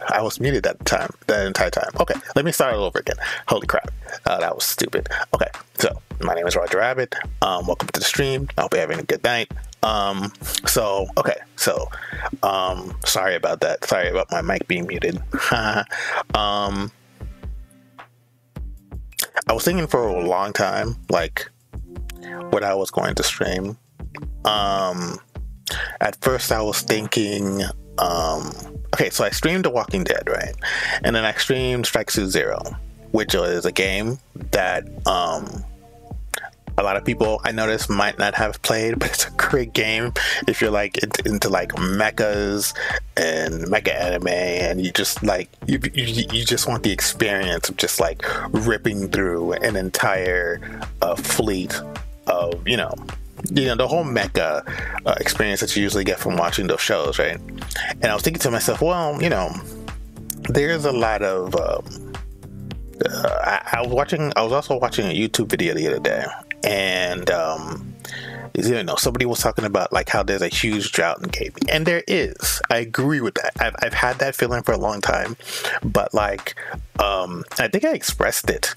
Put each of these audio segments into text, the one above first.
I was muted that entire time. Okay, let me start all over again. Holy crap, that was stupid. Okay, so my name is Roger Rabbit. Welcome to the stream. I hope you're having a good night. Sorry about that. Sorry about my mic being muted. I was thinking for a long time, like, what I was going to stream. At first I was thinking, okay, so I streamed The Walking Dead, right? And then I streamed Strike Suit Zero, which is a game that a lot of people I noticed might not have played, but it's a great game if you're like into like mechas and mecha anime, and you just like you just want the experience of just like ripping through an entire fleet of you know the whole mecha experience that you usually get from watching those shows, right? And I was thinking to myself, well, there's a lot of I was also watching a YouTube video the other day, and somebody was talking about like how there's a huge drought in gaming, and there is. I agree with that. I've had that feeling for a long time, but like I think I expressed it.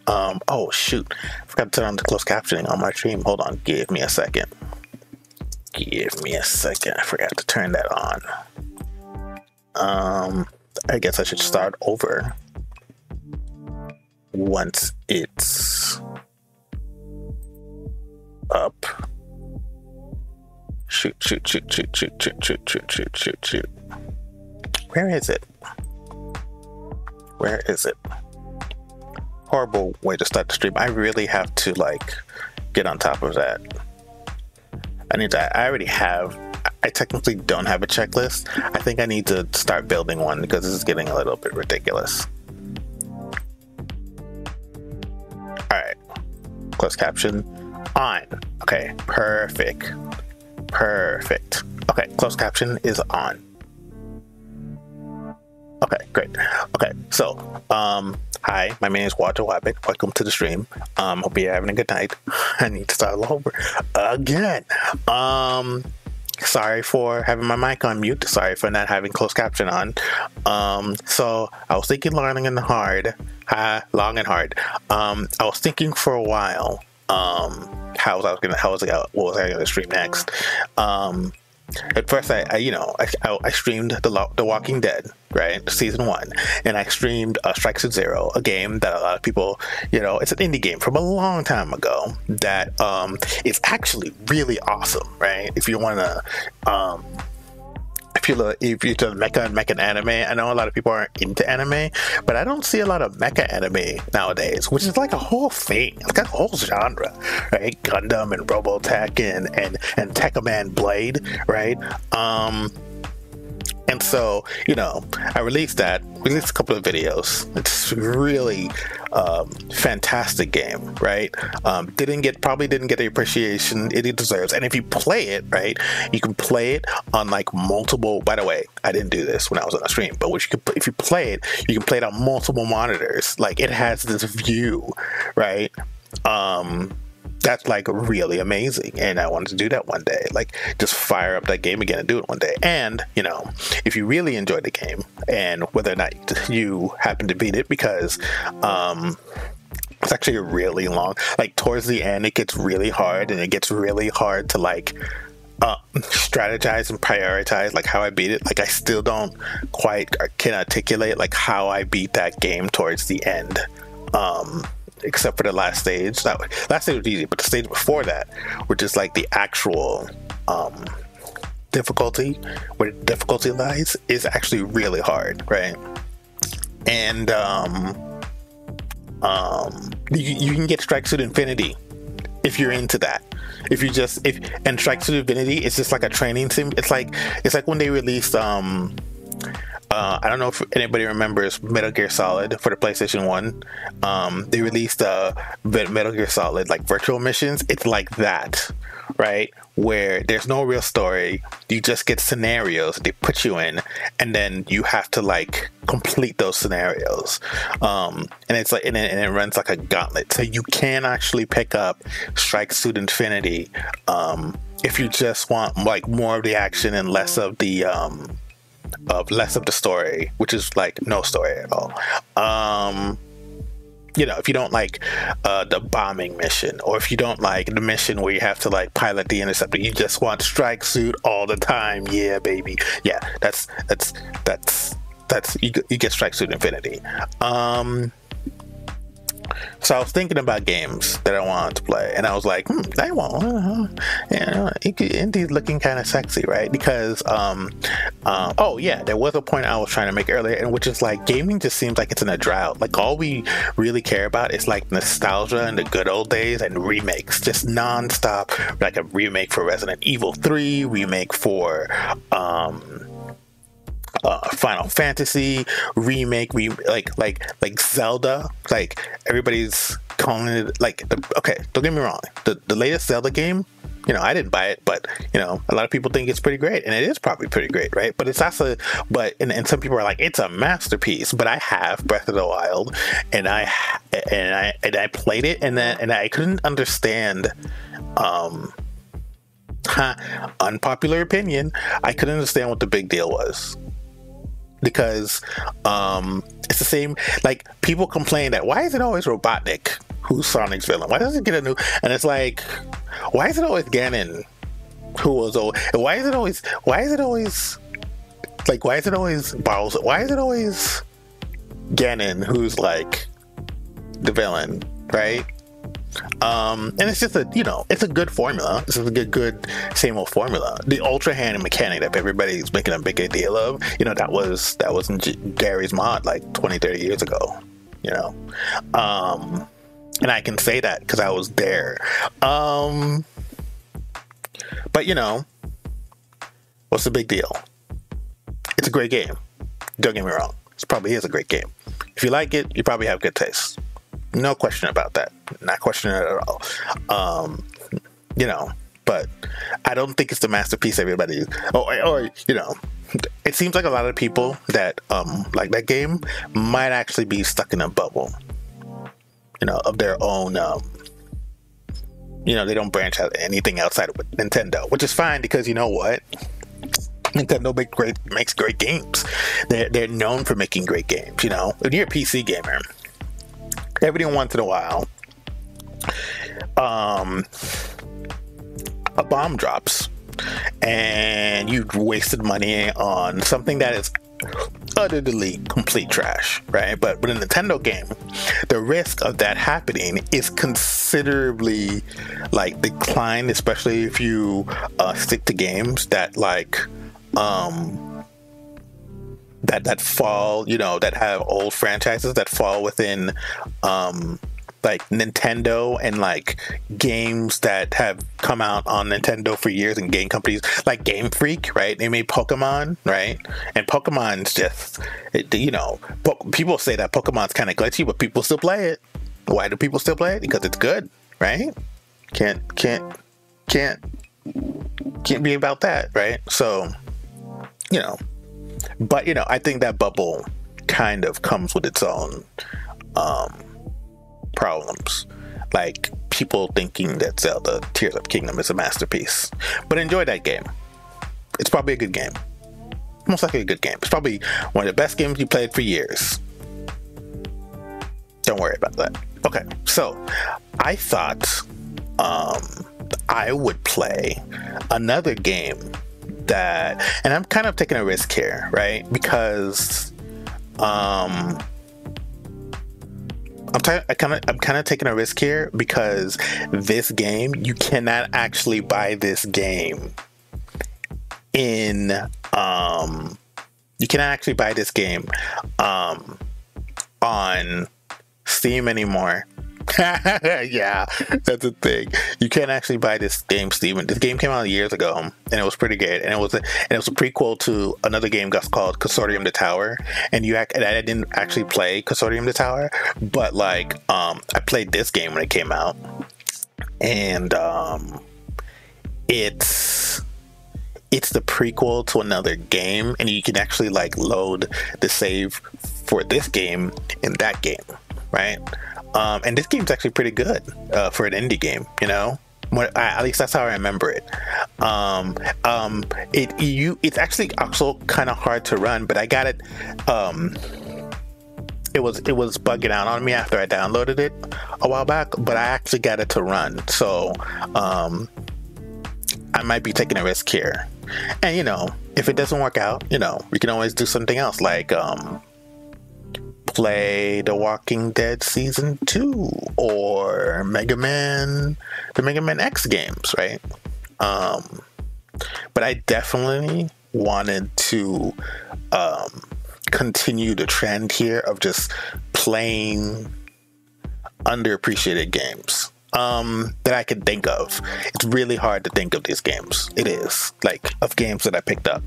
Oh shoot, I forgot to turn on the closed captioning on my stream. Hold on, give me a second. I forgot to turn that on. I guess I should start over once it's up. Shoot. Where is it? Horrible way to start the stream. I really have to like get on top of that. I technically don't have a checklist. I think I need to start building one because this is getting a little bit ridiculous. Alright, closed caption on. Okay, perfect. Okay, closed caption is on. Okay, great. Okay, so hi, my name is Walter Wabbit. Welcome to the stream. Hope you're having a good night. I need to start all over again. Sorry for having my mic on mute. Sorry for not having closed caption on. So I was thinking long and hard. I was thinking for a while what was I gonna stream next. At first, I streamed The Walking Dead, right, season 1, and I streamed Strike Suit Zero, a game that a lot of people, it's an indie game from a long time ago that is actually really awesome, right? If you want to, if you're to mecha and anime, I know a lot of people aren't into anime, but I don't see a lot of mecha anime nowadays, which is like a whole thing. It's got a whole genre, right? Gundam and Robotech and Tekkaman Blade, right? And so, I released a couple of videos. It's really fantastic game, right? Probably didn't get the appreciation it deserves. And if you play it, right, you can play it on like multiple. By the way, I didn't do this when I was on the stream, but if you play it, you can play it on multiple monitors. Like it has this view, right? That's like really amazing, and I wanted to do that one day, like just fire up that game again and do it one day. And if you really enjoy the game, and whether or not you happen to beat it, because it's actually really long, like towards the end it gets really hard, and it gets really hard to like strategize and prioritize like how I beat it. Like I still don't quite can articulate like how I beat that game towards the end, except for the last stage. That last stage was easy, but the stage before that, which is like the actual difficulty, where the difficulty lies, is actually really hard, right? And you can get Strike Suit Infinity if you're into that. And Strike Suit Infinity is just like a training sim. It's like when they released I don't know if anybody remembers Metal Gear Solid for the PlayStation 1. They released Metal Gear Solid like virtual missions. It's like that, right? Where there's no real story. You just get scenarios they put you in, and then you have to like complete those scenarios. And it's like, and it runs like a gauntlet. So you can actually pick up Strike Suit Infinity if you just want like more of the action and less of the of less of the story, which is like no story at all. You know, if you don't like the bombing mission, or if you don't like the mission where you have to like pilot the interceptor, you just want strike suit all the time. Yeah, baby. Yeah, that's you get strike suit infinity. So I was thinking about games that I wanted to play, and I was like, I want, Indy's looking kind of sexy, right? Because, oh yeah, there was a point I was trying to make earlier, and which is like, gaming just seems like it's in a drought. Like, all we really care about is like nostalgia and the good old days and remakes, just non-stop. Like a remake for Resident Evil 3, remake for, Final Fantasy remake, like Zelda. Like, everybody's calling it like okay, don't get me wrong, the latest Zelda game, you know, I didn't buy it, but you know, a lot of people think it's pretty great, and it is probably pretty great, right? But it's also, and some people are like, it's a masterpiece. But I have Breath of the Wild, and I played it, and I couldn't understand. Unpopular opinion, I couldn't understand what the big deal was. Because it's the same, like, people complain that why is it always Robotnik who's Sonic's villain? Why doesn't it get a new? And it's like, why is it always Ganon who was old? And why is it always Bowser? Why is it always Ganon who's like the villain, right? And it's just it's a good formula. This is a good same old formula. The Ultra Hand mechanic that everybody's making a big deal of, you know, that was in Gary's mod like 20-30 years ago, you know. And I can say that because I was there. But you know, what's the big deal? It's a great game. Don't get me wrong. It probably is a great game. If you like it, you probably have good taste. No question about that. Not questioning it at all. You know, but I don't think it's the masterpiece everybody, or you know, it seems like a lot of people that like that game might actually be stuck in a bubble, you know, of their own. You know, they don't branch out anything outside of Nintendo, which is fine, because you know what? Nintendo makes great games. They're known for making great games. You know, if you're a PC gamer, every once in a while, a bomb drops, and you wasted money on something that is utterly complete trash, right? But with a Nintendo game, the risk of that happening is considerably like declined, especially if you stick to games that like that fall, you know, that have old franchises that fall within like Nintendo, and like games that have come out on Nintendo for years, and game companies like Game Freak, right? They made Pokemon, right? And Pokemon's just, you know, people say that Pokemon's kind of glitchy, but people still play it. Why do people still play it? Because it's good, right? Can't be about that, right? So, you know, but you know, I think that bubble kind of comes with its own problems, like people thinking that Zelda Tears of Kingdom is a masterpiece. But enjoy that game. It's probably a good game. Most likely a good game. It's probably one of the best games you played for years. Don't worry about that. Okay, so I thought I would play another game that, and I'm kind of taking a risk here, right? Because I'm kind of taking a risk here, because this game, you cannot actually buy this game in you cannot actually buy this game on Steam anymore. Yeah, that's the thing. You can't actually buy this game, Steven. This game came out years ago, and it was pretty good. And it was a prequel to another game that's called Consortium the Tower. And I didn't actually play Consortium the Tower, but like I played this game when it came out, and it's the prequel to another game, and you can actually like load the save for this game in that game, right? And this game's actually pretty good for an indie game, you know? At least that's how I remember it. It's actually also kind of hard to run, but I got it. It was bugging out on me after I downloaded it a while back, but I actually got it to run. So I might be taking a risk here. And if it doesn't work out, we can always do something else, like play The Walking Dead Season 2 or the Mega Man X games, right? But I definitely wanted to continue the trend here of just playing underappreciated games that I can think of. It's really hard to think of these games. It is, like, of games that I picked up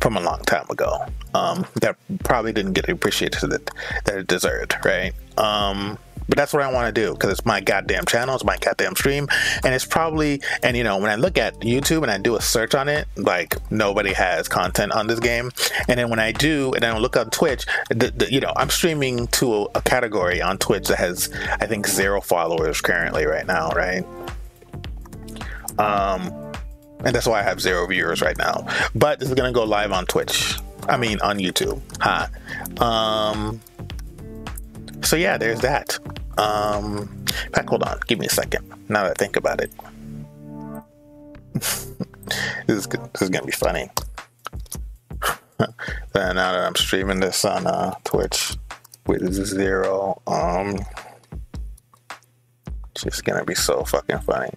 from a long time ago that probably didn't get the appreciation that it deserved, right? But that's what I want to do, because it's my goddamn channel, it's my goddamn stream, and it's probably, and when I look at YouTube and I do a search on it, like, nobody has content on this game. And then when I do, and I look on Twitch, I'm streaming to a category on Twitch that has, I think, 0 followers currently right now, right? And that's why I have 0 viewers right now. But this is gonna go live on Twitch. I mean, on YouTube. So yeah, there's that. In fact, hold on, give me a second. Now that I think about it, this is gonna be funny. Now that I'm streaming this on Twitch with 0, it's just gonna be so fucking funny.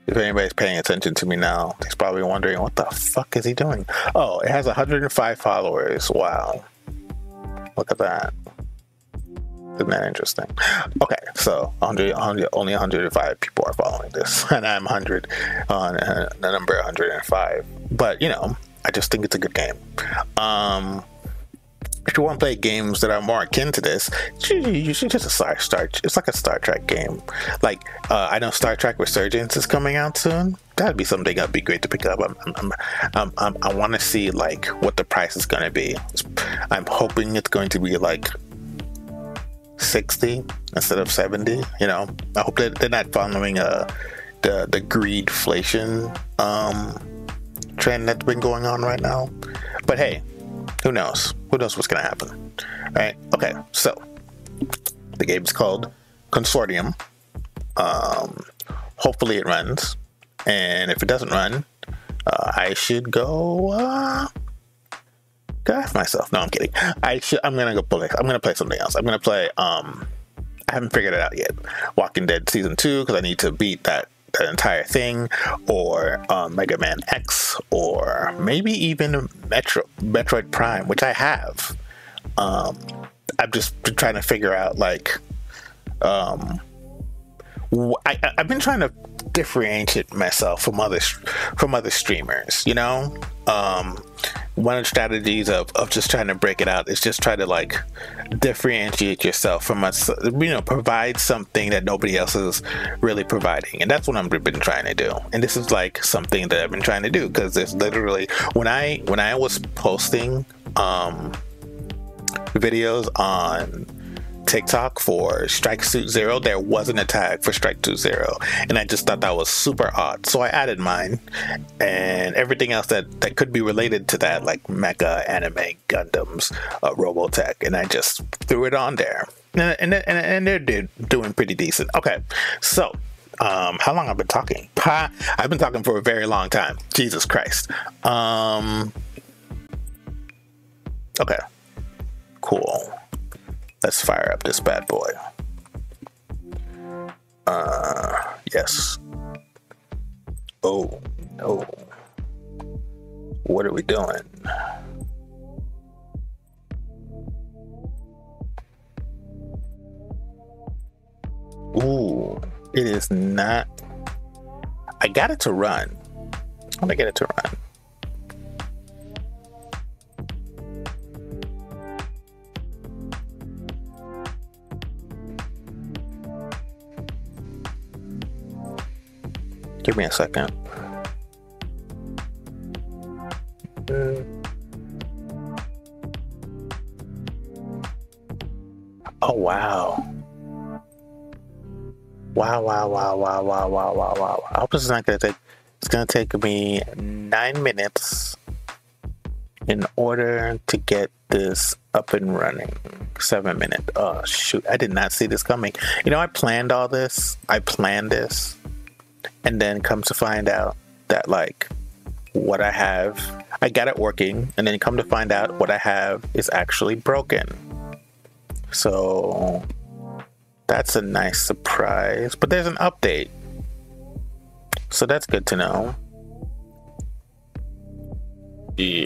If anybody's paying attention to me now, he's probably wondering, what the fuck is he doing? Oh, it has 105 followers. Wow, look at that. Isn't that interesting? Okay, so only 105 people are following this, and I'm 100 on the number 105. But I just think it's a good game. If you want to play games that are more akin to this, you should just start. It's like a Star Trek game. Like, I know Star Trek Resurgence is coming out soon. That'd be something that'd be great to pick up. I want to see, like, what the price is going to be. I'm hoping it's going to be like 60 instead of 70. I hope that they're not following the greedflation trend that's been going on right now. But hey, who knows what's gonna happen, right? Okay, so the game's called Consortium. Hopefully it runs, and if it doesn't run, I should go go F myself. No, I'm kidding. I'm gonna play something else. I'm gonna play I haven't figured it out yet, Walking Dead Season 2, because I need to beat that entire thing, or Mega Man X, or maybe even Metroid Prime, which I have. I've just been trying to figure out, like, I've been trying to differentiate myself from other streamers. One of the strategies of just trying to break it out is just try to, like, differentiate yourself from us, provide something that nobody else is really providing. And that's what I've been trying to do. And this is, like, something that I've been trying to do, because there's literally, when I was posting videos on TikTok for Strike Suit Zero, there wasn't a tag for Strike Suit Zero, and I just thought that was super odd. So I added mine, and everything else that could be related to that, like Mecha, Anime, Gundams, Robotech, and I just threw it on there, and they're doing pretty decent. Okay, so how long I've been talking? I've been talking for a very long time. Jesus Christ. Okay, cool. Let's fire up this bad boy. Yes. Oh, no. What are we doing? Ooh, it is not. I got it to run. I'm gonna get it to run. Give me a second. Oh, wow. Wow, wow, wow, wow, wow, wow, wow, wow. I hope this is not gonna take. It's gonna take me 9 minutes in order to get this up and running. 7 minutes. Oh shoot! I did not see this coming. You know, I planned all this. I planned this, and then come to find out that like what I have, I got it working, and then come to find out what I have is actually broken. So that's a nice surprise. But there's an update, so that's good to know. Yeah.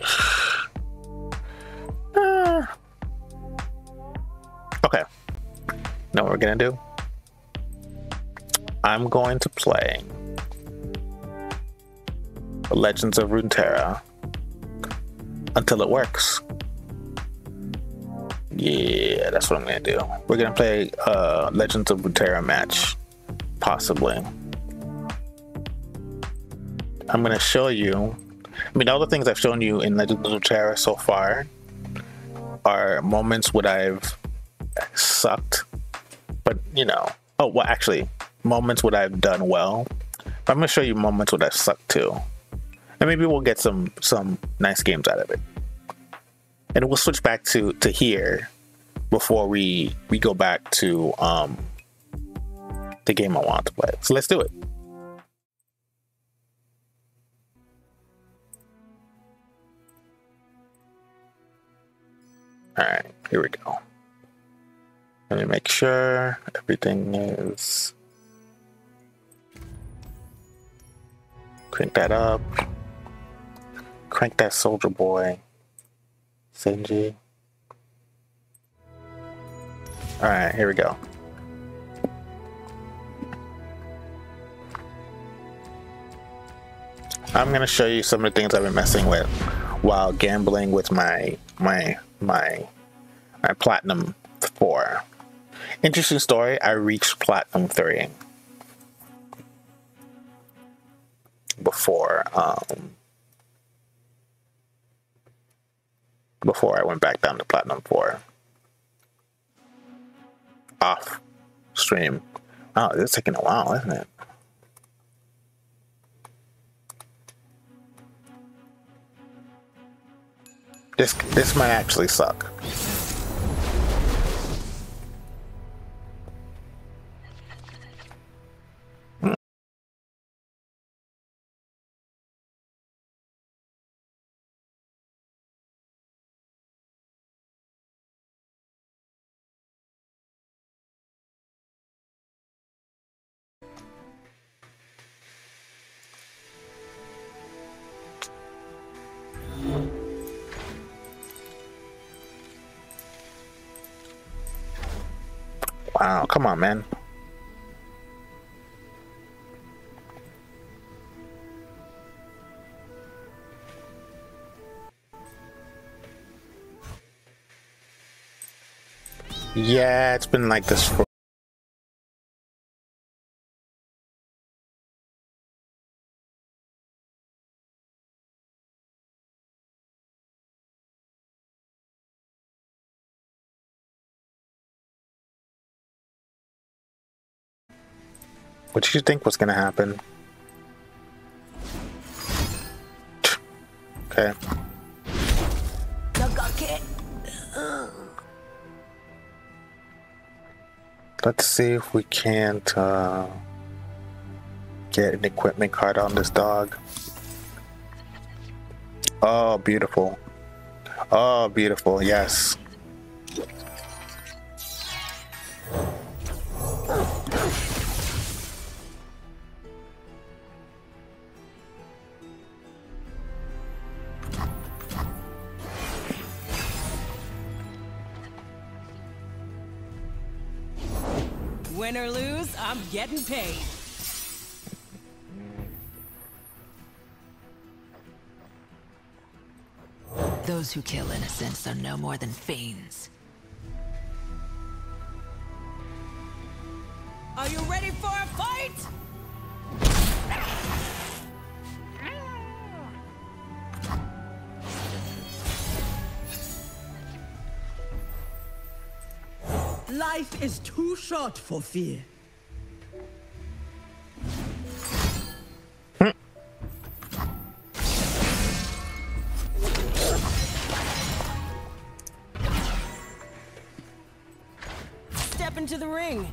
Okay. Know what we're gonna do? I'm going to play Legends of Runeterra until it works. Yeah, that's what I'm gonna do. We're gonna play Legends of Runeterra match, possibly. I'm gonna show you. I mean, all the things I've shown you in Legends of Runeterra so far are moments when I've sucked, but you know. Oh well, actually, moments when I've done well. But I'm gonna show you moments when I've sucked too, and maybe we'll get some nice games out of it. And we'll switch back to here before we go back to the game I want to play. So let's do it. All right, here we go. Let me make sure everything is. Crank that up. Crank that soldier boy. Senji. Alright, here we go. I'm gonna show you some of the things I've been messing with while gambling with my Platinum 4. Interesting story, I reached Platinum 3 before I went back down to Platinum 4. Off stream. Wow, it's taking a while, isn't it? This might actually suck. Wow, come on, man. Yeah, it's been like this for. What did you think was gonna happen? Okay. Let's see if we can't get an equipment card on this dog. Oh, beautiful. Oh, beautiful. Yes. Win or lose, I'm getting paid. Those who kill innocents are no more than fiends. Are you ready for a fight? Life is too short for fear. ring.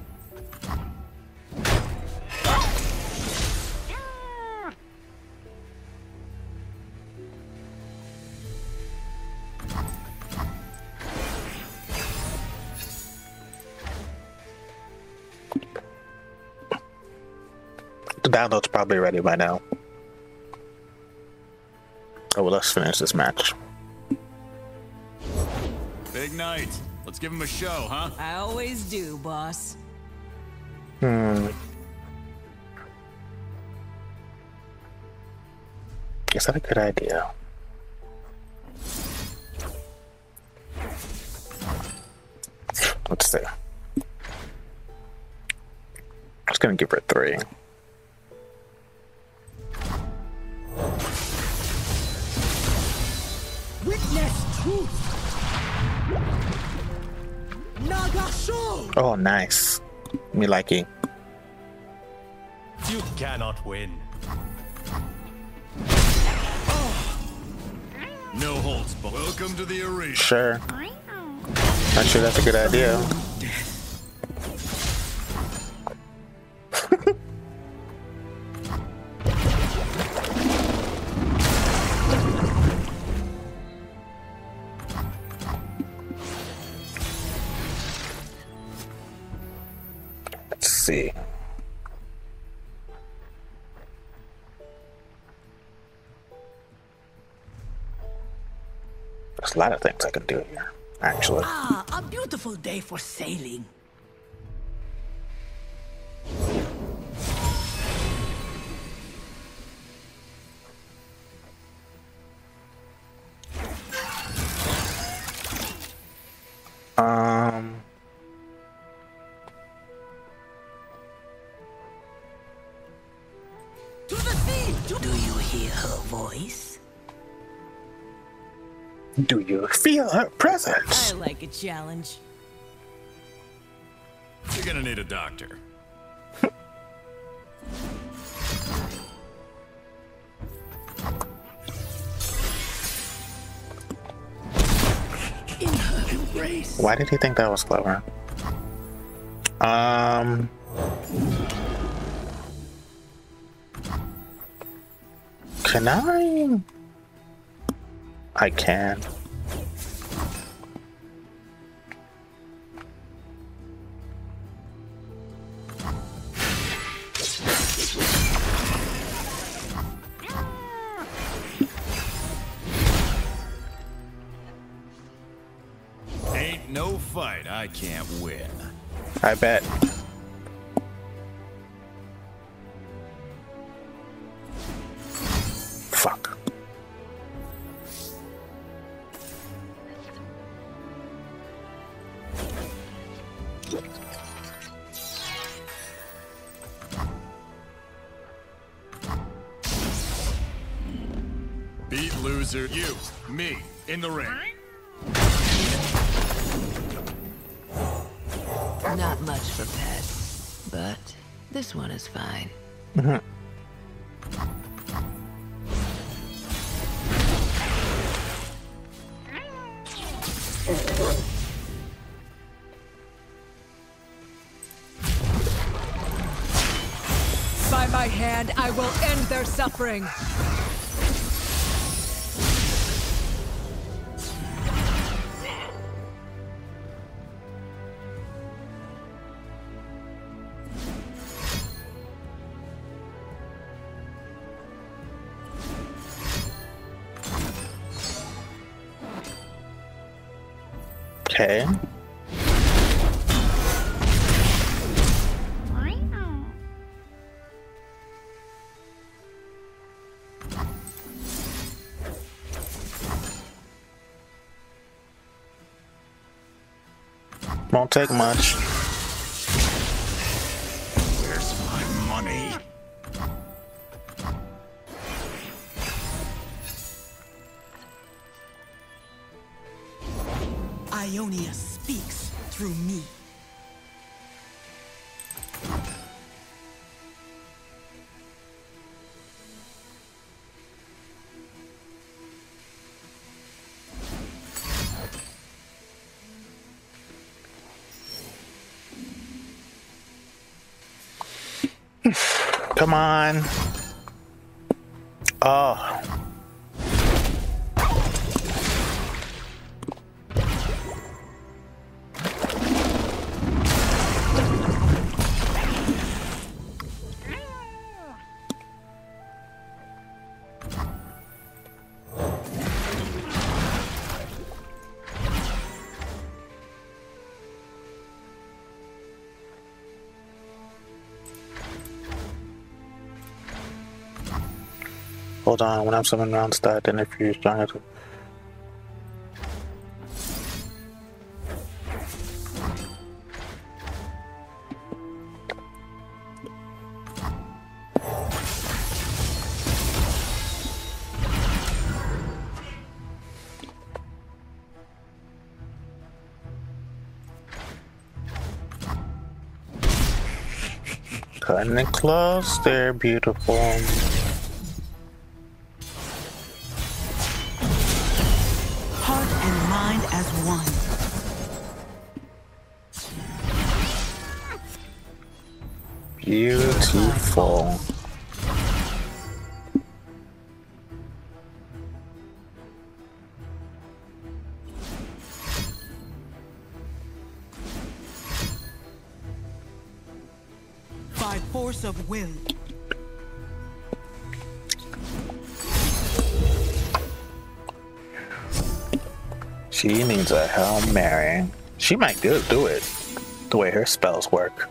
The download's probably ready by now. Oh, well, let's finish this match. Big night. Let's give him a show, huh? I always do, boss. Is that a good idea? Let's see. I'm just gonna give her 3. Witness truth. Nagasho. Oh, nice. Me liking. You cannot win. No holds, but welcome to the arena. Sure. Not sure that's a good idea. Let's see. There's a lot of things I can do here, actually. Ah, a beautiful day for sailing. To the sea! Do you hear her voice? Do you feel her presence? I like a challenge. You're gonna need a doctor. In her embrace. Why did he think that was clever? Can I? I can. Ain't no fight I can't win. I bet. Fuck. Beat loser, you, me, in the ring. Not much for pets, but this one is fine. By my hand, I will end their suffering. Okay. Won't take much. Where's my money? Ionia speaks through me. Come on. Oh. Hold on, when I'm summoning rounds that interfere stronger to cutting it close there, beautiful. Heart and mind as one. Beautiful. By force of will. She needs a Hail Mary. She might do it the way her spells work.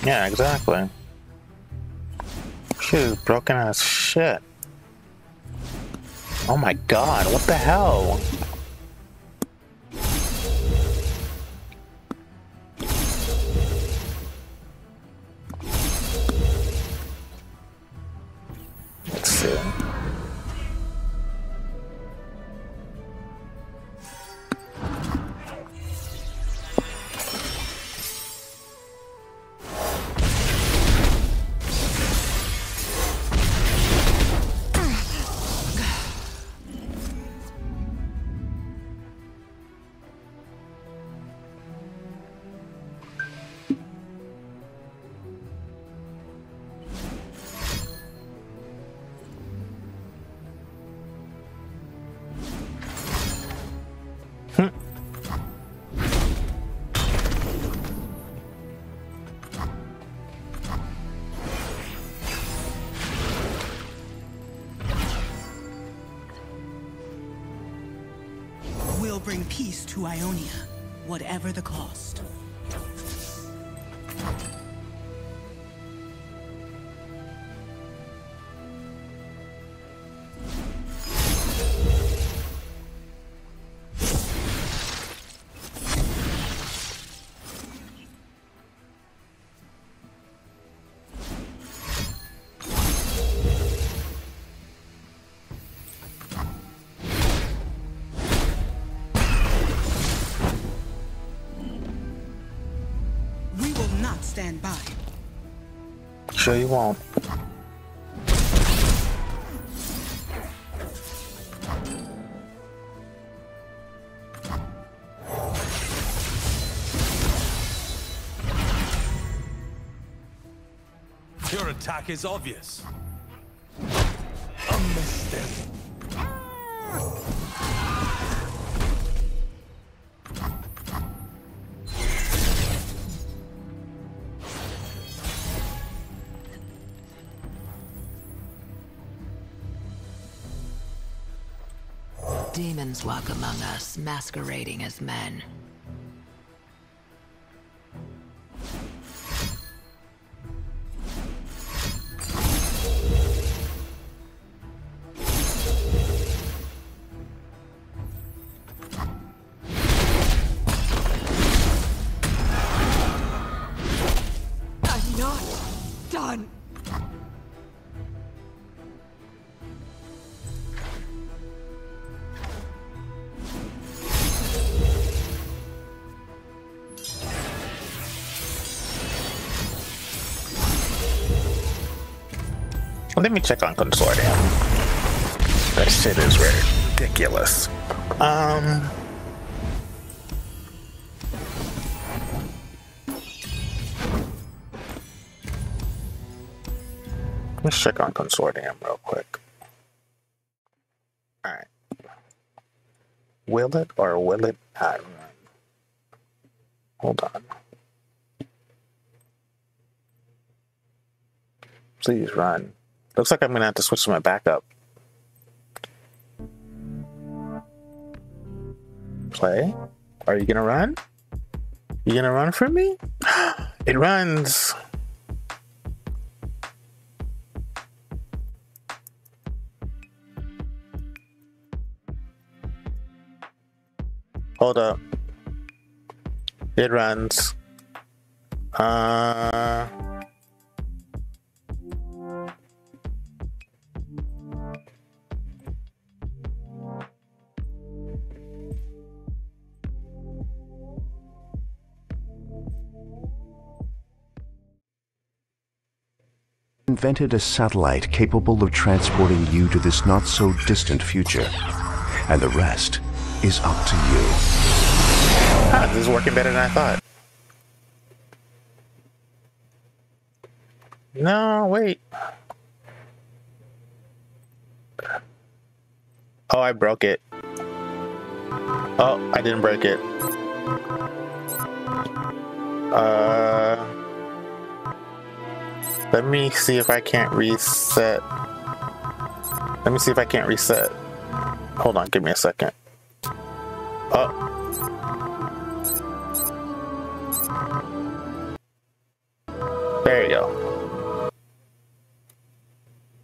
Yeah, exactly. She's broken as shit. Oh my god, what the hell? Let's see. We'll bring peace to Ionia, whatever the cost. We will not stand by. Sure you won't. Your attack is obvious. A mistake. Demons walk among us, masquerading as men. I'm not done. Let me check on Consortium. That shit is ridiculous. Let's check on Consortium real quick. Alright. Will it or will it not run? Hold on. Please run. Looks like I'm gonna have to switch to my backup. Play? Are you gonna run? You gonna run for me? It runs! Hold up. It runs. Invented a satellite capable of transporting you to this not-so-distant future. And the rest is up to you. Ah, this is working better than I thought. No, wait. Oh, I broke it. Oh, I didn't break it. Let me see if I can't reset. Let me see if I can't reset. Hold on, give me a second. Oh. There you go.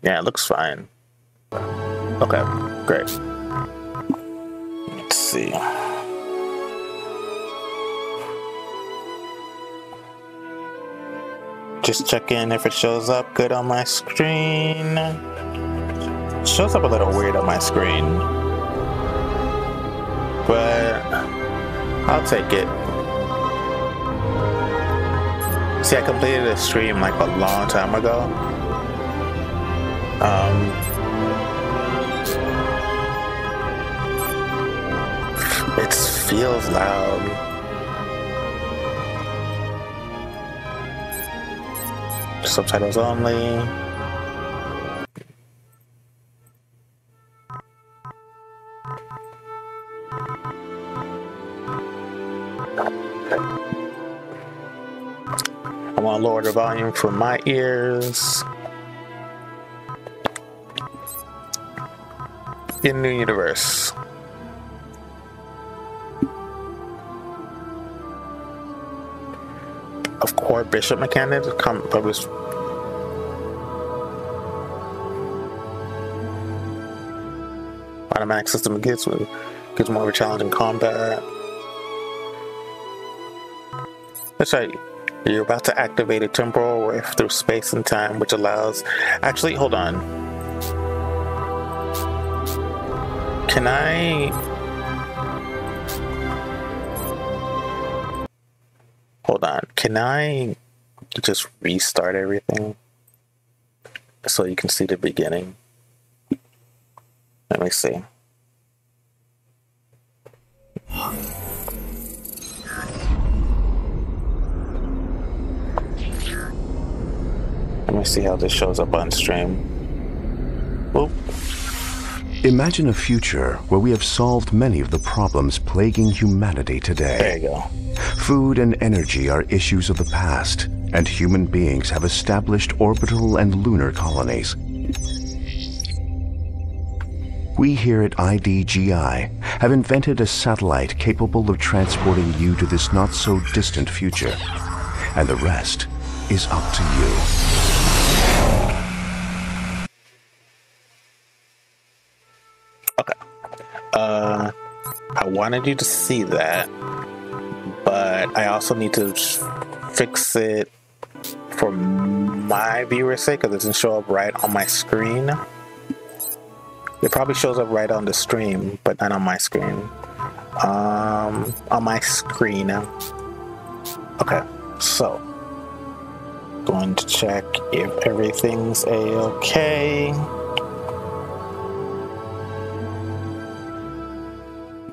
Yeah, it looks fine. Okay, great. Let's see. Just checking if it shows up good on my screen. It shows up a little weird on my screen, but I'll take it. See, I completed a stream like a long time ago. It feels loud. Subtitles only. I want to lower the volume for my ears. In the universe. Of core bishop mechanics published. Automatic system gives more of a challenge in combat. That's right. You're about to activate a temporal rift through space and time, which allows. Actually, hold on. Can I? Hold on. Can I just restart everything so you can see the beginning? Let me see. Let me see how this shows up on stream. Whoop. Imagine a future where we have solved many of the problems plaguing humanity today. There you go. Food and energy are issues of the past, and human beings have established orbital and lunar colonies. We here at IDGI have invented a satellite capable of transporting you to this not-so-distant future, and the rest is up to you. Okay. I wanted you to see that, but I also need to fix it for my viewer's sake because it doesn't show up right on my screen. It probably shows up right on the stream, but not on my screen. On my screen. Okay, so going to check if everything's a-okay.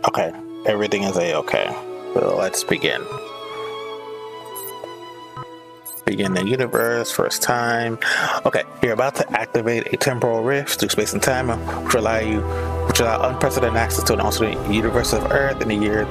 Okay, everything is a-okay. So let's begin. Begin the universe, first time. Okay, you're about to activate a temporal rift through space and time, which will allow unprecedented access to an alternate universe of Earth. In the year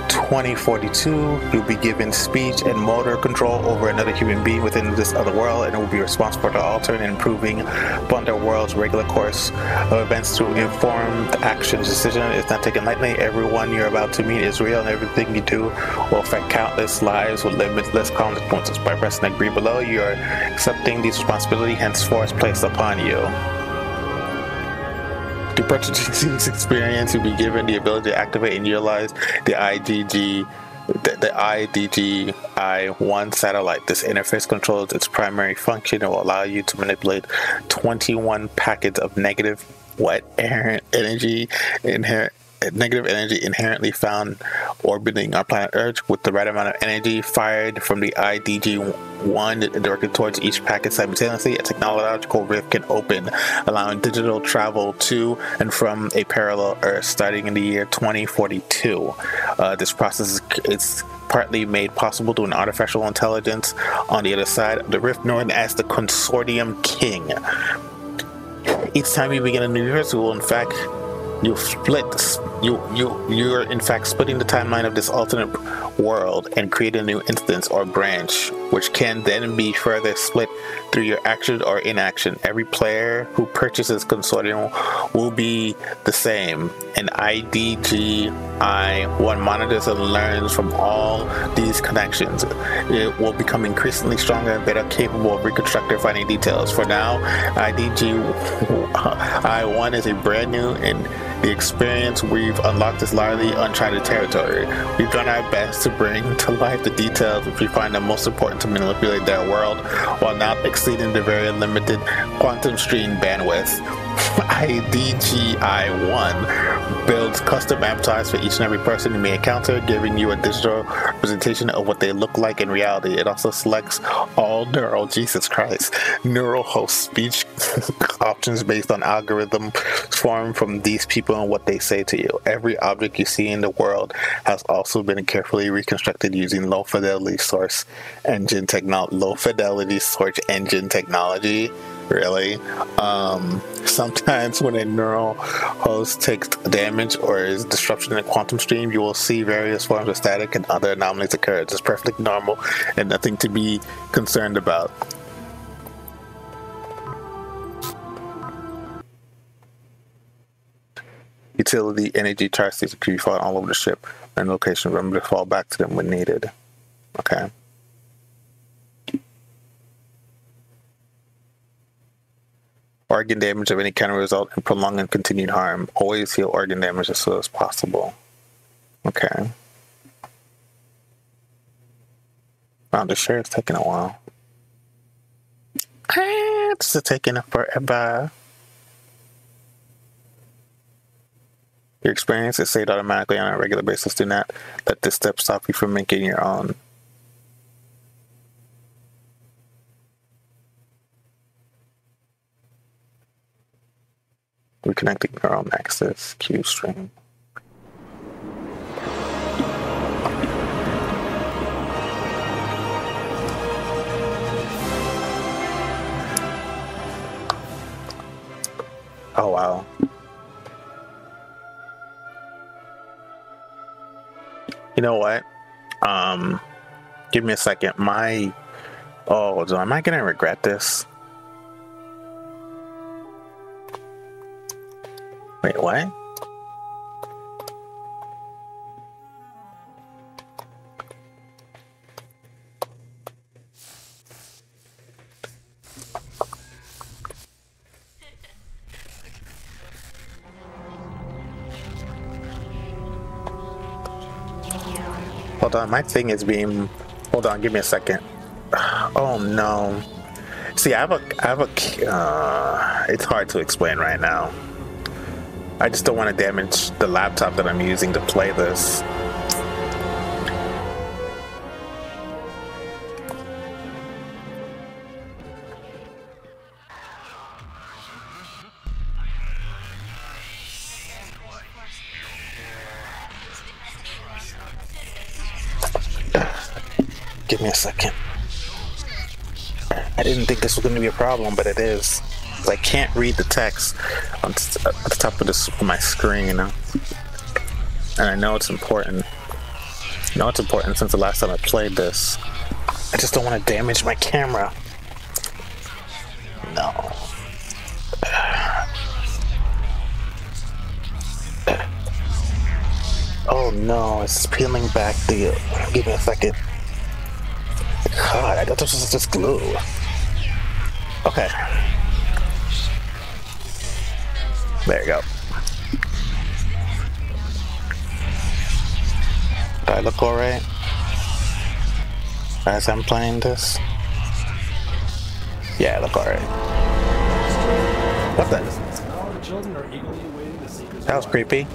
2042, you'll be given speech and motor control over another human being within this other world, and it will be responsible for altering and improving upon their world's regular course of events through informed actions. Decision is not taken lightly. Everyone you're about to meet is real, and everything you do will affect countless lives with limitless consequences. By pressing agree below, you are accepting these responsibilities henceforth placed upon you. To purchase this experience, you'll be given the ability to activate and utilize the IDGI-1 satellite. This interface controls its primary function and will allow you to manipulate 21 packets of negative energy inherently found orbiting our planet Earth. With the right amount of energy fired from the IDG-1 directed towards each packet simultaneously, a technological rift can open, allowing digital travel to and from a parallel Earth starting in the year 2042. This process is partly made possible through an artificial intelligence on the other side of the rift known as the Consortium King. Each time you begin a new universe, you're in fact splitting the timeline of this alternate world and create a new instance or branch, which can then be further split through your action or inaction. Every player who purchases Consortium will be the same. An IDGI-1 monitors and learns from all these connections. It will become increasingly stronger and better capable of reconstructing finding details. For now, IDGI-1 is a brand new and the experience we've unlocked is largely uncharted territory. We've done our best to bring to life the details which we find the most important to manipulate their world, while not exceeding the very limited quantum stream bandwidth. IDGI-1 builds custom avatars for each and every person you may encounter, giving you a digital representation of what they look like in reality. It also selects all neural host speech options based on algorithms formed from these people and what they say to you. Every object you see in the world has also been carefully reconstructed using low fidelity search engine technology. Really? Sometimes when a neural host takes damage or is disruption in a quantum stream, you will see various forms of static and other anomalies occur. It's perfectly normal and nothing to be concerned about. Utility energy charge stations can be found all over the ship and location. Remember to fall back to them when needed. Okay. Organ damage of any kind will result in prolonged and continued harm. Always heal organ damage as soon as possible. Okay. Wow, the share is taking a while. This is taking forever. Your experience is saved automatically on a regular basis. Do not let this step stop you from making your own. Reconnecting neural nexus, Q string. Oh wow. You know what? Give me a second. Am I gonna regret this? Wait, what? Hold on, my thing is being... Hold on, give me a second. Oh no. See, I have a it's hard to explain right now. I just don't want to damage the laptop that I'm using to play this. Give me a second. I didn't think this was going to be a problem, but it is. I can't read the text on at the top of my screen, and I know it's important. I know it's important since the last time I played this. I just don't want to damage my camera. No. Oh no, it's peeling back the... Give me a second. God, I thought this was just glue. Okay. There you go. Do I look alright? As I'm playing this? Yeah, I look alright. What the? That was creepy.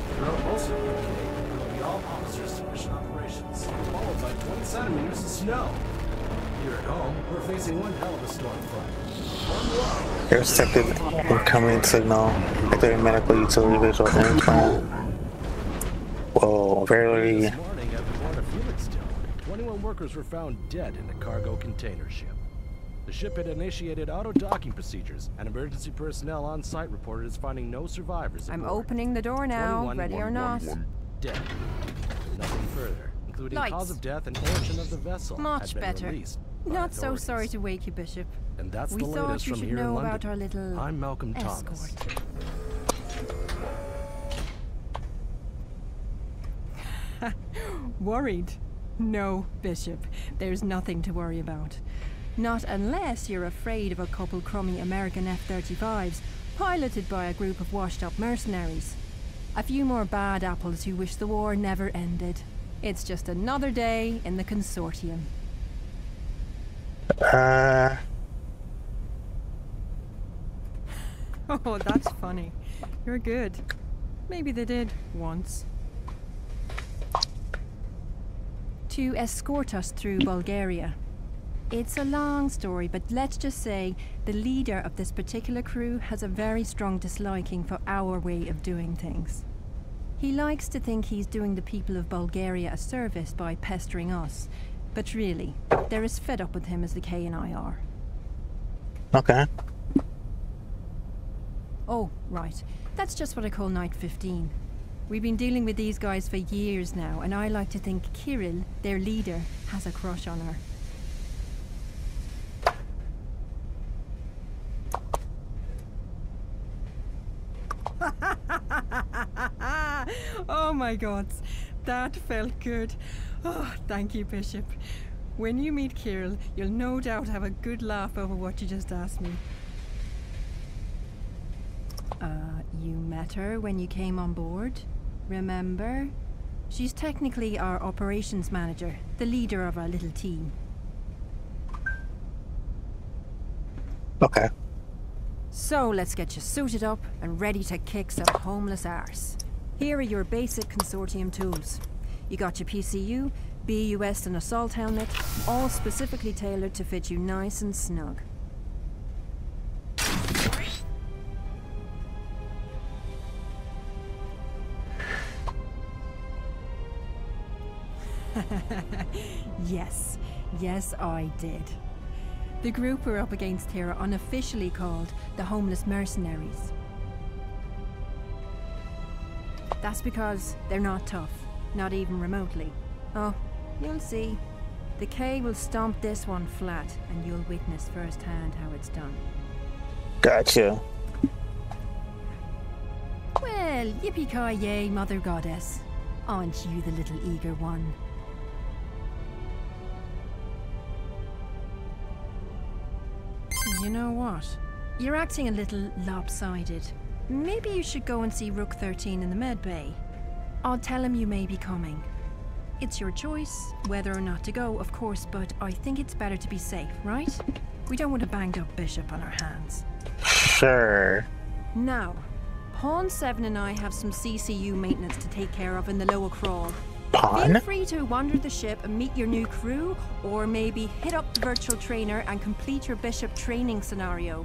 Centimeters of snow. Here at home, we're facing one hell of a storm front. Intercepted incoming signal. Activating medical utility visual implant. Whoa, very. This morning at the port of Felixstowe, 21 workers were found dead in a cargo container ship. The ship had initiated auto-docking procedures, and emergency personnel on site reported as finding no survivors. I'm opening the door now, ready or not. Dead. Nothing further, including Lights. cause of death and origin of the vessel. Much had been better. released by Not so authorities. sorry to wake you, Bishop. And that's We the thought latest you from should here in know London. about our little I'm Malcolm Thomas. escort. Worried? No, Bishop. There's nothing to worry about. Not unless you're afraid of a couple crummy American F-35s, piloted by a group of washed-up mercenaries. A few more bad apples who wish the war never ended. It's just another day in the Consortium. Oh, that's funny. You're good. Maybe they did once. To escort us through Bulgaria. It's a long story, but let's just say the leader of this particular crew has a very strong disliking for our way of doing things. He likes to think he's doing the people of Bulgaria a service by pestering us, but really, they're as fed up with him as the K and I are. Okay. Oh, right. That's just what I call Night 15. We've been dealing with these guys for years now, and I like to think Kirill, their leader, has a crush on her. Oh my god, that felt good. Oh, thank you, Bishop. When you meet Kirill, you'll no doubt have a good laugh over what you just asked me. You met her when you came on board? Remember? She's technically our operations manager, the leader of our little team. Okay. So let's get you suited up and ready to kick some homeless arse. Here are your basic Consortium tools. You got your PCU, BUS and assault helmet, all specifically tailored to fit you nice and snug. Yes, I did. The group we're up against here are unofficially called the Homeless Mercenaries. That's because they're not tough, not even remotely. Oh, you'll see. The K will stomp this one flat, and you'll witness firsthand how it's done. Gotcha. Well, yippee-ki-yay, Mother Goddess. Aren't you the little eager one? You know what? You're acting a little lopsided. Maybe you should go and see Rook 13 in the med bay. I'll tell him you may be coming. It's your choice, whether or not to go, of course, but I think it's better to be safe, right? We don't want a banged up bishop on our hands. Sure. Now, Pawn 7 and I have some CCU maintenance to take care of in the lower crawl. Pawn? Feel free to wander the ship and meet your new crew, or maybe hit up the virtual trainer and complete your bishop training scenario.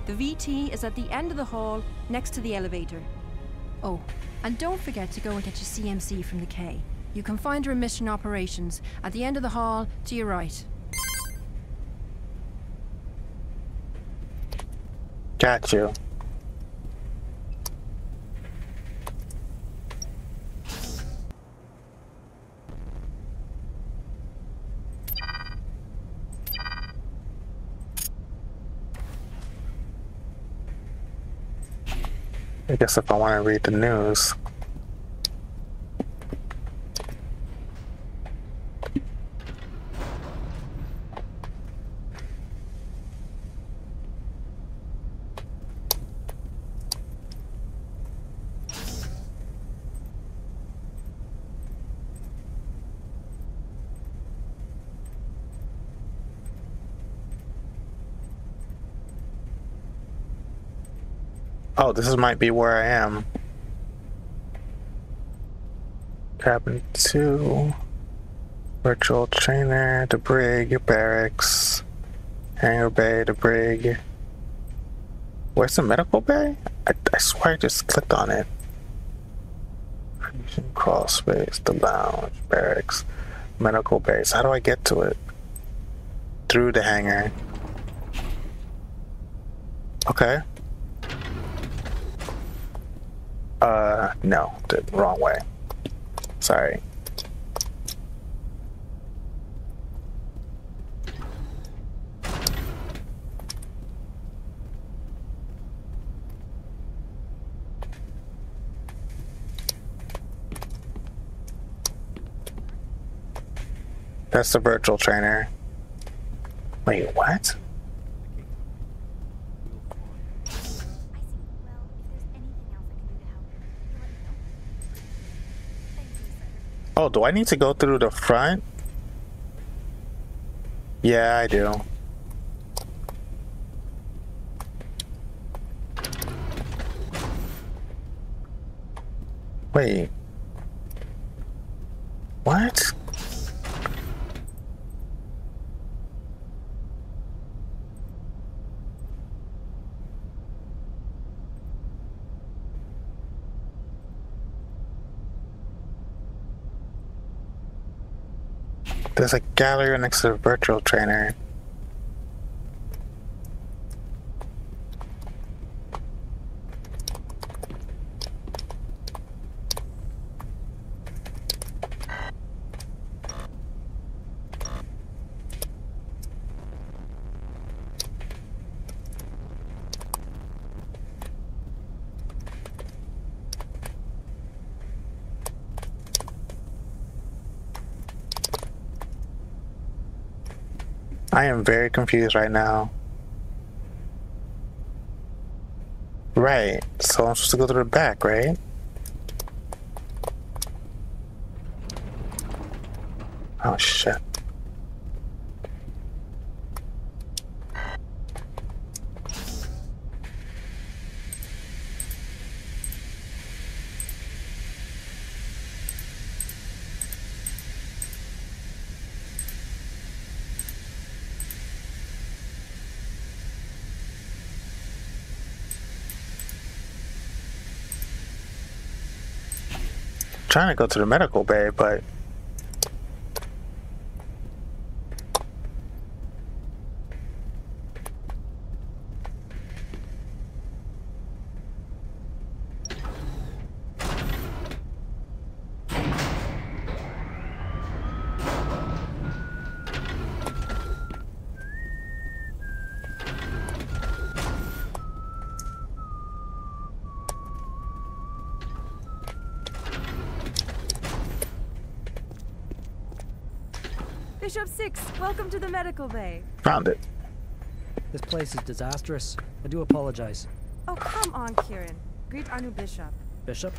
The VT is at the end of the hall, next to the elevator. Oh, and don't forget to go and get your CMC from the K. You can find her in Mission Operations, at the end of the hall, to your right. Got you. I guess if I want to read the news. Oh, this might be where I am. Cabin 2. Virtual trainer, the brig, barracks, hangar bay, the brig. Where's the medical bay? I swear I just clicked on it. Crawl space, the lounge, barracks, medical base. How do I get to it? Through the hangar. Okay. No, the wrong way. Sorry. That's the virtual trainer. Wait, what? Oh, do I need to go through the front? Yeah, I do. Wait. What? There's a gallery next to the virtual trainer. I am very confused right now. Right, so I'm supposed to go to the back, right? Oh shit. Trying to go to the medical bay, but Bishop 6, welcome to the medical bay. found it. This place is disastrous. I do apologize. Oh, come on, Kieran. Greet our new bishop. Bishop?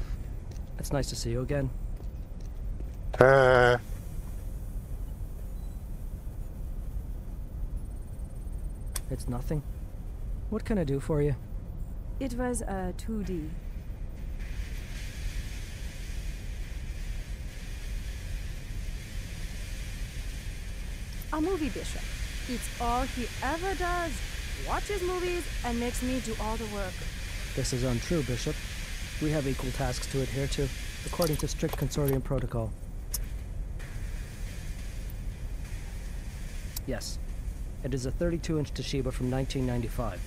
It's nice to see you again. It's nothing. What can I do for you? It was a 2D. A movie bishop. It's all he ever does. Watches movies and makes me do all the work. This is untrue, Bishop. We have equal tasks to adhere to, according to strict Consortium protocol. Yes. It is a 32-inch Toshiba from 1995.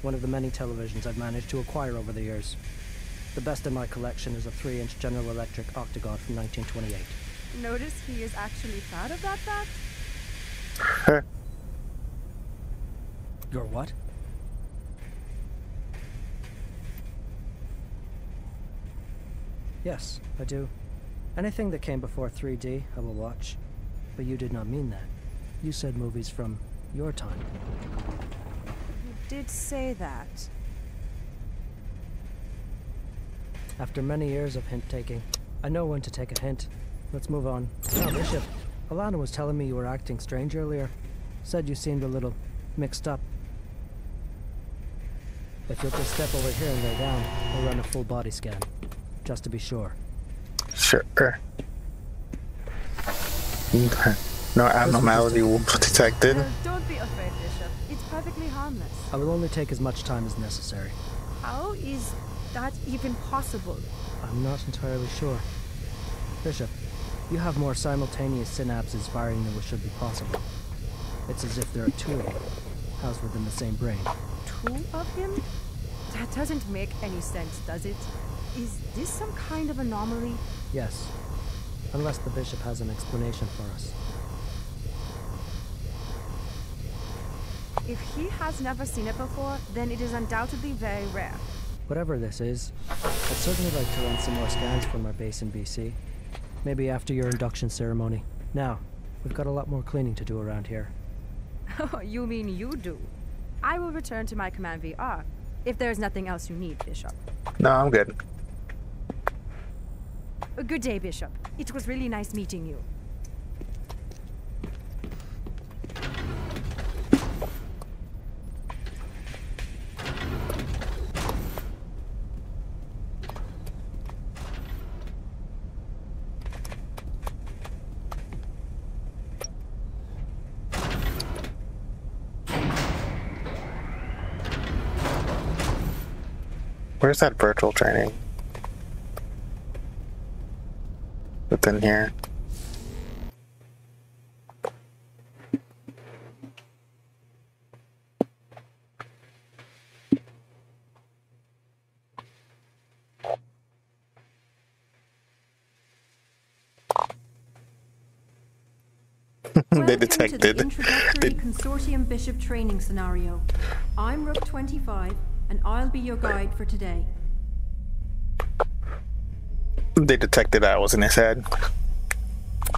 one of the many televisions I've managed to acquire over the years. The best in my collection is a 3-inch General Electric Octagon from 1928. Notice he is actually proud of that fact? Your what? Yes, I do. Anything that came before 3D, I will watch. But you did not mean that. You said movies from your time. You did say that. After many years of hint-taking, I know when to take a hint. Let's move on. Now, Bishop, Alana was telling me you were acting strange earlier. Said you seemed a little mixed up. If you'll just step over here and lay down, I'll run a full body scan. Just to be sure. Sure. No abnormality will be detected. Don't be afraid, Bishop. It's perfectly harmless. I will only take as much time as necessary. How is that even possible? I'm not entirely sure. Bishop, you have more simultaneous synapses firing than what should be possible. It's as if there are two of you, housed within the same brain. Two of him? That doesn't make any sense, does it? Is this some kind of anomaly? Yes. Unless the Bishop has an explanation for us. If he has never seen it before, then it is undoubtedly very rare. Whatever this is, I'd certainly like to run some more scans from our base in BC. Maybe after your induction ceremony. Now, we've got a lot more cleaning to do around here. Oh, you mean you do? I will return to my command VR, if there's nothing else you need, Bishop. No, I'm good. Good day, Bishop. It was really nice meeting you. Where's that virtual training? Within here. They detected. To the introductory Consortium Bishop training scenario. I'm Rook 25, and I'll be your guide for today. They detected I was in his head.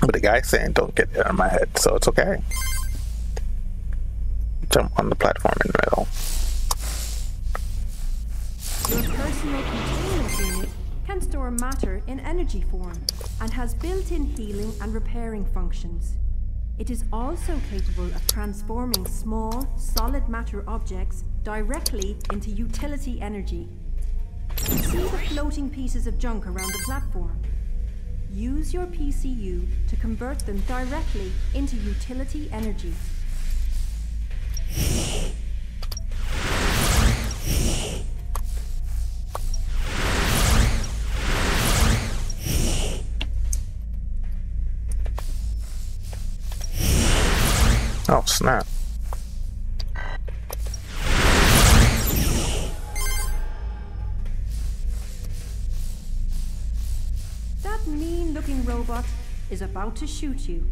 But the guy's saying don't get it on my head, so it's okay. Jump on the platform in the middle. Your personal containment unit can store matter in energy form and has built-in healing and repairing functions. It is also capable of transforming small, solid matter objects directly into utility energy. You see the floating pieces of junk around the platform? Use your PCU to convert them directly into utility energy. Oh, snap. That mean-looking robot is about to shoot you.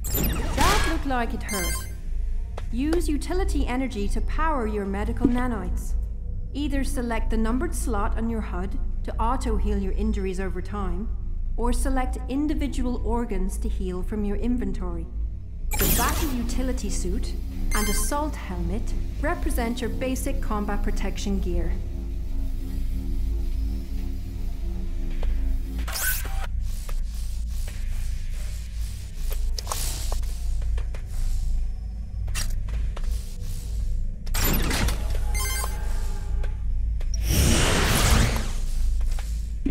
That looked like it hurt. Use utility energy to power your medical nanites. Either select the numbered slot on your HUD to auto-heal your injuries over time, or select individual organs to heal from your inventory. The battle utility suit and assault helmet represent your basic combat protection gear.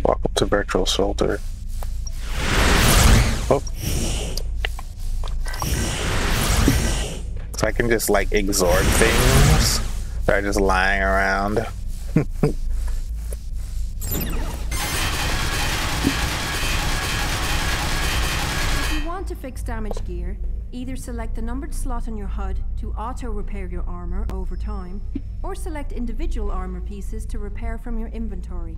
Walk up to virtual shoulder. Oh. So I can just like absorb things that are just lying around. If you want to fix damaged gear, Either select the numbered slot on your HUD to auto-repair your armor over time, or select individual armor pieces to repair from your inventory.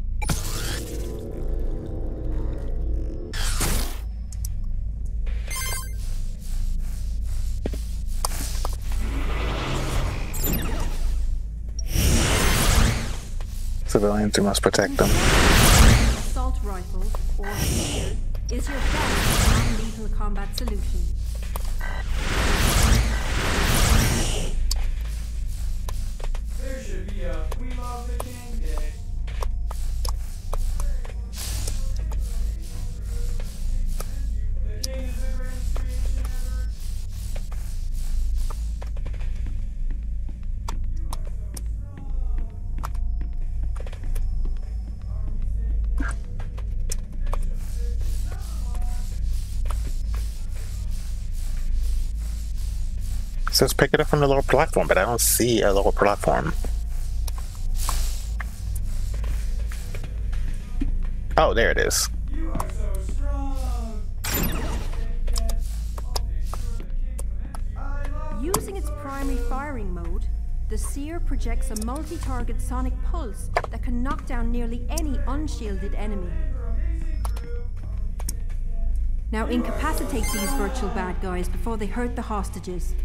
Civilians, you must protect them. Assault rifle, or spear, is your best non-lethal combat solution. There should be a We Love the King Day. The king is the greatest creation ever. It says pick it up from the lower platform, but I don't see a lower platform. Oh, there it is. You are so strong. Using its primary firing mode, the Seer projects a multi-target sonic pulse that can knock down nearly any unshielded enemy. Now incapacitate these virtual bad guys before they hurt the hostages.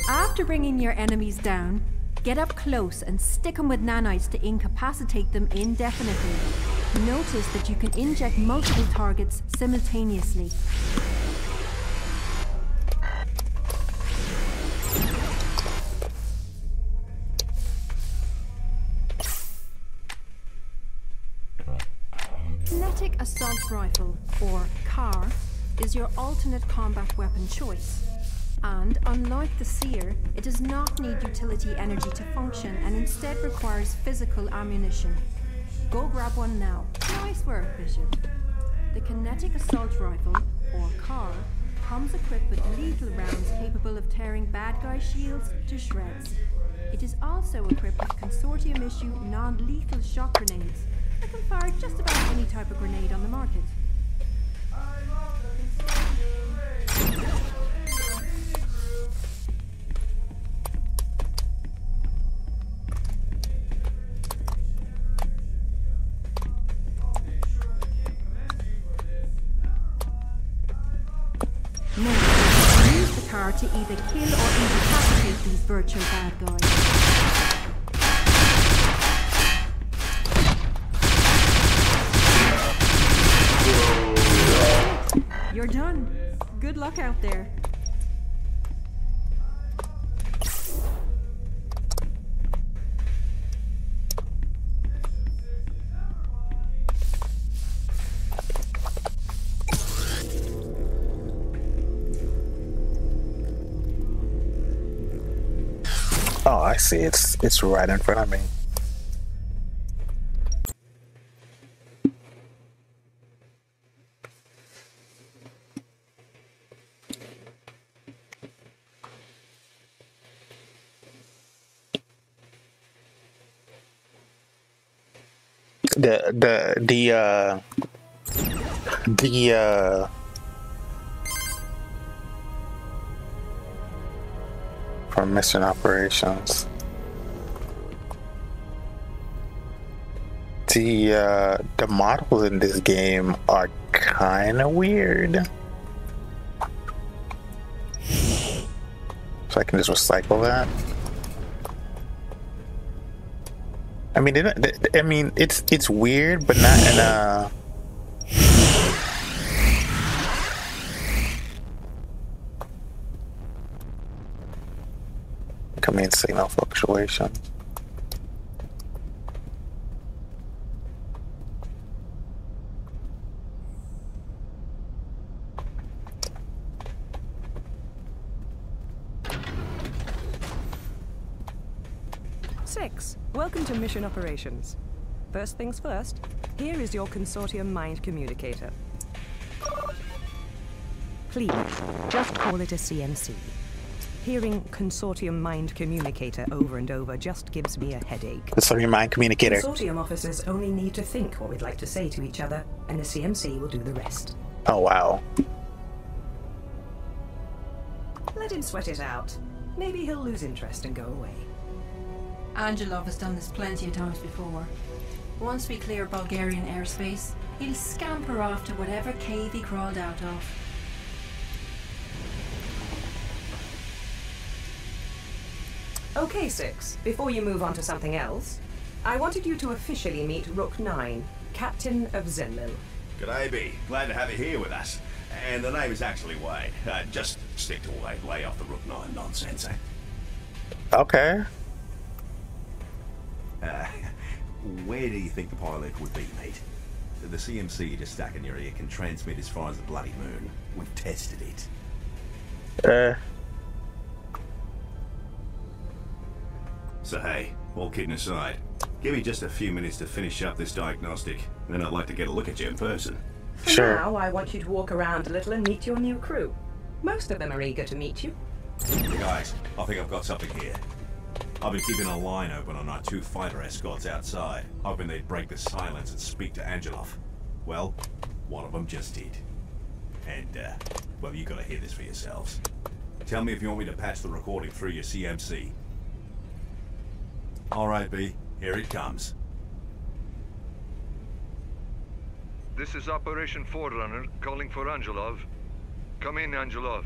After bringing your enemies down, get up close and stick them with nanites to incapacitate them indefinitely. Notice that you can inject multiple targets simultaneously. Kinetic Assault Rifle, or CAR, is your alternate combat weapon choice. And, unlike the Seer, it does not need utility energy to function and instead requires physical ammunition. Go grab one now. Nice work, Bishop. The Kinetic Assault Rifle, or CAR, comes equipped with lethal rounds capable of tearing bad guy shields to shreds. It is also equipped with Consortium-issue non-lethal shock grenades that can fire just about any type of grenade on the market. Now, use the car to either kill or incapacitate these virtual bad guys. You're done. Good luck out there. Oh, I see. It's right in front of me. From mission operations. The models in this game are kind of weird. So I can just recycle that. I mean, it's weird, but not in a. Command signal fluctuations. Welcome to Mission Operations. First things first, here is your Consortium mind communicator. Please, just call it a CMC. Hearing Consortium Mind Communicator over and over just gives me a headache. Consortium Mind Communicator. Consortium officers only need to think what we'd like to say to each other, and the CMC will do the rest. Oh, wow. Let him sweat it out. Maybe he'll lose interest and go away. Angelov has done this plenty of times before. Once we clear Bulgarian airspace, he'll scamper off to whatever cave he crawled out of. Okay, Six, before you move on to something else, I wanted you to officially meet Rook 9, Captain of Zenlil. G'day, B. Glad to have you here with us. And the name is actually Wade. Just stick to Wade, lay off the Rook 9 nonsense, eh? Okay. Where do you think the pilot would be, mate? The CMC you just stuck in your ear can transmit as far as the bloody moon. We've tested it. So hey, all kidding aside, give me just a few minutes to finish up this diagnostic, and then I'd like to get a look at you in person. For now, I want you to walk around a little and meet your new crew. Most of them are eager to meet you. Guys, I think I've got something here. I've been keeping a line open on our 2 fighter escorts outside, hoping they'd break the silence and speak to Angelov. Well, one of them just did. And, well, you gotta hear this for yourselves. Tell me if you want me to patch the recording through your CMC. Alright, B. Here it comes. This is Operation Forerunner, calling for Angelov. Come in, Angelov.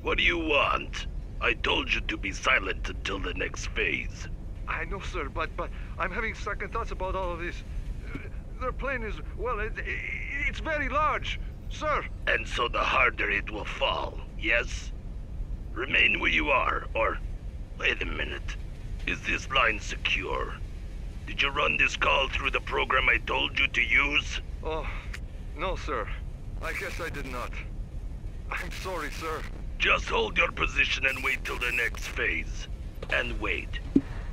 What do you want? I told you to be silent until the next phase. I know, sir, but I'm having second thoughts about all of this. Their plane is, well, it's very large, sir. And so the harder it will fall, yes? Remain where you are, or... Wait a minute. Is this line secure? Did you run this call through the program I told you to use? Oh, no, sir. I guess I did not. I'm sorry, sir. Just hold your position and wait till the next phase. And wait.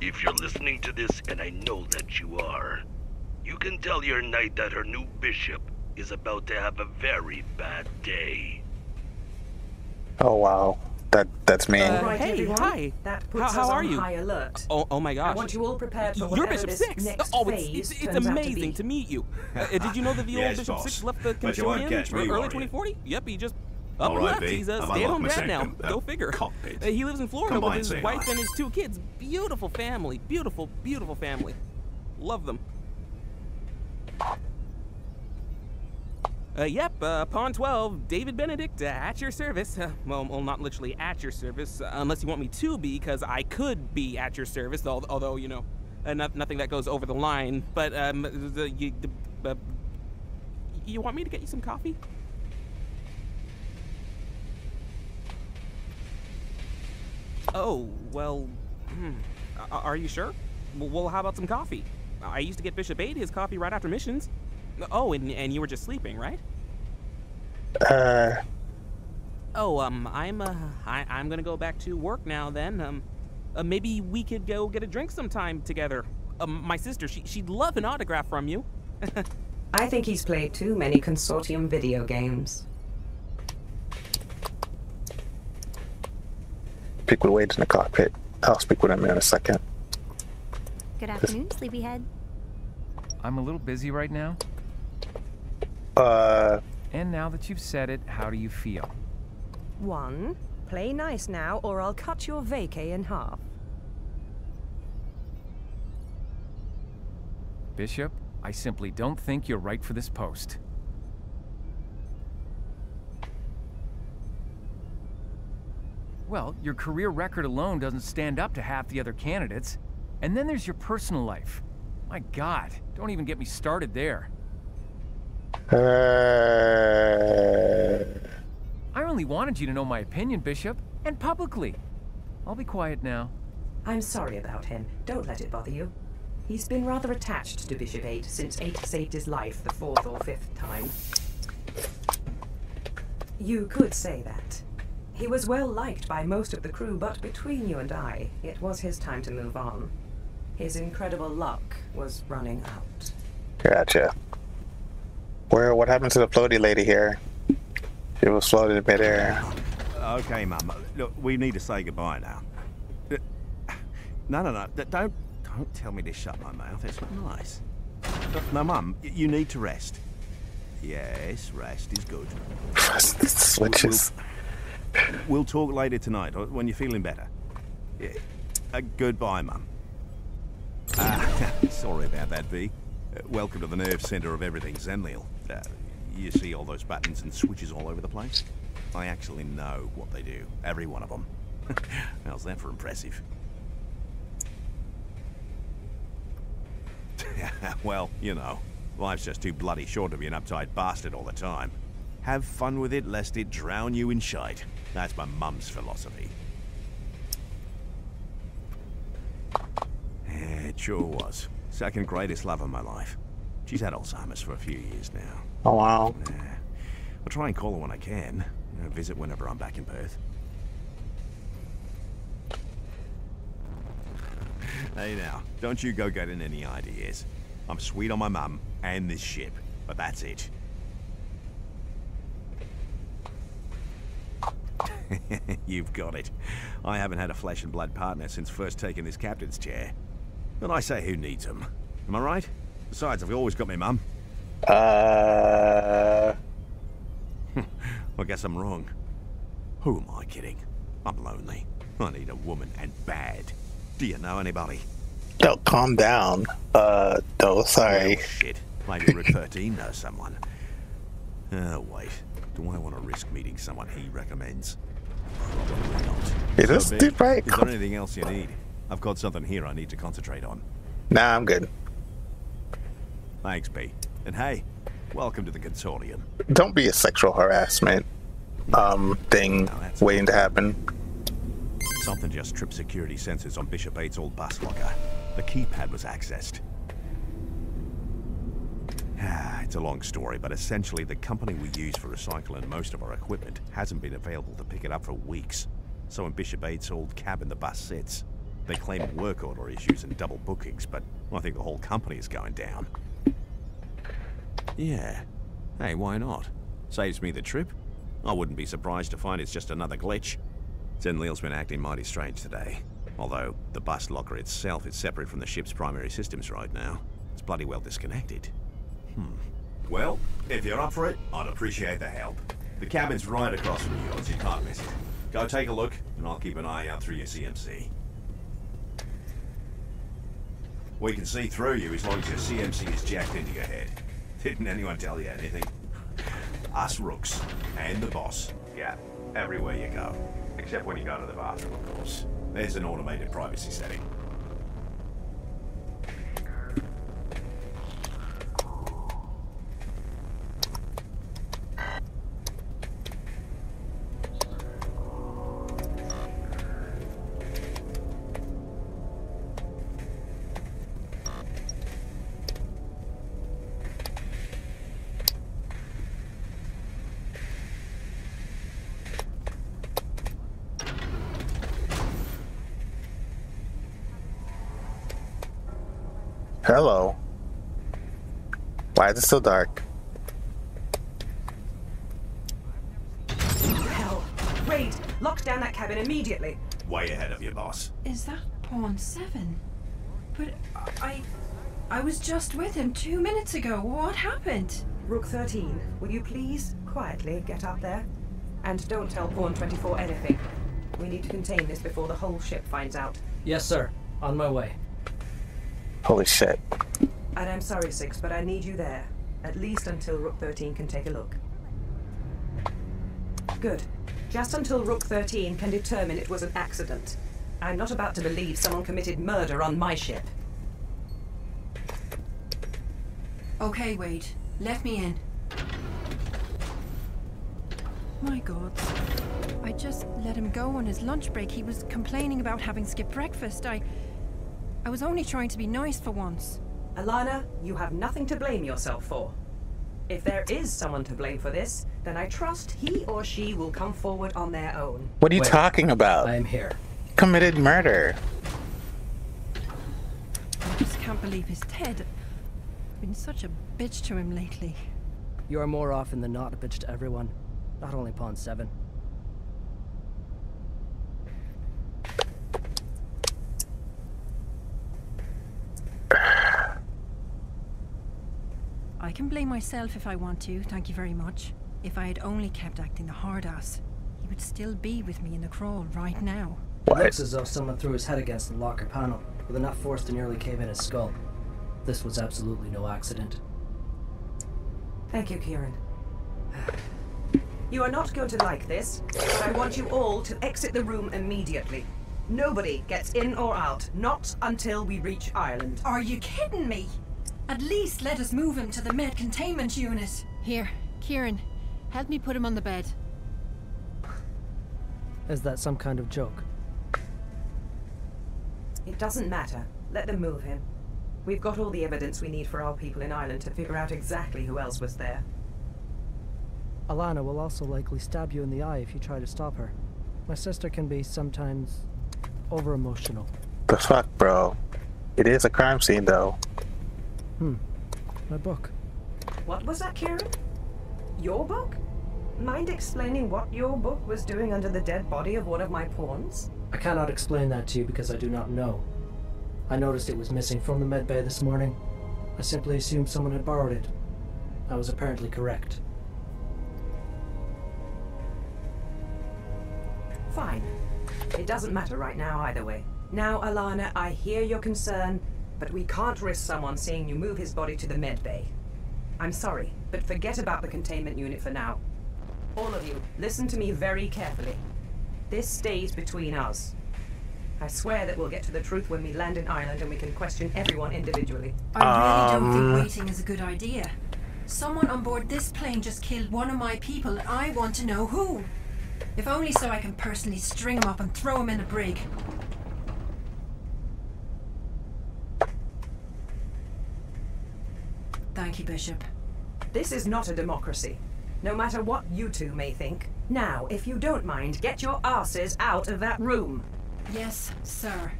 If you're listening to this, and I know that you are, you can tell your knight that her new bishop is about to have a very bad day. Oh, wow. That's me. Right, hey, everyone. hi. That puts How us are on you? high alert. Oh my gosh. I want you all prepared for You're whatever Bishop this 6. next Oh, phase it's turns out to amazing be. to meet you. Did you know that the old Yes, Bishop boss. 6 left the But you won't catch me, Consortium early warrior. 2040? Yep, he just All up and right, left. B. He's a I'm stay-at-home unlocked dad my now. second, Go figure. cockpit. He lives in Florida Come with by his and say wife hi. and his 2 kids. Beautiful family. Beautiful, beautiful family. Love them. Yep, Pawn 12, David Benedict, at your service. Well, not literally at your service, unless you want me to be, because I could be at your service, although, you know, nothing that goes over the line. But, you want me to get you some coffee? Oh, well, are you sure? Well, how about some coffee? I used to get Bishop 8 his coffee right after missions. Oh, and you were just sleeping, right? Oh, I'm gonna go back to work now then. Maybe we could go get a drink sometime together. My sister, she'd love an autograph from you. I think he's played too many Consortium video games. Speak with Wade in the cockpit. I'll speak with him in a second. Good afternoon, sleepyhead. I'm a little busy right now. And now that you've said it, how do you feel? 1, play nice now, or I'll cut your vacay in half. Bishop, I simply don't think you're right for this post. Well, your career record alone doesn't stand up to half the other candidates. And then there's your personal life. My God, don't even get me started there. I only wanted you to know my opinion, Bishop, and publicly. I'll be quiet now. I'm sorry about him. Don't let it bother you. He's been rather attached to Bishop 8 since 8 saved his life the 4th or 5th time. You could say that. He was well liked by most of the crew, but between you and I, it was his time to move on. His incredible luck was running out. Gotcha. What happened to the floaty lady here? She was floated in midair. Okay, Mum. Look, we need to say goodbye now. No. Don't tell me to shut my mouth. It's not nice. No, Mum, you need to rest. Yes, rest is good. Switches. We'll talk later tonight, or when you're feeling better. Yeah. Goodbye, Mum. Sorry about that, V. Welcome to the nerve center of everything, Zenliel. You see all those buttons and switches all over the place? I actually know what they do, every one of them. How's that for impressive? Well, you know, life's just too bloody short to be an uptight bastard all the time. Have fun with it, lest it drown you in shite. That's my mum's philosophy. Yeah, it sure was. Second greatest love of my life. She's had Alzheimer's for a few years now. Oh, wow. Yeah. I'll try and call her when I can. You know, visit whenever I'm back in Perth. Hey now, don't you go getting any ideas. I'm sweet on my mum and this ship, but that's it. You've got it. I haven't had a flesh and blood partner since first taking this captain's chair. But I say, who needs them? Am I right? Besides, I've always got my mum. I guess I'm wrong. Who am I kidding? I'm lonely. I need a woman, and bad. Do you know anybody? Don't calm down. No, sorry. Oh, shit. Maybe Route 13 knows someone. Oh, wait. Do I want to risk meeting someone he recommends? Probably not. Is this dude right? Is there anything else you need? I've got something here I need to concentrate on. Nah, I'm good. Thanks, B. And hey, welcome to the Consortium. Don't be a sexual harassment thing waiting to happen. Something just tripped security sensors on Bishop 8's old bus locker. The keypad was accessed. It's a long story, but essentially the company we use for recycling most of our equipment hasn't been available to pick it up for weeks. So in Bishop 8's old cabin the bus sits. They claim work order issues and double bookings, but I think the whole company is going down. Yeah. Hey, why not? Saves me the trip. I wouldn't be surprised to find it's just another glitch. Zenliel's been acting mighty strange today. Although the bus locker itself is separate from the ship's primary systems right now. It's bloody well disconnected. Well, if you're up for it, I'd appreciate the help. The cabin's right across from yours, you can't miss it. Go take a look, and I'll keep an eye out through your CMC. We can see through you as long as your CMC is jacked into your head. Didn't anyone tell you anything? Us rooks, and the boss. Yeah, everywhere you go. Except when you go to the bathroom, of course. There's an automated privacy setting. Hello. Why is it so dark? Hell. Raid! Lock down that cabin immediately. Way ahead of you, boss. Is that Pawn 7? But I was just with him 2 minutes ago. What happened? Rook 13, will you please quietly get up there? And don't tell Pawn 24 anything. We need to contain this before the whole ship finds out. Yes, sir. On my way. Holy shit. And I'm sorry, Six, but I need you there. At least until Rook 13 can take a look. Good. Just until Rook 13 can determine it was an accident. I'm not about to believe someone committed murder on my ship. Okay, Wade. Let me in. My God. I just let him go on his lunch break. He was complaining about having skipped breakfast. I was only trying to be nice for once. Alana, you have nothing to blame yourself for. If there is someone to blame for this, then I trust he or she will come forward on their own. What are you talking about? I am here. Committed murder. I just can't believe his Ted. I've been such a bitch to him lately. You are more often than not a bitch to everyone. Not only Pawn 7. can blame myself if I want to, thank you very much. If I had only kept acting the hard ass, he would still be with me in the crawl right now. It looks as though someone threw his head against the locker panel, with enough force to nearly cave in his skull. This was absolutely no accident. Thank you, Kieran. You are not going to like this, but I want you all to exit the room immediately. Nobody gets in or out, not until we reach Ireland. Are you kidding me? At least let us move him to the med containment unit. Here, Kieran, help me put him on the bed. Is that some kind of joke? It doesn't matter. Let them move him. We've got all the evidence we need for our people in Ireland to figure out exactly who else was there. Alana will also likely stab you in the eye if you try to stop her. My sister can be sometimes over-emotional. The fuck, bro? It is a crime scene, though. My book. What was that, Kieran? Your book? Mind explaining what your book was doing under the dead body of one of my pawns? I cannot explain that to you because I do not know. I noticed it was missing from the med bay this morning. I simply assumed someone had borrowed it. I was apparently correct. Fine. It doesn't matter right now either way. Now, Alana, I hear your concern, but we can't risk someone seeing you move his body to the med bay. I'm sorry, but forget about the containment unit for now. All of you, listen to me very carefully. This stays between us. I swear that we'll get to the truth when we land in Ireland and we can question everyone individually. I really don't think waiting is a good idea. Someone on board this plane just killed one of my people and I want to know who. If only so I can personally string him up and throw him in a brig. Thank you, Bishop. This is not a democracy, no matter what you two may think. Now, if you don't mind, get your asses out of that room. Yes, sir.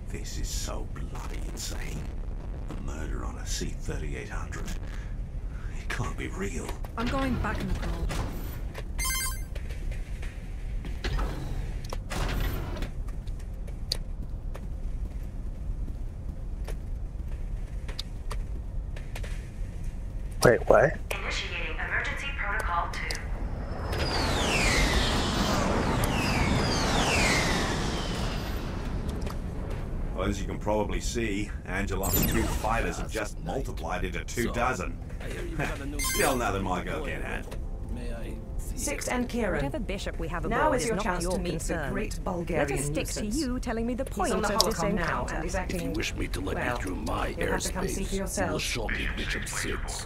This is so bloody insane. A murder on a C-3800. It can't be real. I'm going back in the crawl. Wait, what? Initiating emergency protocol 2. Well, as you can probably see, Angelov's 2 fighters have just multiplied into 2 dozen. Still nothing my girl can't handle. Six and Kieran. Whatever bishop we have aboard Now is your not chance your to meet concern. the great Bulgarian Let us stick nuisance. to you telling me the He's point on the of this holocom now, encounter. and he's acting... If you wish me to let well, you through my you'll have to come see for airspace, you will yourself. show me Bishop 6.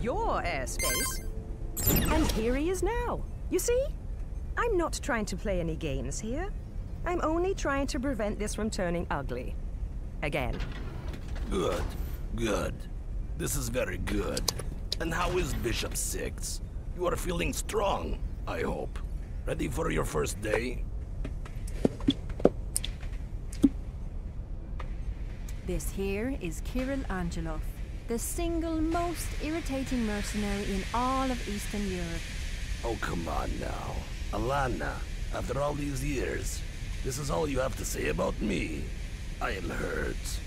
Your airspace? And here he is now. You see? I'm not trying to play any games here. I'm only trying to prevent this from turning ugly. Again. Good. Good. This is very good. And how is Bishop 6? You are feeling strong, I hope. Ready for your first day? This here is Kirill Angelov, the single most irritating mercenary in all of Eastern Europe. Oh, come on now. Alana, after all these years, this is all you have to say about me. I am hurt.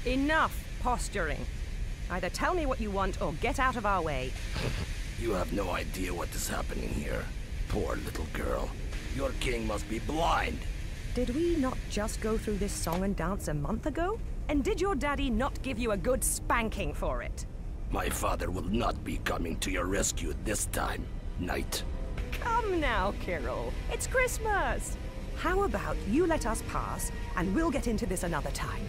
Enough posturing. Either tell me what you want or get out of our way. You have no idea what is happening here. Poor little girl. Your king must be blind. Did we not just go through this song and dance a month ago? And did your daddy not give you a good spanking for it? My father will not be coming to your rescue this time, Knight. Come now, Carol. It's Christmas. How about you let us pass, and we'll get into this another time.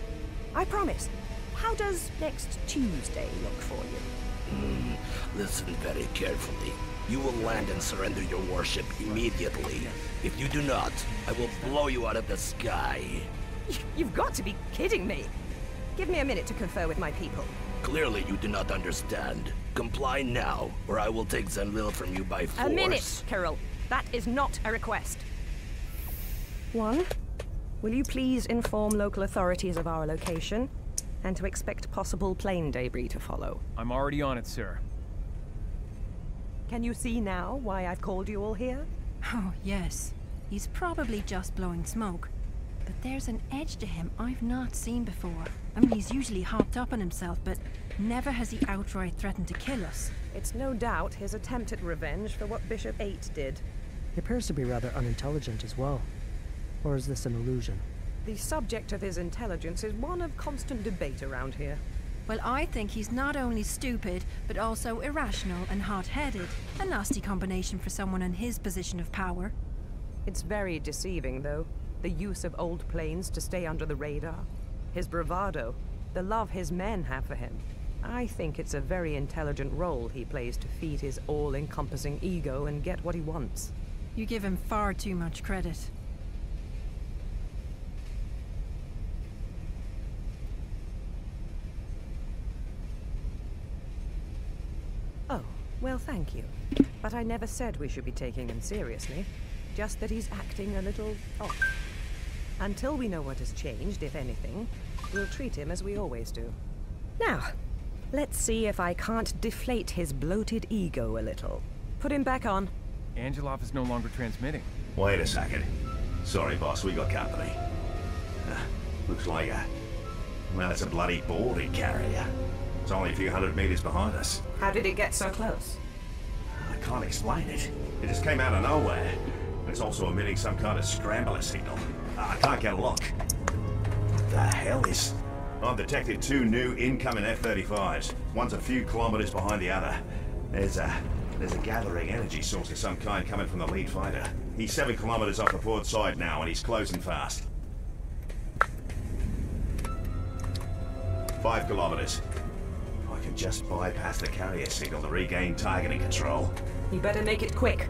I promise. How does next Tuesday look for you? Listen very carefully. You will land and surrender your warship immediately. If you do not, I will blow you out of the sky. You've got to be kidding me. Give me a minute to confer with my people. Clearly you do not understand. Comply now, or I will take Zenlil from you by force. A minute, Carol. That is not a request. 1. Will you please inform local authorities of our location, and to expect possible plane debris to follow? I'm already on it, sir. Can you see now why I've called you all here? Oh, yes. He's probably just blowing smoke. But there's an edge to him I've not seen before. I mean, he's usually hopped up on himself, but Never has he outright threatened to kill us. It's no doubt his attempt at revenge for what Bishop 8 did. He appears to be rather unintelligent as well. Or is this an illusion? The subject of his intelligence is one of constant debate around here. Well, I think he's not only stupid, but also irrational and hot-headed. A nasty combination for someone in his position of power. It's very deceiving, though. The use of old planes to stay under the radar. His bravado. The love his men have for him. I think it's a very intelligent role he plays to feed his all-encompassing ego and get what he wants. You give him far too much credit. Oh, well, thank you. But I never said we should be taking him seriously. Just that he's acting a little off. Until we know what has changed, if anything, we'll treat him as we always do. Now, let's see if I can't deflate his bloated ego a little. Put him back on. Angelov is no longer transmitting. Wait a second. Sorry, boss, we got company. Looks like well, it's a bloody boarding carrier. It's only a few hundred meters behind us. How did it get so close? I can't explain it. It just came out of nowhere. It's also emitting some kind of scrambler signal. I can't get a look. What the hell is... I've detected 2 new incoming F-35s. One's a few kilometers behind the other. There's a gathering energy source of some kind coming from the lead fighter. He's 7 kilometers off the port side now, and he's closing fast. 5 kilometers. I can just bypass the carrier signal to regain targeting control. You better make it quick.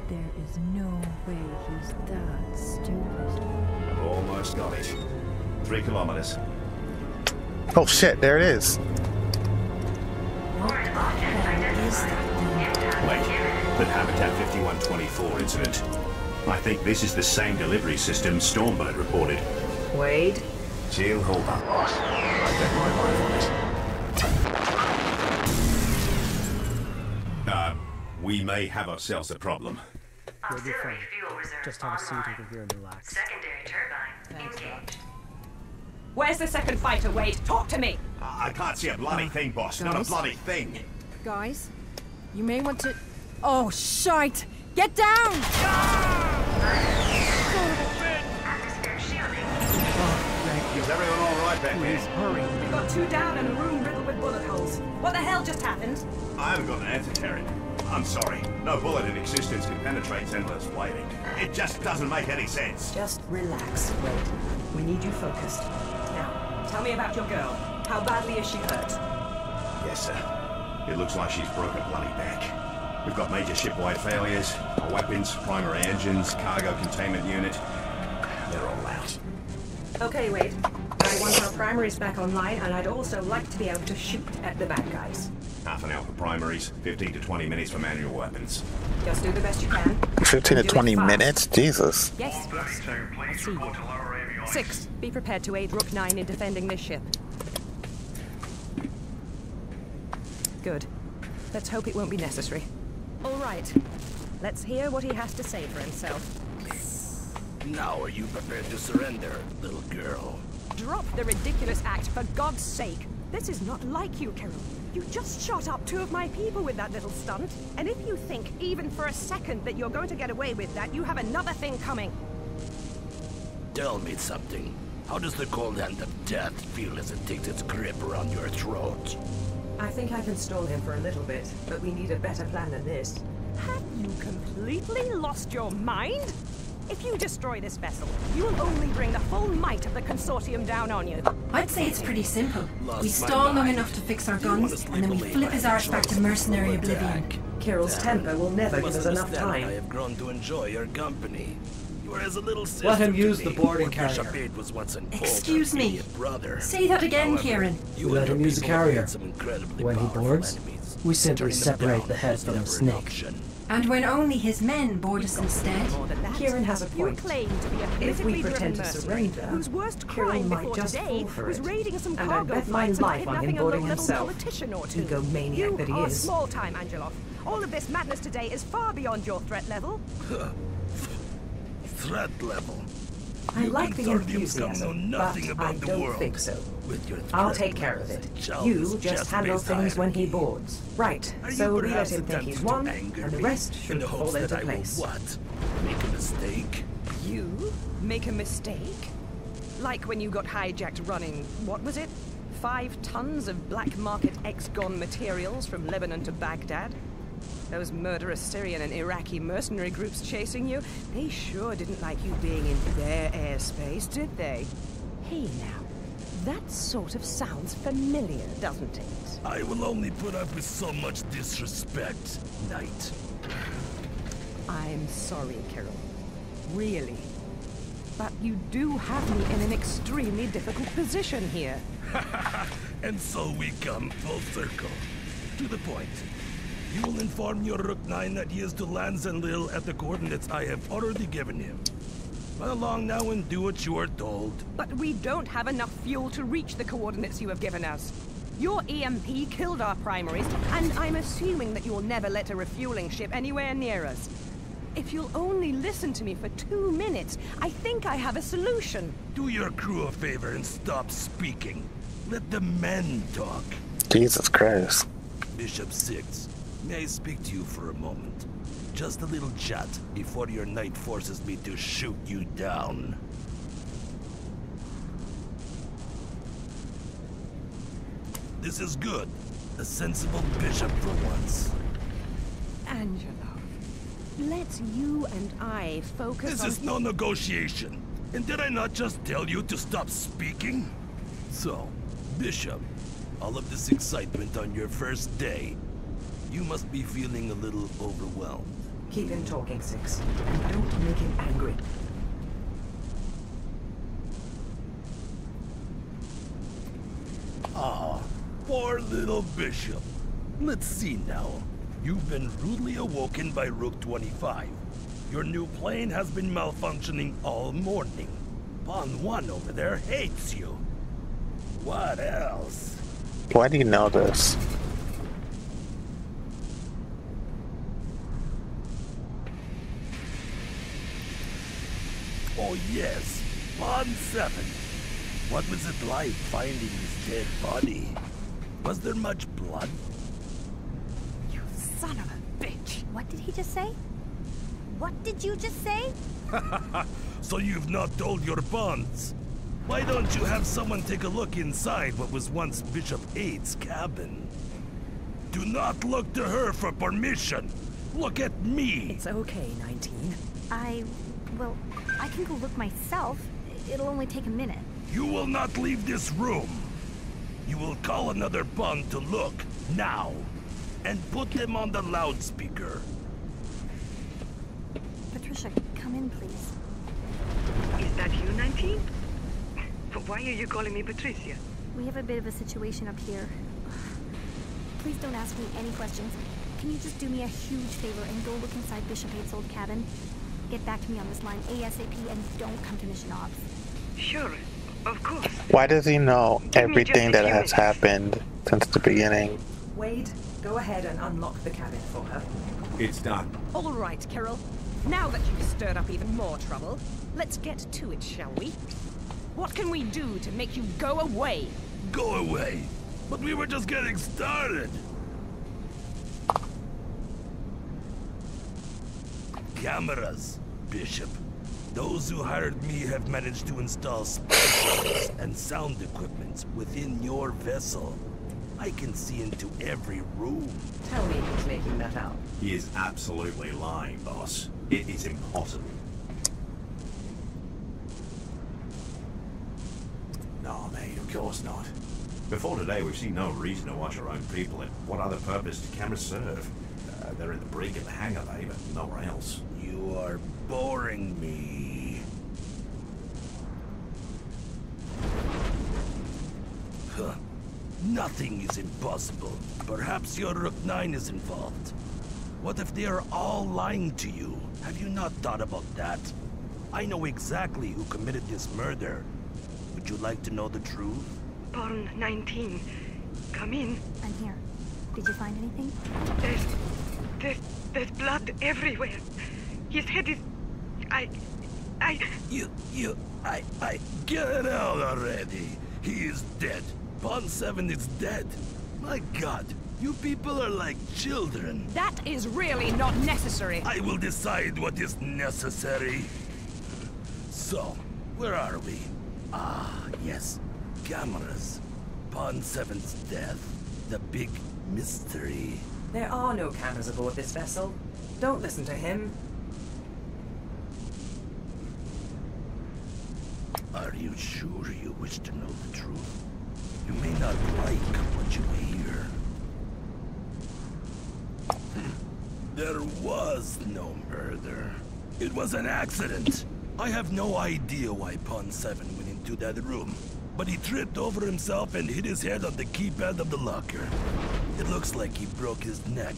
There is no way he's that stupid. I've almost got it. 3 kilometers. Oh shit, there it is. What the hell is that thing? Wait, the Habitat 5124 incident. I think this is the same delivery system Stormbird reported. Wade? Jill, hold on, boss. I bet my life on it. We may have ourselves a problem. Auxiliary fuel reserve just have a seat over here and relax. Secondary turbine engaged. Where's the second fighter, Wade? Talk to me! I can't see a bloody thing, boss. Not a bloody thing. Guys, you may want to... Oh, shite! Get down! Is everyone all right back there? Hurry. We've got 2 down and a room riddled with bullet holes. What the hell just happened? I haven't got an answer, Karen. I'm sorry. No bullet in existence can penetrate endless plating. It just doesn't make any sense. Just relax, Wade. We need you focused. Now, tell me about your girl. How badly is she hurt? Yes, sir. It looks like she's broken a bloody back. We've got major ship-wide failures. Our weapons, primary engines, cargo containment unit. They're all out. Okay, Wade. I want our primaries back online, and I'd also like to be able to shoot at the bad guys. Half an hour for primaries, 15 to 20 minutes for manual weapons. Just do the best you can. 15 to 20 minutes? Jesus. Yes, yes. I see you. 6, be prepared to aid Rook 9 in defending this ship. Good. Let's hope it won't be necessary. All right. Let's hear what he has to say for himself. Now are you prepared to surrender, little girl? Drop the ridiculous act, for God's sake. This is not like you, Carol. You just shot up 2 of my people with that little stunt. And if you think, even for a second, that you're going to get away with that, you have another thing coming. Tell me something. How does the cold hand of death feel as it takes its grip around your throat? I think I can stall him for a little bit, but we need a better plan than this. Have you completely lost your mind? If you destroy this vessel, you will only bring the full might of the Consortium down on you. I'd say it's pretty simple. We stall long enough to fix our guns, and then we flip his arse back to mercenary oblivion. Carol's temper will never give us enough time. I have grown to enjoy your company. You were as a little sister. Let him use the boarding Bishop carrier. 8 was once an Excuse me. brother. Say that again, However, Kieran. you We let and him your use the people have carrier. had some incredibly When he powerful boards, enemies. we simply Turning them separate down the head was from the never an snake. option. And when only his men board us instead. Kieran has a You point. claim to be a If we politically pretend driven to mercenary surrender, whose worst Kieran crime might before just today fall for was it. raiding some And I cargo bet my flights and life on him kidnapping a boarding little himself. politician or 2. Egomaniac You that he are is. small time, Angelov. All of this madness today is far beyond your threat level. Threat level. I You like the Consortium scum enthusiasm, know nothing but about I the don't world. think so. With your I'll take care of it. You just handle things when he boards. Right, so we let him think he's won, and the rest should fall into place. What? Make a mistake? You make a mistake? Like when you got hijacked running, what was it? 5 tons of black market ex-gon materials from Lebanon to Baghdad? Those murderous Syrian and Iraqi mercenary groups chasing you, they sure didn't like you being in their airspace, did they? Hey now, that sort of sounds familiar, doesn't it? I will only put up with so much disrespect, Knight. I'm sorry, Carol. Really. But you do have me in an extremely difficult position here. And so we come full circle. To the point. You will inform your Rook 9 that he is to land Zenlil at the coordinates I have already given him. Run along now and do what you are told. But we don't have enough fuel to reach the coordinates you have given us. Your EMP killed our primaries, and I'm assuming that you'll never let a refueling ship anywhere near us. If you'll only listen to me for 2 minutes, I think I have a solution. Do your crew a favor and stop speaking. Let the men talk. Jesus Christ. Bishop 6, may I speak to you for a moment? Just a little chat before your knight forces me to shoot you down. This is good. A sensible bishop for once. Angelo, let's you and I focus on— This is no negotiation. And did I not just tell you to stop speaking? So, Bishop, all of this excitement on your first day, you must be feeling a little overwhelmed. Keep him talking, 6. And don't make him angry. Ah, poor little Bishop. Let's see now. You've been rudely awoken by Rook 25. Your new plane has been malfunctioning all morning. Pawn 1 over there hates you. What else? Why do you know this? Oh yes, Pawn 7. What was it like finding his dead body? Was there much blood? You son of a bitch. What did he just say? What did you just say? So you've not told your pawns? Why don't you have someone take a look inside what was once Bishop 8's cabin? Do not look to her for permission. Look at me. It's okay, 19. Well, I can go look myself. It'll only take a minute. You will not leave this room. You will call another pawn to look, now. And put them on the loudspeaker. Patricia, come in, please. Is that you, 19? Why are you calling me Patricia? We have a bit of a situation up here. Please don't ask me any questions. Can you just do me a huge favor and go look inside Bishop 8's old cabin? Get back to me on this line ASAP and don't come to mission ops. Sure, of course. Why does he know everything that has happened since the beginning? Wade, go ahead and unlock the cabin for her. It's done. All right, Carol. Now that you've stirred up even more trouble, let's get to it, shall we? What can we do to make you go away? Go away? But we were just getting started. Cameras, Bishop. Those who hired me have managed to install spy and sound equipment within your vessel. I can see into every room. Tell me he's making that up. He is absolutely lying, boss. It is impossible. No, mate, of course not. Before today, we've seen no reason to watch our own people, and what other purpose do cameras serve? They're in the brig and the hangar bay, but nowhere else. You are boring me. Huh. Nothing is impossible. Perhaps your Rook 9 is involved. What if they are all lying to you? Have you not thought about that? I know exactly who committed this murder. Would you like to know the truth? Pawn 19. Come in. I'm here. Did you find anything? There's blood everywhere. His head is... I... Get it out already. He is dead. Pawn 7 is dead. My God, you people are like children. That is really not necessary. I will decide what is necessary. So, where are we? Ah, yes. Cameras. Pawn 7's death. The big mystery. There are no cameras aboard this vessel. Don't listen to him. Are you sure you wish to know the truth? You may not like what you hear. There was no murder. It was an accident. I have no idea why Pawn 7 went into that room, but he tripped over himself and hit his head on the keypad of the locker. It looks like he broke his neck.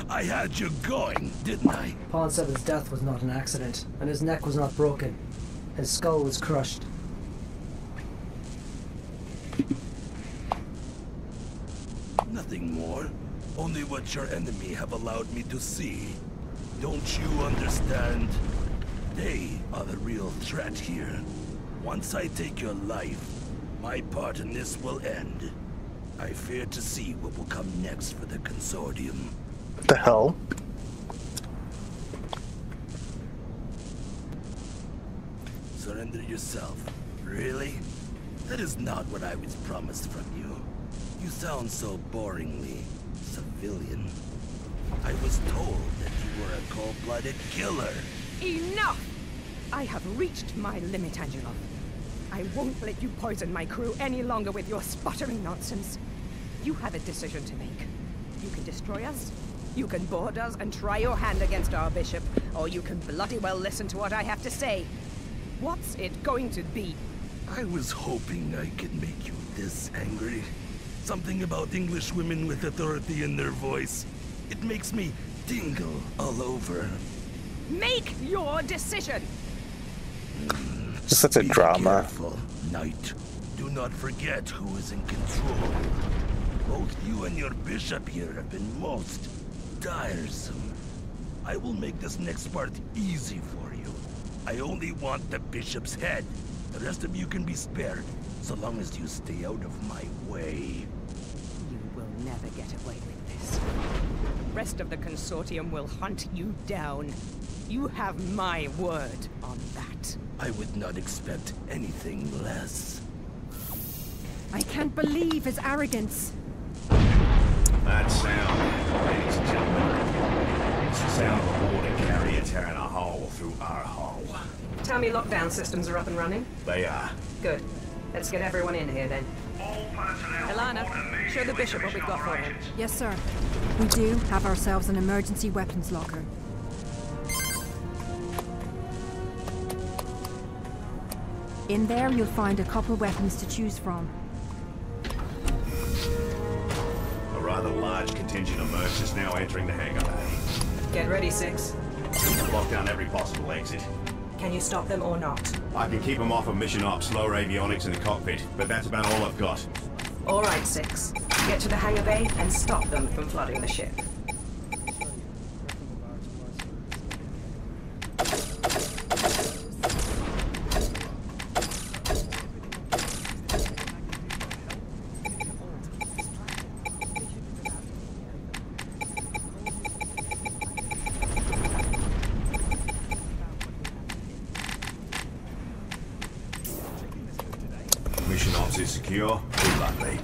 I had you going, didn't I? Pawn 7's death was not an accident, and his neck was not broken. His skull was crushed. Nothing more. Only what your enemy have allowed me to see. Don't you understand? They are the real threat here. Once I take your life, my part in this will end. I fear to see what will come next for the Consortium. What the hell? Surrender yourself. Really? That is not what I was promised from you. You sound so boringly civilian. I was told that you were a cold-blooded killer. Enough! I have reached my limit, Angela. I won't let you poison my crew any longer with your sputtering nonsense. You have a decision to make. You can destroy us, you can board us and try your hand against our bishop, or you can bloody well listen to what I have to say. What's it going to be? I was hoping I could make you this angry. Something about English women with authority in their voice. It makes me tingle all over. Make your decision! Just such a drama. Careful, Knight. Do not forget who is in control. Both you and your bishop here have been most tiresome. I will make this next part easy for you. I only want the bishop's head. The rest of you can be spared, so long as you stay out of my way. You will never get away with this. The rest of the Consortium will hunt you down. You have my word on that. I would not expect anything less. I can't believe his arrogance. That sound, ladies and gentlemen, it's the sound of a water carrier tearing a hole through our hull. Tell me lockdown systems are up and running? They are. Good. Let's get everyone in here then. Alana, show the bishop what we've got for him. Yes, sir. We do have ourselves an emergency weapons locker. In there, you'll find a couple weapons to choose from. A rather large contingent of mercs is now entering the hangar bay. Get ready, 6. Lock down every possible exit. Can you stop them or not? I can keep them off of mission ops, low avionics in the cockpit, but that's about all I've got. All right, 6. Get to the hangar bay and stop them from flooding the ship. Mission ops is secure. Good luck, mate.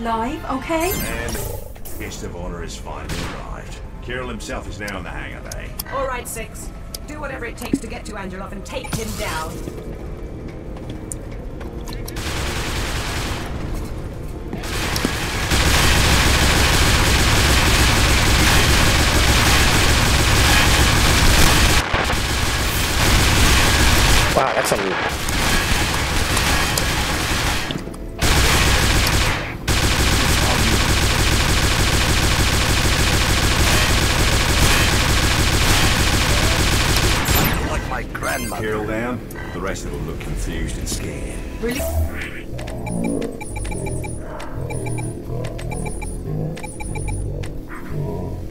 alive, okay? And guest of honor is finally arrived. Kirill himself is now in the hangar bay. All right, 6. Do whatever it takes to get to Angelov and take him down. Wow, that's a Like my grandmother. Kirill down. The rest of them look confused and scared. Really?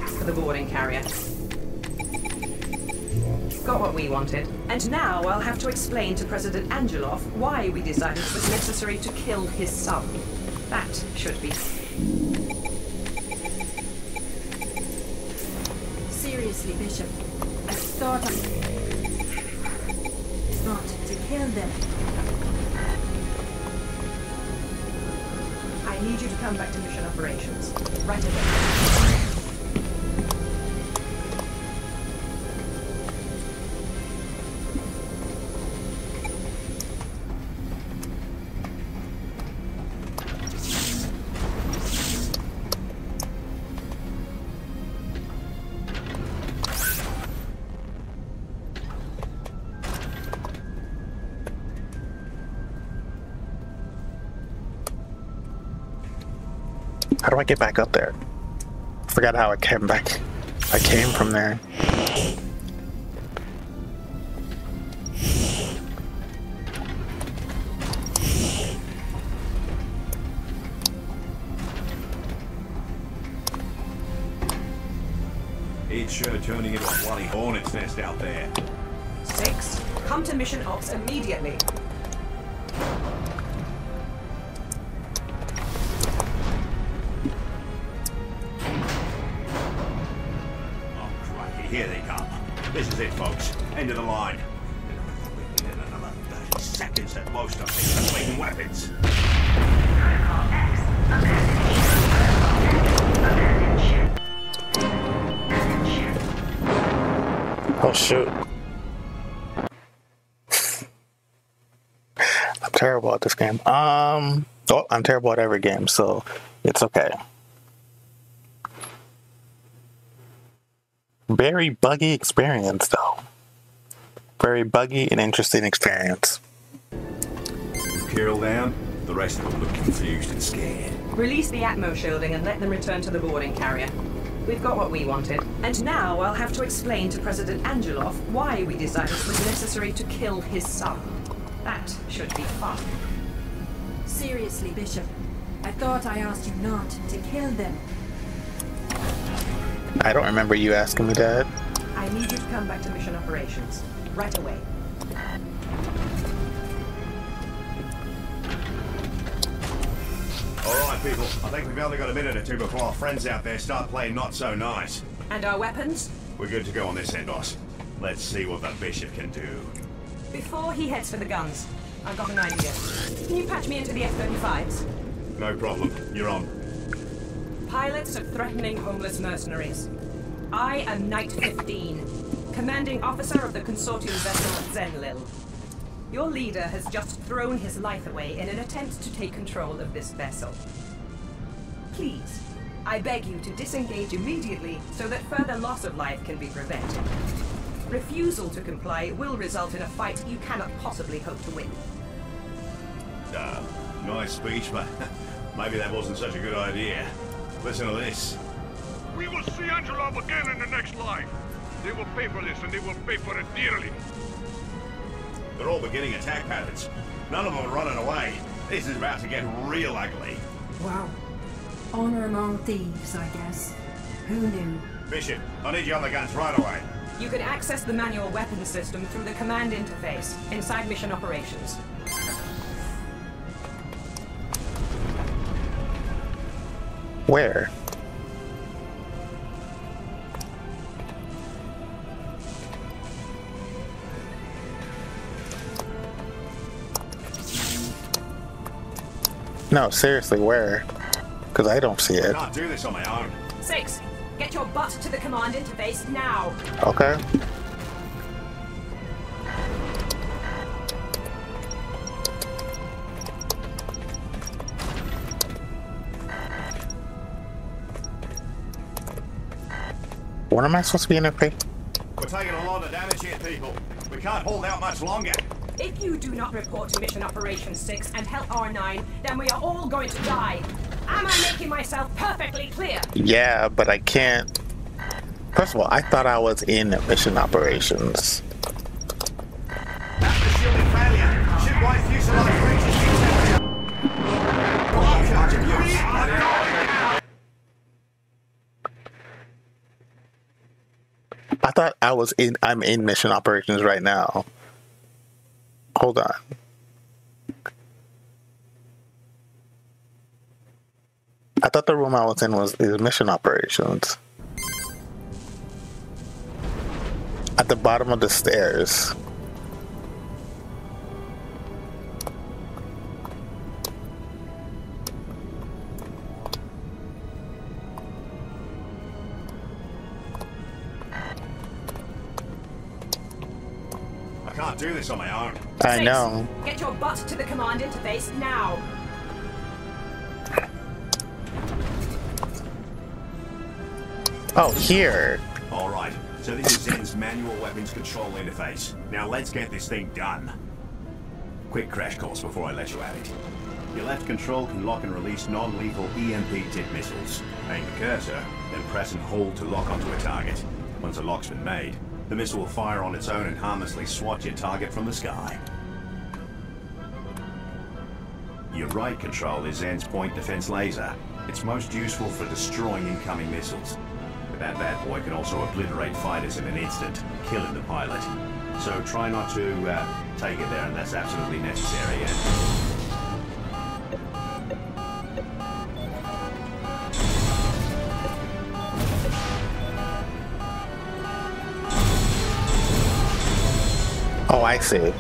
For the boarding carrier. Got what we wanted. And now I'll have to explain to President Angelov why we decided it was necessary to kill his son. That should be... Seriously, Bishop. I thought not to kill them. I need you to come back to mission operations. Right away. How do I get back up there? Forgot how I came back. I came from there. It's sure turning into a bloody hornet's nest out there. 6. Come to mission ops immediately. Here they come. This is it, folks. End of the line. In another 30 seconds at most of these laden weapons. Protocol X. Abandoned ship. Oh shoot. I'm terrible at this game. I'm terrible at every game, so it's okay. Very buggy experience, though. Very buggy and interesting experience. Kirill down. The rest of them look confused and scared. Release the Atmo shielding and let them return to the boarding carrier. We've got what we wanted. And now I'll have to explain to President Angelov why we decided it was necessary to kill his son. That should be fun. Seriously, Bishop. I thought I asked you not to kill them. I don't remember you asking me that. I need you to come back to mission operations. Right away. Alright, people. I think we've only got a minute or two before our friends out there start playing not so nice. And our weapons? We're good to go on this end, boss. Let's see what the Bishop can do. Before he heads for the guns, I've got an idea. Can you patch me into the F-35s? No problem. You're on. Pilots of threatening homeless mercenaries. I am Knight 15, commanding officer of the Consortium vessel Zenlil. Your leader has just thrown his life away in an attempt to take control of this vessel. Please, I beg you to disengage immediately so that further loss of life can be prevented. Refusal to comply will result in a fight you cannot possibly hope to win. Nice speech, but maybe that wasn't such a good idea. Listen to this. We will see Angelov again in the next life. They will pay for this, and they will pay for it dearly. They're all beginning attack patterns. None of them are running away. This is about to get real ugly. Wow. Honor among thieves, I guess. Who knew? Bishop, I need you on the guns right away. You can access the manual weapons system through the command interface inside mission operations. Where? No, seriously, where? Because I don't see it. I can't do this on my own. 6, get your butt to the command interface now. Okay. When am I supposed to be in a crate? We're taking a lot of damage here, people. We can't hold out much longer. If you do not report to Mission Operation 6 and help R9, then we are all going to die. Am I making myself perfectly clear? Yeah, but I can't. First of all, I thought I was in mission operations. After shielding failure, shipwide fuselage breaches the I thought I'm in mission operations right now. Hold on. I thought the room I was in is mission operations. At the bottom of the stairs. I can't do this on my own. I know. Get your butt to the command interface now. Oh, here. All right. So this is Zen's manual weapons control interface. Now let's get this thing done. Quick crash course before I let you at it. Your left control can lock and release non-lethal EMP tip missiles. Aim the cursor, then press and hold to lock onto a target. Once a lock's been made, the missile will fire on its own and harmlessly swat your target from the sky. Your right control is Zen's point defense laser. It's most useful for destroying incoming missiles. But that bad boy can also obliterate fighters in an instant, killing the pilot. So try not to take it there unless absolutely necessary. Oh, I see.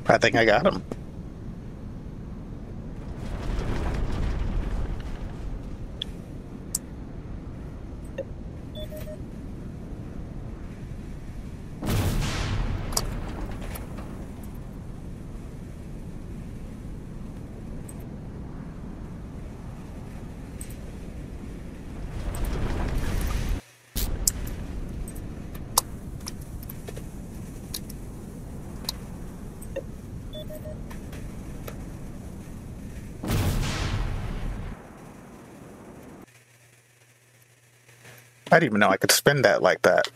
I think I got him. I didn't even know I could spin that like that.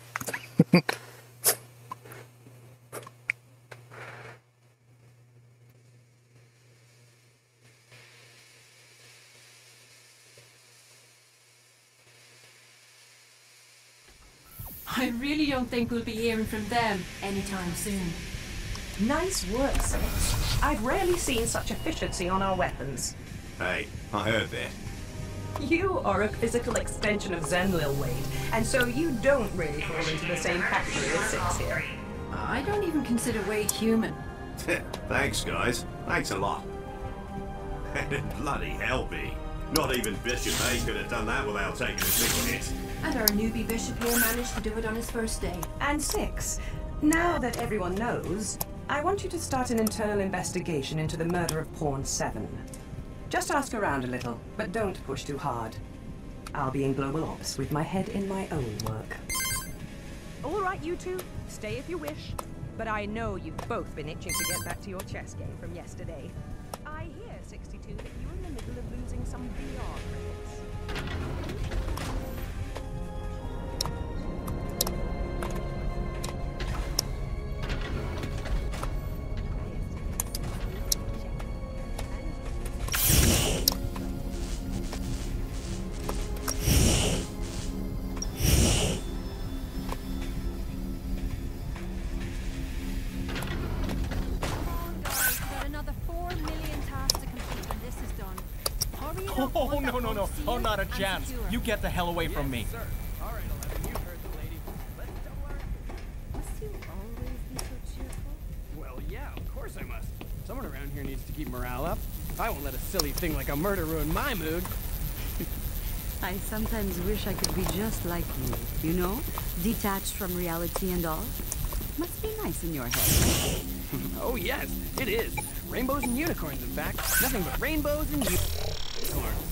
I really don't think we'll be hearing from them anytime soon. Nice work, Six. I've rarely seen such efficiency on our weapons. Hey, I heard that. You are a physical extension of Zenlil Wade, and so you don't really fall into the same category as Six here. I don't even consider Wade human. Thanks, guys. Thanks a lot. And bloody hell, B. Not even Bishop A could have done that without taking a single hit. And our newbie bishop here managed to do it on his first day. And Six, now that everyone knows, I want you to start an internal investigation into the murder of Pawn 7. Just ask around a little, but don't push too hard. I'll be in Global Ops with my head in my own work. All right, you two. Stay if you wish. But I know you've both been itching to get back to your chess game from yesterday. I hear, 62, that you're in the middle of losing some VR credits. Oh, no. Oh, not a chance. You get the hell away from me. Sir. All right, 11, you heard the lady. But don't worry. Must you always be so cheerful? Well, yeah, of course I must. Someone around here needs to keep morale up. I won't let a silly thing like a murder ruin my mood. I sometimes wish I could be just like you know? Detached from reality and all. Must be nice in your head. Oh, yes, it is. Rainbows and unicorns, in fact. Nothing but rainbows and unicorns.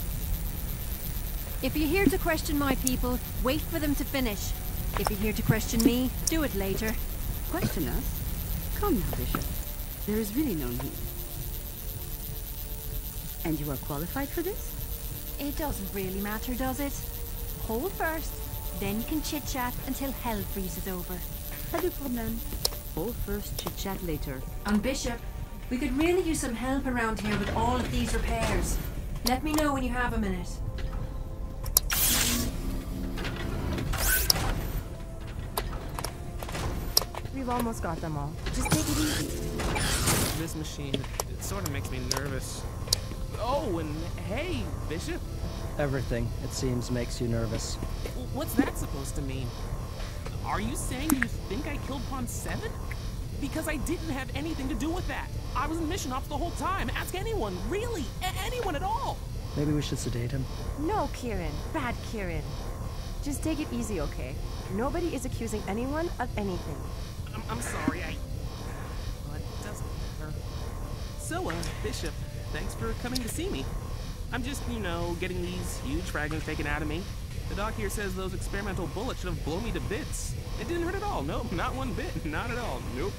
If you're here to question my people, wait for them to finish. If you're here to question me, do it later. Question us? Come now, Bishop. There is really no need. And you are qualified for this? It doesn't really matter, does it? Hold first, then you can chit-chat until hell freezes over. Pas de problème. Hold first, chit-chat later. And Bishop, we could really use some help around here with all of these repairs. Let me know when you have a minute. We've almost got them all. Just take it easy. This machine, it sort of makes me nervous. Oh, and hey, Bishop. Everything, it seems, makes you nervous. What's that supposed to mean? Are you saying you think I killed Pawn 7? Because I didn't have anything to do with that. I was in mission ops the whole time. Ask anyone, really, anyone at all. Maybe we should sedate him. No, Kieran. Bad Kieran. Just take it easy, okay? Nobody is accusing anyone of anything. I'm sorry, well, it doesn't matter. So, Bishop, thanks for coming to see me. I'm just, getting these huge fragments taken out of me. The doc here says those experimental bullets should have blown me to bits. It didn't hurt at all. Nope, not one bit. Not at all. Nope.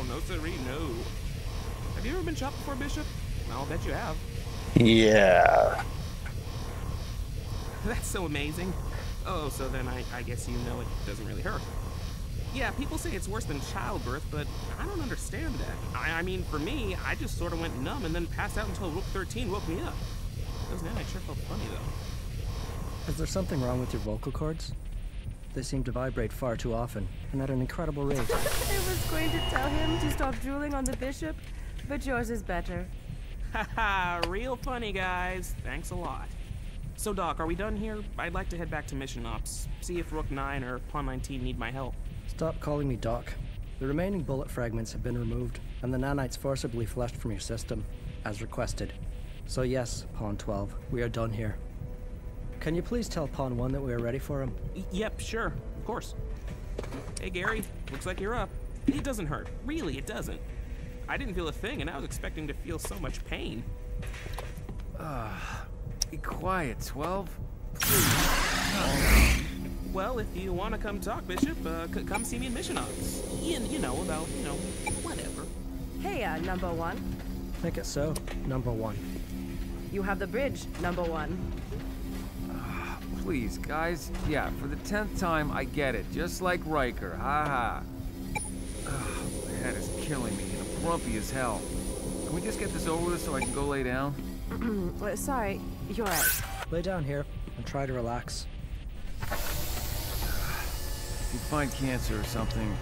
No siree, no. Have you ever been shot before, Bishop? I'll bet you have. Yeah. That's so amazing. Oh, so then I guess you know it doesn't really hurt. Yeah, people say it's worse than childbirth, but I don't understand that. I mean, for me, I just sort of went numb and then passed out until Rook 13 woke me up. Those nanites sure felt funny, though. Is there something wrong with your vocal cords? They seem to vibrate far too often, and at an incredible rate. I was going to tell him to stop drooling on the bishop, but yours is better. Haha, real funny, guys. Thanks a lot. So, Doc, are we done here? I'd like to head back to Mission Ops, see if Rook 9 or Pawn 19 need my help. Stop calling me Doc. The remaining bullet fragments have been removed, and the nanites forcibly flushed from your system, as requested. So yes, Pawn 12, we are done here. Can you please tell Pawn 1 that we are ready for him? Yep, sure. Of course. Hey, Gary. Looks like you're up. It doesn't hurt. Really, it doesn't. I didn't feel a thing, and I was expecting to feel so much pain. Be quiet, 12. Well, if you want to come talk, Bishop, come see me in Mission Ops. You know, about, whatever. Hey, number 1. Think it so, number 1. You have the bridge, number 1. Please, guys. Yeah, for the 10th time, I get it. Just like Riker. Ha ha. My head is killing me, and I'm grumpy as hell. Can we just get this over with so I can go lay down? Well, sorry, you're right. Lay down here and try to relax. If you find cancer or something,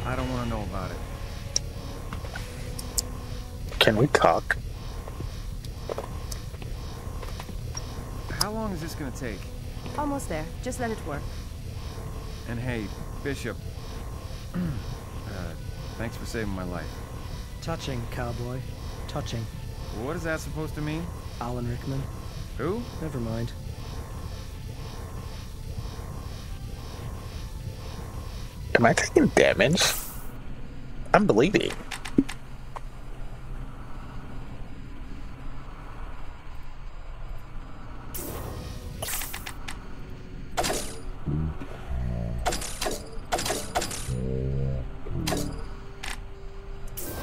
I don't want to know about it. Can we talk? How long is this gonna take? Almost there. Just let it work. And hey, Bishop. Thanks for saving my life. Touching, cowboy. Touching. What is that supposed to mean? Alan Rickman. Who? Never mind. Am I taking damage? I'm bleeding.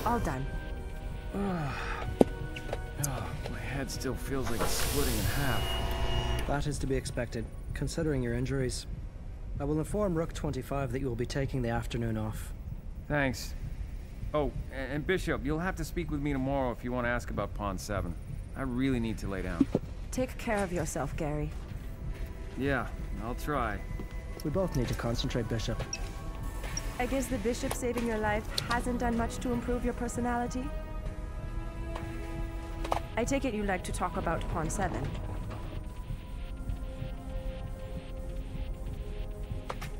All done. My head still feels like it's splitting in half. That is to be expected, considering your injuries. I will inform Rook 25 that you will be taking the afternoon off. Thanks. Oh, and Bishop, you'll have to speak with me tomorrow if you want to ask about Pawn 7. I really need to lay down. Take care of yourself, Gary. Yeah, I'll try. We both need to concentrate, Bishop. I guess the Bishop saving your life hasn't done much to improve your personality? I take it you like to talk about Pawn 7.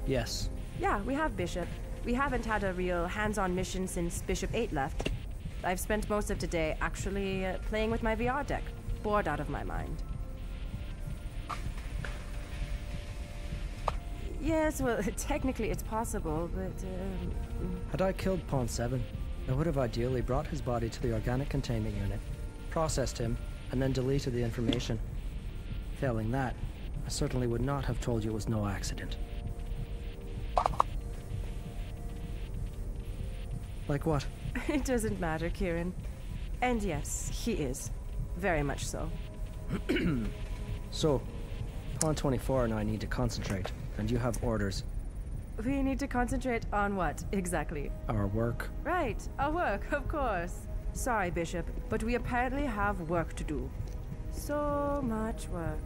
Yes. Yeah, we have Bishop. We haven't had a real hands-on mission since Bishop 8 left. I've spent most of today actually playing with my VR deck, bored out of my mind. Yes, well, technically it's possible, but... Had I killed Pawn 7, I would have ideally brought his body to the organic containment unit, processed him, and then deleted the information. Failing that, I certainly would not have told you it was no accident. Like what? It doesn't matter, Kieran. And yes, he is. Very much so. So, Pawn 24 and I need to concentrate, and you have orders. We need to concentrate on what, exactly? Our work. Right, our work, of course. Sorry, Bishop, but we apparently have work to do. So much work.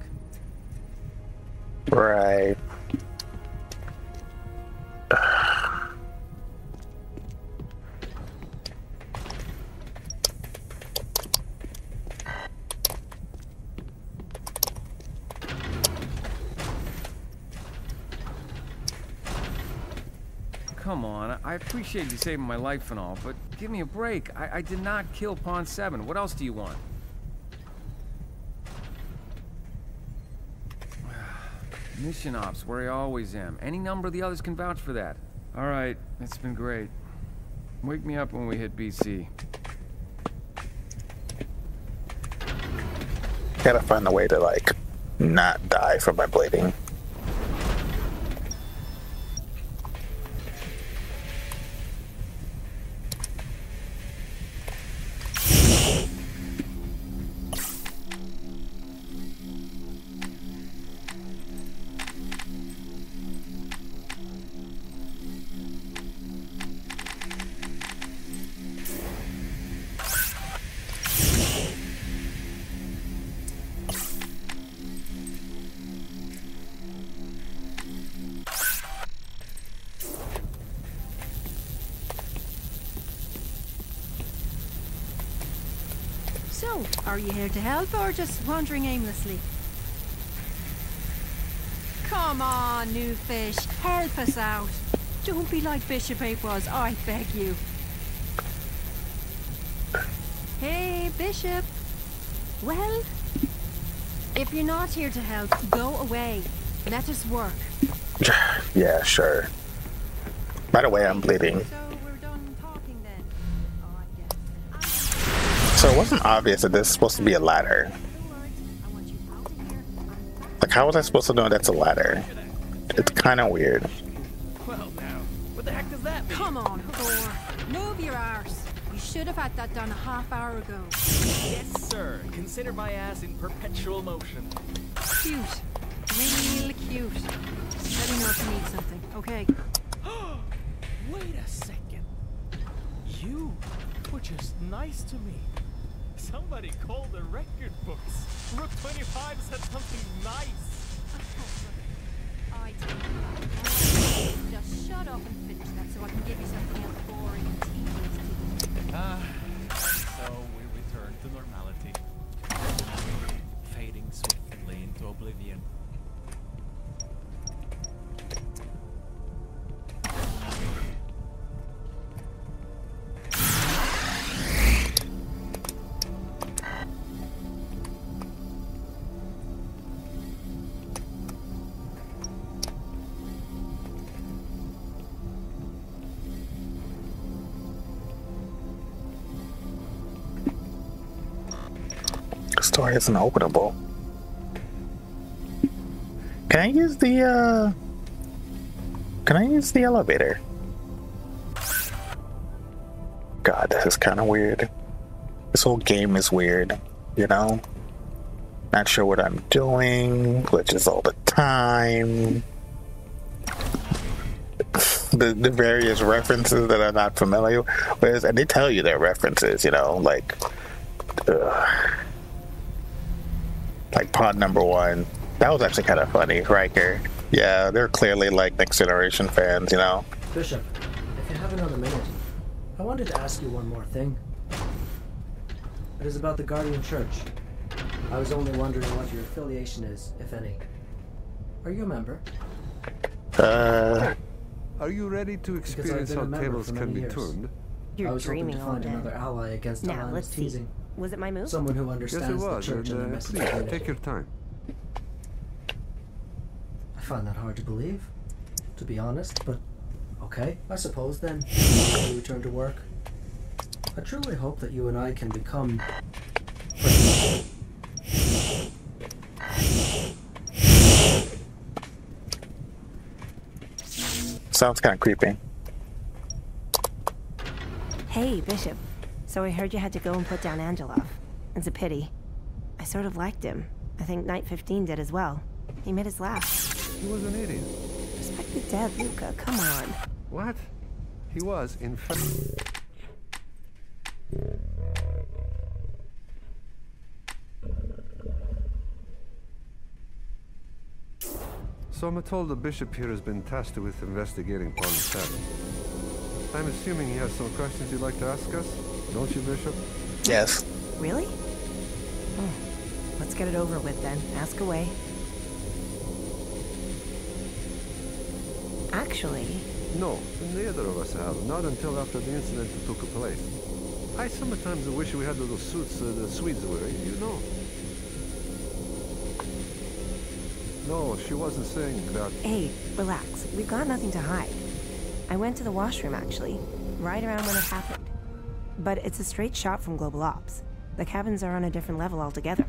Right. Come on, I appreciate you saving my life and all, but give me a break. I did not kill Pawn 7. What else do you want? Mission Ops, where I always am. Any number of the others can vouch for that. All right, it's been great. Wake me up when we hit BC. Gotta find a way to, like, not die from my bleeding. So, are you here to help or just wandering aimlessly? Come on, new fish, help us out. Don't be like Bishop 8 was, I beg you. Hey, Bishop. Well, if you're not here to help, go away. Let us work. Yeah, sure. By the way, I'm bleeding. So it wasn't obvious that this is supposed to be a ladder. Like, how was I supposed to know that's a ladder? It's kind of weird. Well, now, what the heck does that mean? Come on, Thor. Move your arse. You should have had that done a half hour ago. Yes, sir. Consider my ass in perpetual motion. Cute. Real cute. Let me know if you need something, okay? Wait a second. You were just nice to me. Somebody called the record books. Rook 25 said something nice. I take it. Just shut up and finish that so I can give you something else boring and tedious to do. So we return to normality. Fading swiftly into oblivion. Door isn't openable. Can I use the elevator? God, this is kind of weird. This whole game is weird, you know? Not sure what I'm doing, glitches all the time. The various references that I'm not familiar with, and they tell you their references, you know, like pod number 1. That was actually kind of funny, Riker. Yeah, they're clearly like Next Generation fans, you know. Bishop, if you have another minute, I wanted to ask you one more thing. It is about the Guardian Church. I was only wondering what your affiliation is, if any. Are you a member? Are you ready to experience how tables can be turned? You're dreaming all day. Another ally against now, let's see. teasing. Was it my move? Someone who understands Yes, it was, the church and the message. please, take your time. I find that hard to believe, to be honest, but okay, I suppose then. We return to work. I truly hope that you and I can become friends. Sounds kind of creepy. Hey, Bishop. So I heard you had to go and put down Angelov. It's a pity. I sort of liked him. I think Night 15 did as well. He made us laugh. He was an idiot. Respect the dead, Luca. Come on. What? He was, in fact... So I'm told the bishop here has been tasked with investigating Paul 7. I'm assuming he has some questions you'd like to ask us, don't you, Bishop? Yes. Really? Oh, let's get it over with then. Ask away. Actually... No, neither of us have. Not until after the incident that took place. I sometimes wish we had those suits the Swedes were, you know. No, she wasn't saying that. Hey, relax. We've got nothing to hide. I went to the washroom, actually, right around when it happened. But it's a straight shot from Global Ops. The cabins are on a different level altogether.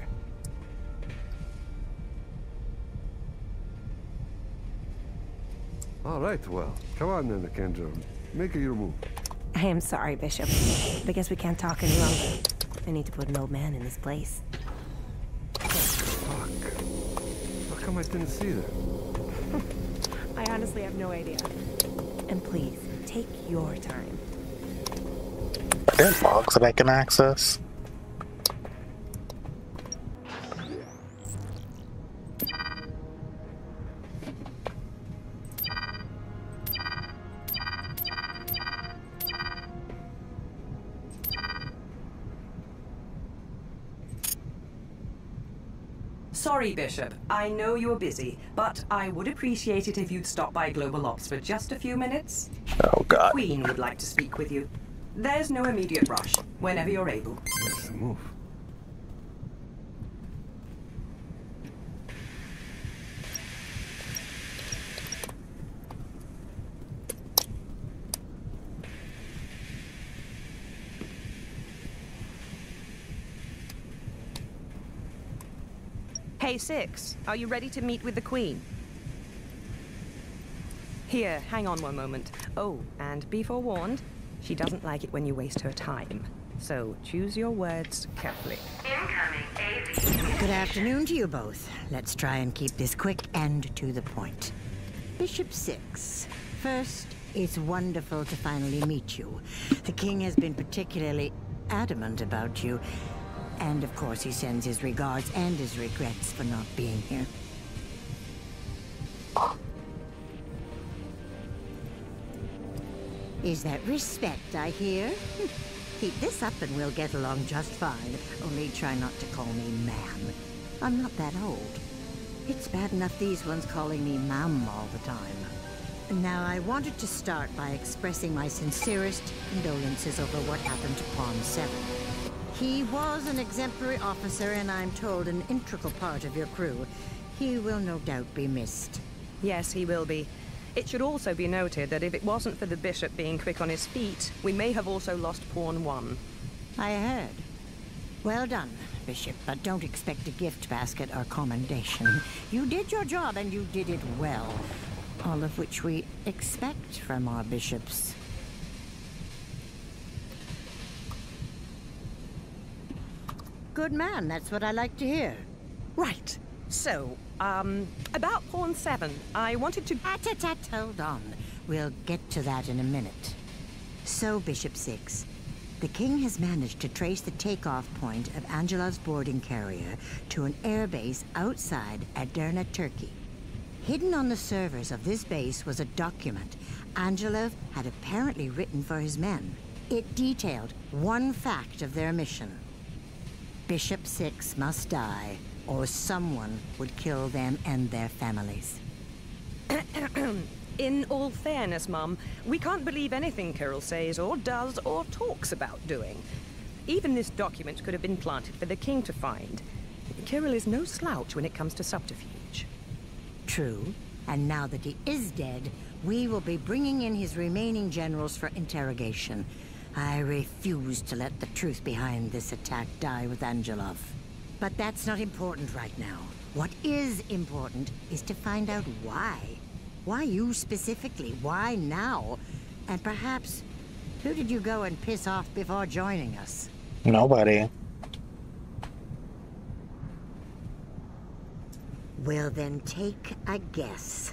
All right, well, come on then, Kendra. Make your move. I am sorry, Bishop. But I guess we can't talk any longer. I need to put an old man in his place. Fuck. How come I didn't see that? I honestly have no idea. And please, take your time. Are there logs that I can access? Sorry, Bishop. I know you're busy, but I would appreciate it if you'd stop by Global Ops for just a few minutes. Oh, God. The Queen would like to speak with you. There's no immediate rush. Whenever you're able. What's the move? Hey, Six, are you ready to meet with the Queen? Here, hang on one moment. Oh, and be forewarned, she doesn't like it when you waste her time. So, choose your words carefully. Incoming AV. Good afternoon to you both. Let's try and keep this quick and to the point. Bishop 6. First, it's wonderful to finally meet you. The king has been particularly adamant about you. And of course, he sends his regards and his regrets for not being here. Is that respect I hear? Keep this up and we'll get along just fine. Only try not to call me ma'am. I'm not that old. It's bad enough these ones calling me ma'am all the time. Now, I wanted to start by expressing my sincerest condolences over what happened to Pawn 7. He was an exemplary officer, and I'm told an integral part of your crew. He will no doubt be missed. Yes, he will be. It should also be noted that if it wasn't for the Bishop being quick on his feet, we may have also lost Pawn 1. I heard. Well done, Bishop, but don't expect a gift basket or commendation. You did your job, and you did it well. All of which we expect from our bishops. Good man, that's what I like to hear. Right. So, about Pawn 7, I wanted to... Hold on. We'll get to that in a minute. So, Bishop 6, the king has managed to trace the takeoff point of Angelov's boarding carrier to an airbase outside Aderna, Turkey. Hidden on the servers of this base was a document Angelov had apparently written for his men. It detailed one fact of their mission. Bishop 6 must die, or someone would kill them and their families. In all fairness, Mum, we can't believe anything Kirill says or does or talks about doing. Even this document could have been planted for the king to find. Kirill is no slouch when it comes to subterfuge. True, and now that he is dead, we will be bringing in his remaining generals for interrogation. I refuse to let the truth behind this attack die with Angelov. But that's not important right now. What is important is to find out why. Why you specifically? Why now? And perhaps, who did you go and piss off before joining us? Nobody. Well then, take a guess.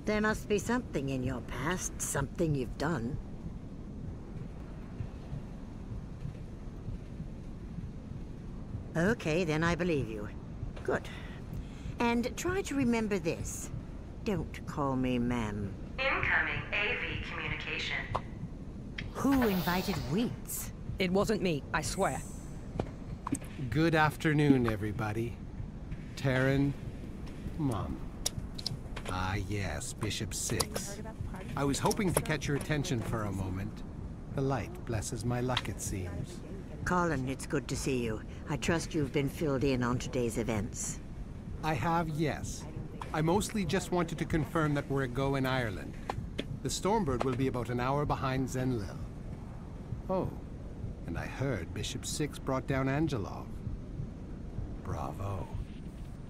There must be something in your past, something you've done. Okay, then I believe you. Good. And try to remember this. Don't call me ma'am. Incoming AV communication. Who invited Wheats? It wasn't me, I swear. Good afternoon, everybody. Terran, Mom. Ah, yes, Bishop 6. I was hoping to catch your attention for a moment. The light blesses my luck, it seems. Colin, it's good to see you. I trust you've been filled in on today's events. I have, yes. I mostly just wanted to confirm that we're a go in Ireland. The Stormbird will be about an hour behind Zenlil. Oh, and I heard Bishop 6 brought down Angelov. Bravo.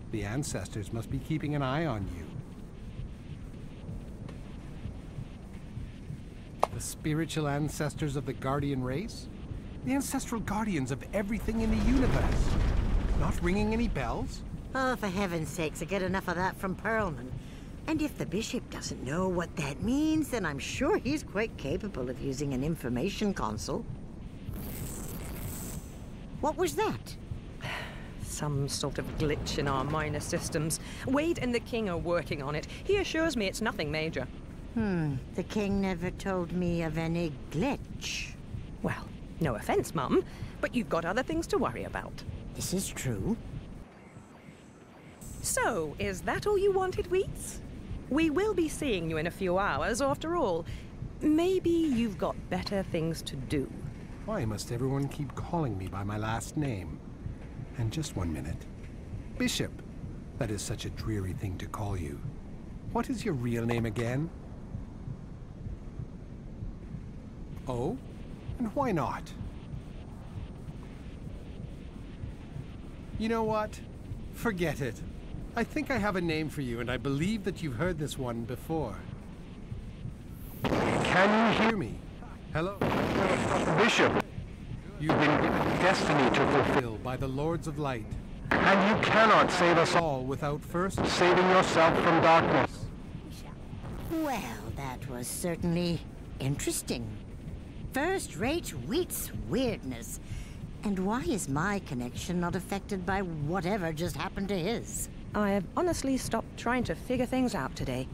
The ancestors must be keeping an eye on you. The spiritual ancestors of the Guardian race? The ancestral guardians of everything in the universe. Not ringing any bells? Oh, for heaven's sakes, I get enough of that from Perlman. And if the bishop doesn't know what that means, then I'm sure he's quite capable of using an information console. What was that? Some sort of glitch in our minor systems. Wade and the king are working on it. He assures me it's nothing major. The king never told me of any glitch. Well, no offense, Mum, but you've got other things to worry about. This is true. So, is that all you wanted, Wheats? We will be seeing you in a few hours, after all. Maybe you've got better things to do. Why must everyone keep calling me by my last name? And just 1 minute. Bishop. That is such a dreary thing to call you. What is your real name again? Oh? And why not? You know what? Forget it. I think I have a name for you, and I believe that you've heard this one before. Can you hear me? Hello? Bishop. You've been given destiny to fulfill by the Lords of Light. And you cannot save us all without first saving yourself from darkness. Well, that was certainly interesting. First-rate Wheat's weirdness. And why is my connection not affected by whatever just happened to his? I have honestly stopped trying to figure things out today.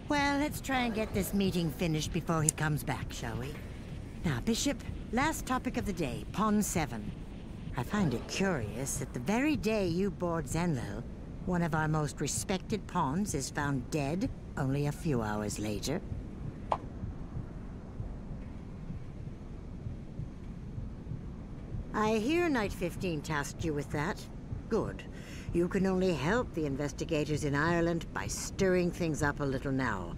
Well, let's try and get this meeting finished before he comes back, shall we? Now, Bishop, last topic of the day, Pawn 7. I find it curious that the very day you board Zenlil, one of our most respected pawns is found dead only a few hours later. I hear Night 15 tasked you with that. Good. You can only help the investigators in Ireland by stirring things up a little now.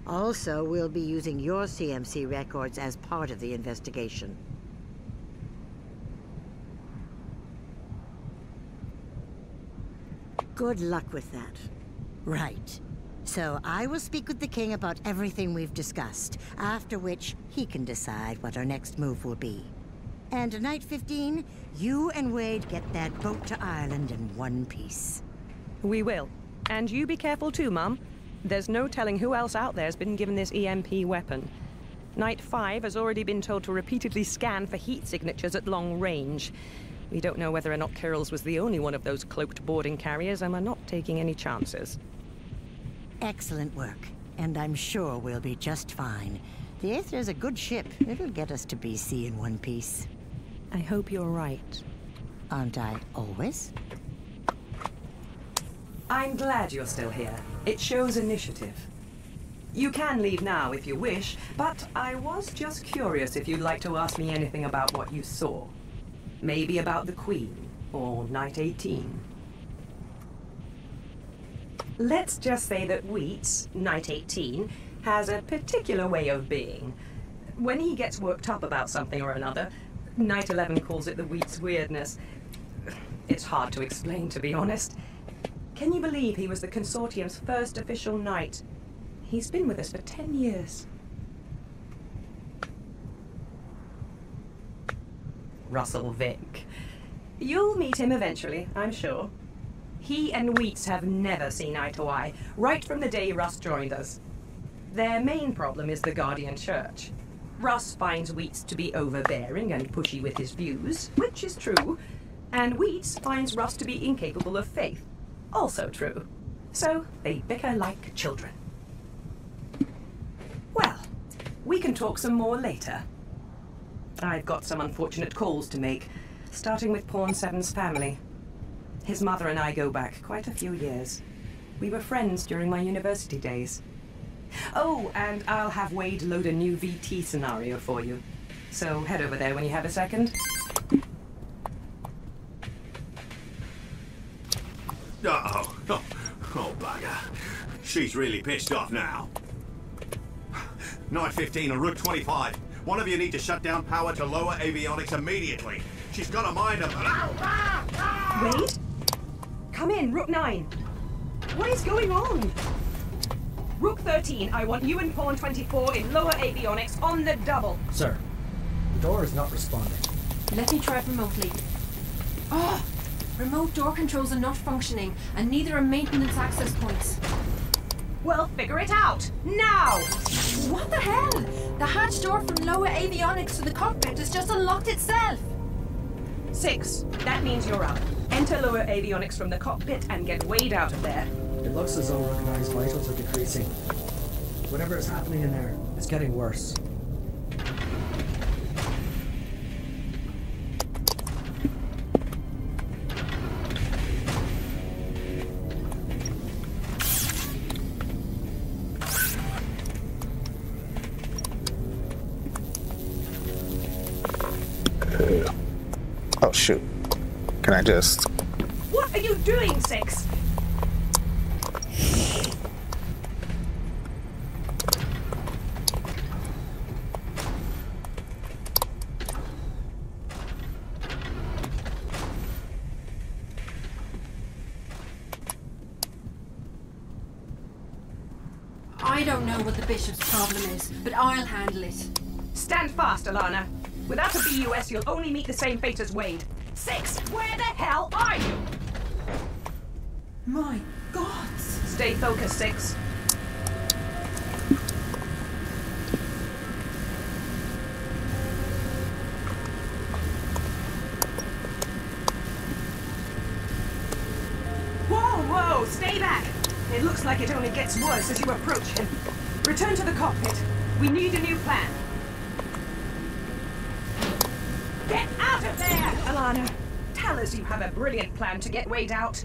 Also, we'll be using your CMC records as part of the investigation. Good luck with that. Right. So I will speak with the king about everything we've discussed, after which he can decide what our next move will be. And Night 15, you and Wade get that boat to Ireland in one piece. We will. And you be careful too, Mum. There's no telling who else out there's been given this EMP weapon. Night 5 has already been told to repeatedly scan for heat signatures at long range. We don't know whether or not Kirill's was the only one of those cloaked boarding carriers, and we're not taking any chances. Excellent work. And I'm sure we'll be just fine. The Aether's a good ship. It'll get us to BC in one piece. I hope you're right. Aren't I always? I'm glad you're still here. It shows initiative. You can leave now if you wish, but I was just curious if you'd like to ask me anything about what you saw. Maybe about the Queen, or Night 18. Let's just say that Wheats, Night 18, has a particular way of being. When he gets worked up about something or another, Night 11 calls it the Wheats weirdness. It's hard to explain, to be honest. Can you believe he was the Consortium's first official knight? He's been with us for 10 years. Russell Vick. You'll meet him eventually, I'm sure. He and Wheats have never seen eye to eye, right from the day Russ joined us. Their main problem is the Guardian Church. Russ finds Wheats to be overbearing and pushy with his views, which is true, and Wheats finds Russ to be incapable of faith, also true. So they bicker like children. Well, we can talk some more later. I've got some unfortunate calls to make, starting with Pawn 7's family. His mother and I go back quite a few years. We were friends during my university days. Oh, and I'll have Wade load a new VT scenario for you. So head over there when you have a second. Oh, bugger. She's really pissed off now. Night 15 on Route 25. One of you need to shut down power to lower avionics immediately. She's got a mind of... Wade? Come in, Rook 9. What is going on? Rook 13, I want you and Pawn 24 in lower avionics on the double. Sir, the door is not responding. Let me try it remotely. Oh! Remote door controls are not functioning, and neither are maintenance access points. Well, figure it out! Now! What the hell? The hatch door from lower avionics to the cockpit has just unlocked itself! 6, that means you're up. Enter lower avionics from the cockpit and get Wade out of there. It looks as though recognized vitals are decreasing. Whatever is happening in there is getting worse. Oh shoot. Can I just... What are you doing, Six? I don't know what the bishop's problem is, but I'll handle it. Stand fast, Alana. Without a BUS, you'll only meet the same fate as Wade. Six, where the hell are you? My gods! Stay focused, Six. Whoa, stay back! It looks like it only gets worse as you approach him. Return to the cockpit. We need a new plan. Get out of there! Alana, tell us you have a brilliant plan to get Wade out.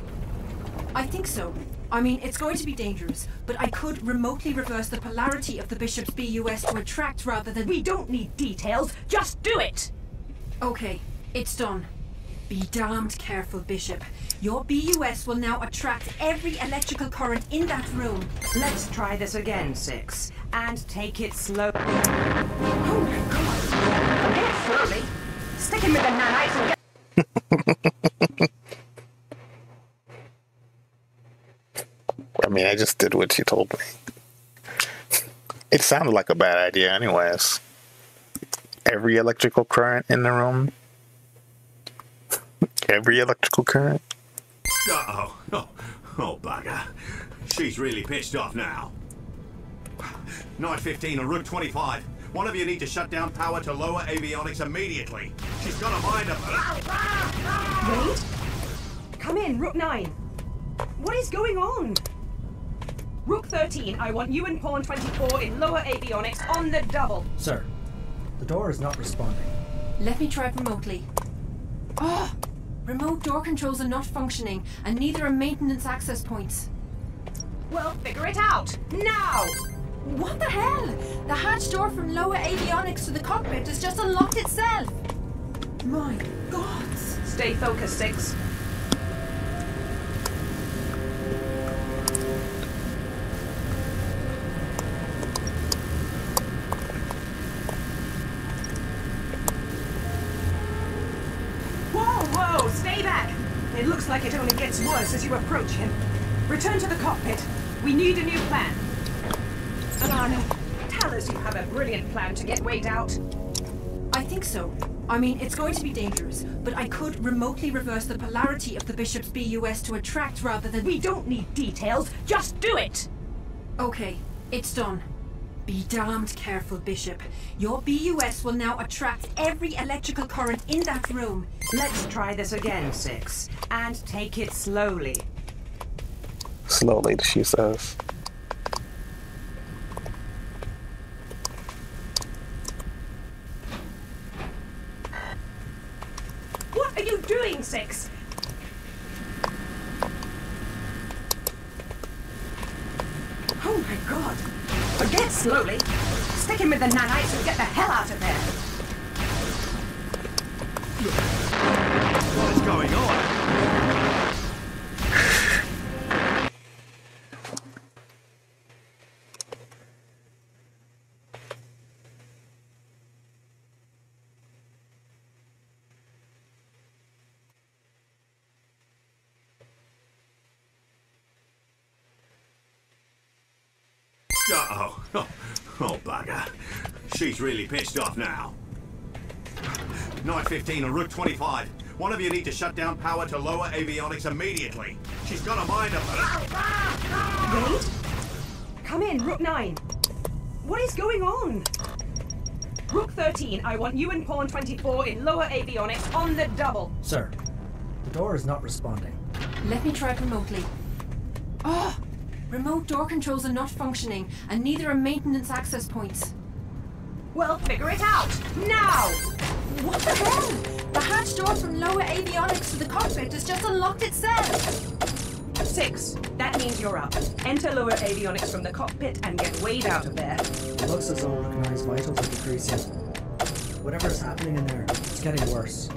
I think so. I mean, it's going to be dangerous, but I could remotely reverse the polarity of the bishop's BUS to attract rather than... We don't need details, just do it! Okay, it's done. Be damned careful, Bishop. Your BUS will now attract every electrical current in that room. Let's try this again, Six. And take it slow. Oh my god! A bit slowly. Stick him with the nanites and get... I mean, I just did what she told me. It sounded like a bad idea anyways. Every electrical current in the room. Every electrical current. Oh, bugger. She's really pissed off now. Night 15 on Route 25. One of you need to shut down power to lower avionics immediately. She's got a mind of... Wait! Come in, Rook 9. What is going on? Rook 13, I want you and Pawn 24 in lower avionics on the double. Sir, the door is not responding. Let me try it remotely. Oh! Remote door controls are not functioning, and neither are maintenance access points. Well, figure it out! Now! What the hell? The hatch door from lower avionics to the cockpit has just unlocked itself! My gods! Stay focused, Six. Whoa, stay back! It looks like it only gets worse as you approach him. Return to the cockpit. We need a new plan. Alana, tell us you have a brilliant plan to get Wade out. I think so. I mean, it's going to be dangerous, but I could remotely reverse the polarity of the bishop's BUS to attract rather than... We don't need details, just do it! Okay, it's done. Be damned careful, Bishop. Your BUS will now attract every electrical current in that room. Let's try this again, Six. And take it slowly. Slowly, she says. What are you doing, Six? Oh my god! Forget slowly. Stick him with the nanites and get the hell out of there. What is going on? Oh, bugger. She's really pissed off now. Night 15 on Route 25. One of you need to shut down power to lower avionics immediately. She's got a mind of... Wait? Come in, Rook 9. What is going on? Rook 13, I want you and Pawn 24 in lower avionics on the double. Sir, the door is not responding. Let me try it remotely. Oh! Remote door controls are not functioning, and neither are maintenance access points. Well, figure it out! Now! What the hell? The hatch door from lower avionics to the cockpit has just unlocked itself! 6, that means you're up. Enter lower avionics from the cockpit and get Wade out of there. It looks as though recognized vitals are decreasing. Whatever's happening in there, it's getting worse.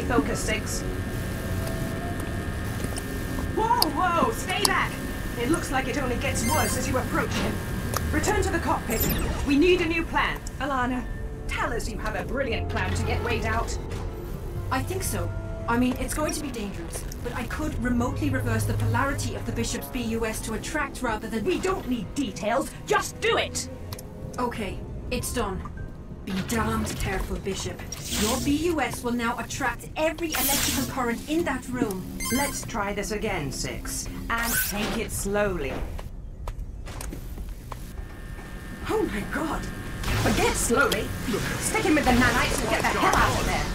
focused, 6. Whoa! Stay back! It looks like it only gets worse as you approach him. Return to the cockpit. We need a new plan. Alana, tell us you have a brilliant plan to get Wade out. I think so. I mean, it's going to be dangerous, but I could remotely reverse the polarity of the Bishop's BUS to attract rather than... We don't need details, just do it! Okay, it's done. Be damned careful, Bishop. Your BUS will now attract every electrical current in that room. Let's try this again, 6. And take it slowly. Oh my god! Forget slowly! Stick him with the nanites and get the hell out of there!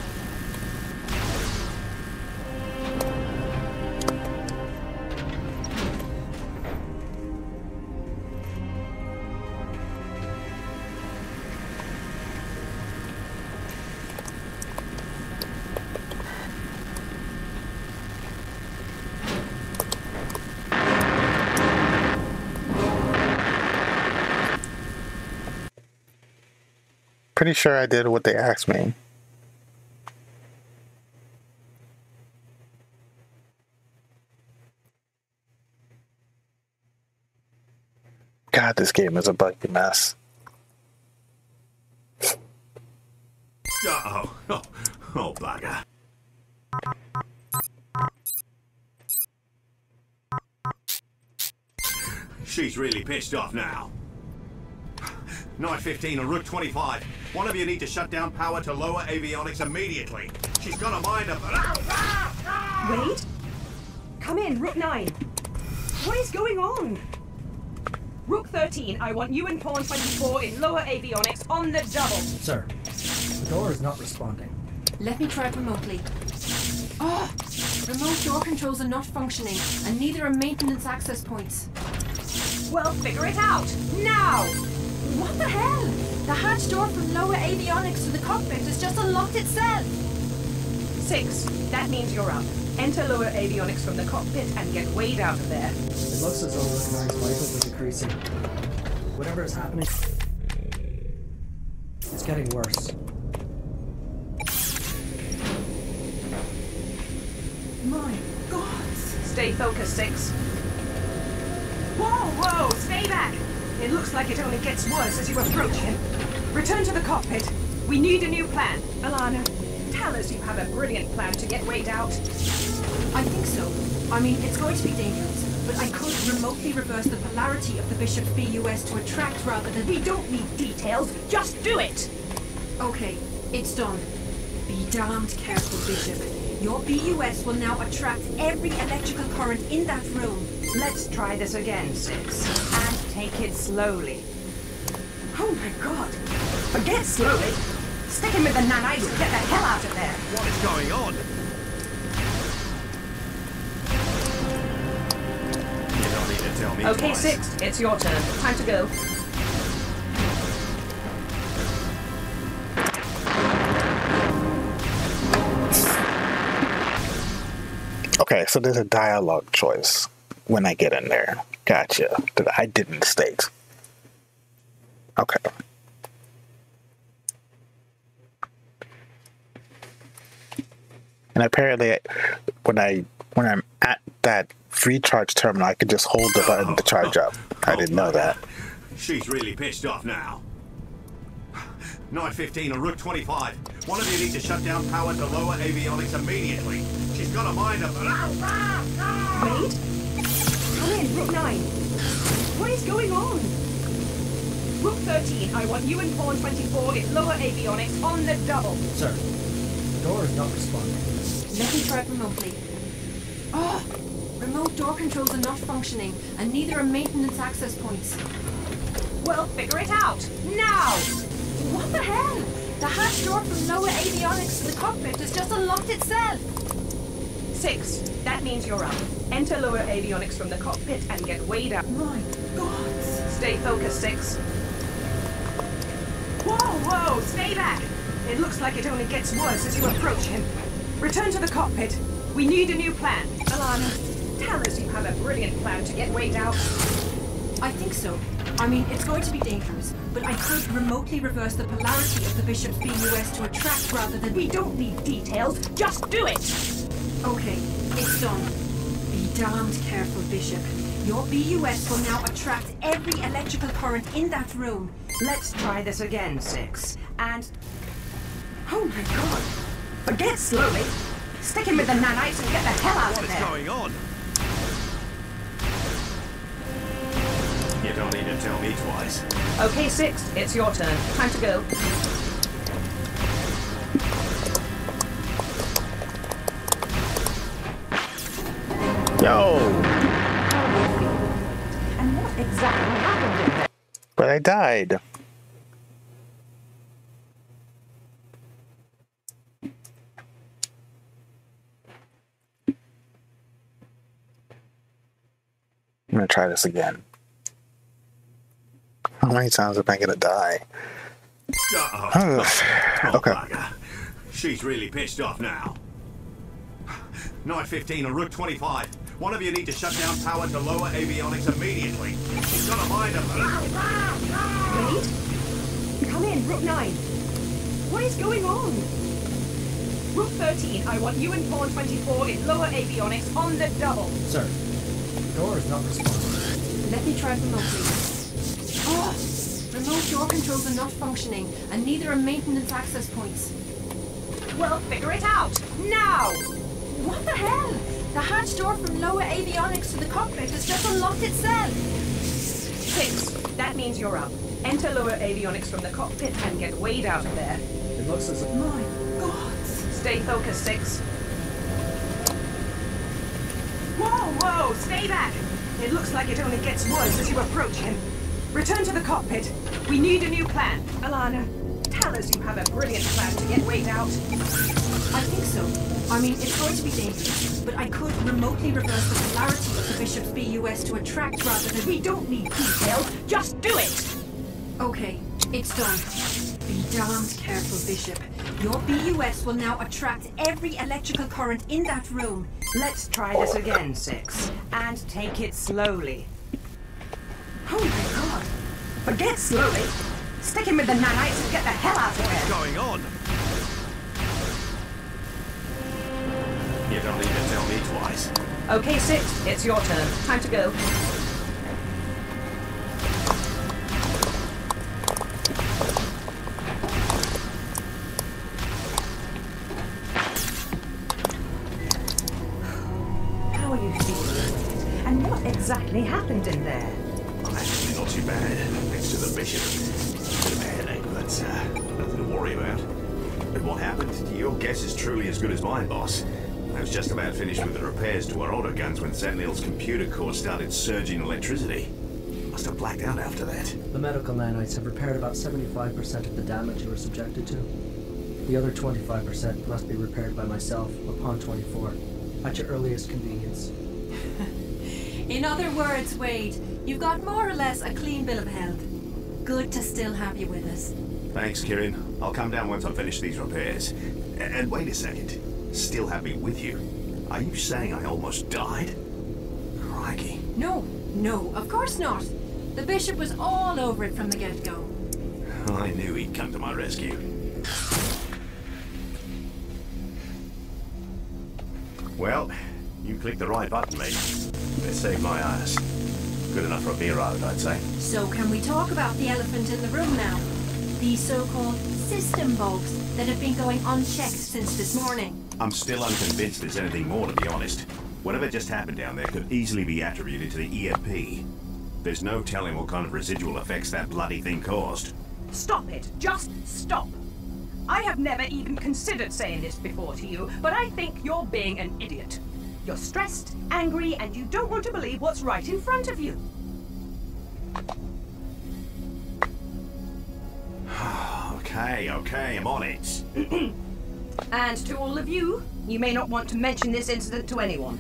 Pretty sure I did what they asked me. God, this game is a buggy mess. Oh, bugger. She's really pissed off now. Night 15 and Rook 25. One of you need to shut down power to lower avionics immediately. She's got a mind of... Wade? Come in, Rook 9. What is going on? Rook 13, I want you and Pawn 24 in lower avionics on the double. Sir, the door is not responding. Let me try it remotely. Oh! Remote door controls are not functioning, and neither are maintenance access points. Well, figure it out, now! What the hell? The hatch door from lower avionics to the cockpit has just unlocked itself. 6, that means you're up. Enter lower avionics from the cockpit and get Wade out of there. It looks as though Rook 9's vitals are decreasing. Whatever is happening, it's getting worse. My God! Stay focused, 6. Whoa! Stay back! It looks like it only gets worse as you approach him. Return to the cockpit. We need a new plan. Alana, tell us you have a brilliant plan to get Wade out. I think so. I mean, it's going to be dangerous, but I could remotely reverse the polarity of the Bishop's BUS to attract rather than... We don't need details, just do it! Okay, it's done. Be damned careful, Bishop. Your BUS will now attract every electrical current in that room. Let's try this again, 6. And take it slowly. Oh my god! Forget slowly! Stick him with the nanites and get the hell out of there! What is going on? You don't need to tell me Okay, twice. 6, it's your turn. Time to go. Okay, so there's a dialogue choice when I get in there. Gotcha. That I didn't state. Okay. And apparently, when I'm at that free charge terminal, I can just hold the button to charge up. I didn't know that. She's really pissed off now. Night 15 and Rook 25. One of you need to shut down power to lower avionics immediately. She's got a mind of... Wade? Come in, Rook 9. What is going on? Rook 13, I want you and Pawn 24 in lower avionics on the double. Sir, the door is not responding. Let me try it remotely. Oh! Remote door controls are not functioning, and neither are maintenance access points. Well, figure it out, now! What the hell? The hatch door from lower avionics to the cockpit has just unlocked itself. 6, that means you're up. Enter lower avionics from the cockpit and get Wade out. My God! Stay focused, 6. Whoa! Stay back! It looks like it only gets worse as you approach him. Return to the cockpit. We need a new plan. Alana, tell us you have a brilliant plan to get Wade out. I think so. I mean, it's going to be dangerous, but I could remotely reverse the polarity of the Bishop's BUS to attract rather than... We don't need details, just do it! Okay, it's done. Be damned careful, Bishop. Your BUS will now attract every electrical current in that room. Let's try this again, 6. And... Oh my god! Forget slowly! Stick him with the nanites and get the hell out of there! What is going on? You don't need to tell me twice. Okay, 6, it's your turn. Time to go. Yo! And what exactly happened in there? But I died. I'm gonna try this again. How many times am I gonna die? Okay. She's really pissed off now. Night 15 on Route 25. One of you need to shut down power to lower avionics immediately. She's got a mind of her. Wait. Come in, Route 9. What is going on? Route 13, I want you and Pawn 24 in lower avionics on the double. Sir, the door is not responding. Let me try remotely. Oh! Remote door controls are not functioning, and neither are maintenance access points. Well, figure it out! Now! What the hell? The hatch door from lower avionics to the cockpit has just unlocked itself. 6, that means you're up. Enter lower avionics from the cockpit and get Wade out of there. It looks as if... My God! Stay focused, 6. Whoa! Stay back! It looks like it only gets worse as you approach him. Return to the cockpit. We need a new plan. Alana, tell us you have a brilliant plan to get Wade out. I think so. I mean, it's going to be dangerous, but I could remotely reverse the polarity of the Bishop's BUS to attract rather than... We don't need detail, just do it! Okay, it's done. Be damned careful, Bishop. Your BUS will now attract every electrical current in that room. Let's try this again, 6. And take it slowly. Oh my god! Forget slowly! Stick him with the nanites and get the hell out of there! What's going on? You don't need to tell me twice. Okay, 6, it's your turn. Time to go. How are you feeling? And what exactly happened in there? I'm actually not too bad, thanks to the Bishop. Bit of a headache, but nothing to worry about. But what happened? Your guess is truly as good as mine, boss. I was just about finished with the repairs to our autoguns when Sentinel's computer core started surging electricity. Must have blacked out after that. The medical nanites have repaired about 75% of the damage you were subjected to. The other 25% must be repaired by myself upon 24, at your earliest convenience. In other words, Wade, you've got more or less a clean bill of health. Good to still have you with us. Thanks, Kieran. I'll come down once I've finished these repairs. And wait a second. Still have me with you? Are you saying I almost died? Crikey. No, of course not. The Bishop was all over it from the get-go. I knew he'd come to my rescue. Well, you clicked the right button, mate. It saved my ass. Good enough for a beer out, I'd say. So can we talk about the elephant in the room now? These so-called system bugs that have been going unchecked since this morning. I'm still unconvinced there's anything more, to be honest. Whatever just happened down there could easily be attributed to the EMP. There's no telling what kind of residual effects that bloody thing caused. Stop it! Just stop! I have never even considered saying this before to you, but I think you're being an idiot. You're stressed, angry, and you don't want to believe what's right in front of you. Okay, I'm on it. And to all of you, you may not want to mention this incident to anyone.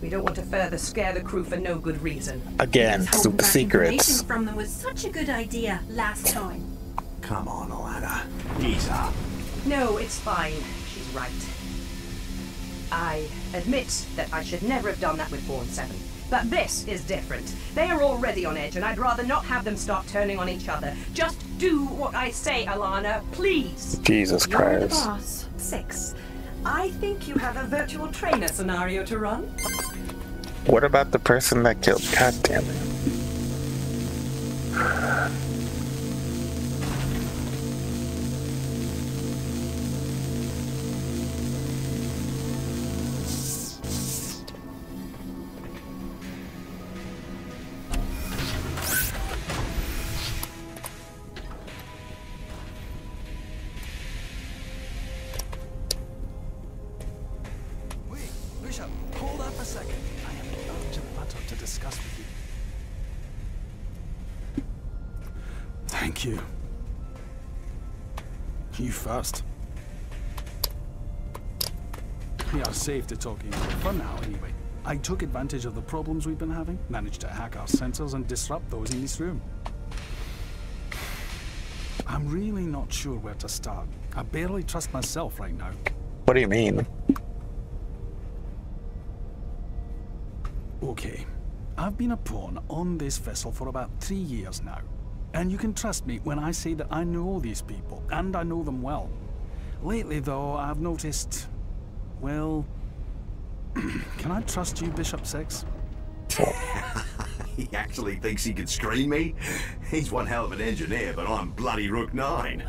We don't want to further scare the crew for no good reason. Again, super secrets. Information from them was such a good idea last time. Come on, Alana. Ease up. No, it's fine. She's right. I admit that I should never have done that with Born 7. But this is different. They are already on edge, and I'd rather not have them start turning on each other. Just do what I say, Alana, please. Jesus You're the Christ. boss. 6. I think you have a virtual trainer scenario to run. What about the person that killed? God damn it. Wait, Bishop, hold up a second. I have an urgent matter to discuss with you. Thank you. You first. We are safe to talking for now, anyway. I took advantage of the problems we've been having, managed to hack our sensors and disrupt those in this room. I'm really not sure where to start. I barely trust myself right now. What do you mean? Okay, I've been a pawn on this vessel for about 3 years now. And you can trust me when I say that I know these people, and I know them well. Lately, though, I've noticed... well... can I trust you, Bishop 6? He actually thinks he can screen me? He's one hell of an engineer, but I'm bloody Rook 9.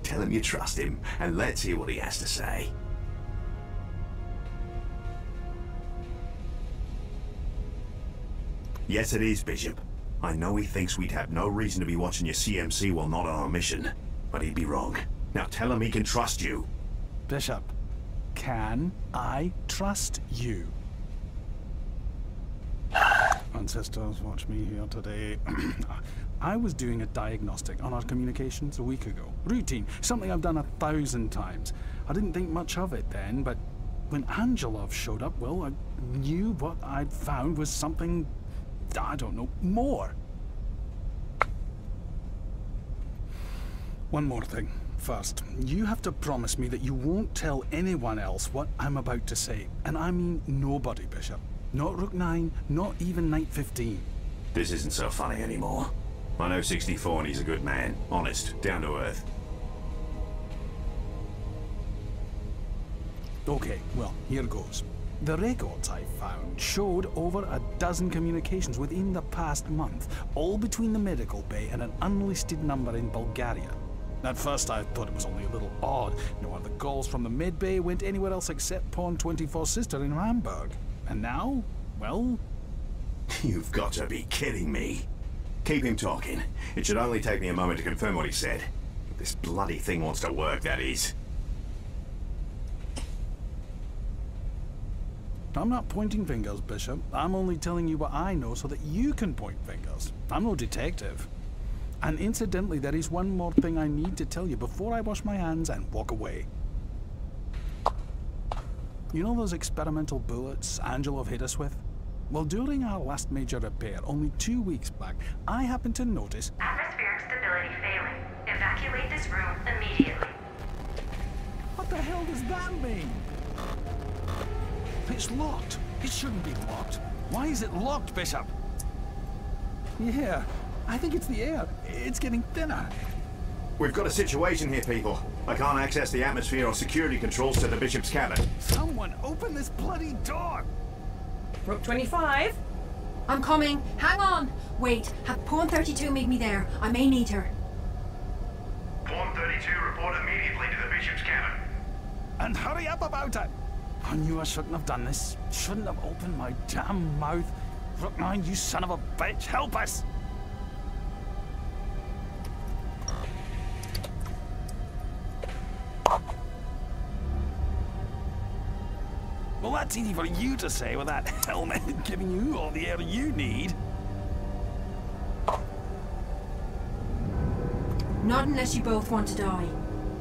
Tell him you trust him, and let's hear what he has to say. Yes, it is, Bishop. I know he thinks we'd have no reason to be watching your CMC while not on our mission, but he'd be wrong. Now tell him he can trust you. Bishop, can I trust you? Ancestors, watch me here today. I was doing a diagnostic on our communications a week ago. Routine, something I've done 1,000 times. I didn't think much of it then, but when Angelov showed up, well, I knew what I'd found was something, I don't know, more. One more thing. First, you have to promise me that you won't tell anyone else what I'm about to say. And I mean nobody, Bishop. Not Rook 9, not even Night 15. This isn't so funny anymore. I know 64 and he's a good man. Honest, down to earth. Okay, well, here goes. The records I found showed over a dozen communications within the past month, all between the medical bay and an unlisted number in Bulgaria. At first I thought it was only a little odd. No other calls from the med bay went anywhere else except Pawn 24's sister in Hamburg. And now, well... You've got to be kidding me. Keep him talking. It should only take me a moment to confirm what he said. If this bloody thing wants to work, that is. I'm not pointing fingers, Bishop. I'm only telling you what I know so that you can point fingers. I'm no detective. And incidentally, there is one more thing I need to tell you before I wash my hands and walk away. You know those experimental bullets Angelov hit us with? Well, during our last major repair, only 2 weeks back, I happened to notice... Atmospheric stability failing. Evacuate this room immediately. What the hell does that mean? It's locked. It shouldn't be locked. Why is it locked, Bishop? Yeah, I think it's the air. It's getting thinner. We've got a situation here, people. I can't access the atmosphere or security controls to the Bishop's cabin. Someone open this bloody door! Rook 25? I'm coming. Hang on. Wait, have Pawn 32 meet me there. I may need her. Pawn 32, report immediately to the Bishop's cabin. And hurry up about it! I knew I shouldn't have done this. Shouldn't have opened my damn mouth. Rook 9, you son of a bitch, help us! Well, that's easy for you to say with that helmet giving you all the air you need. Not unless you both want to die.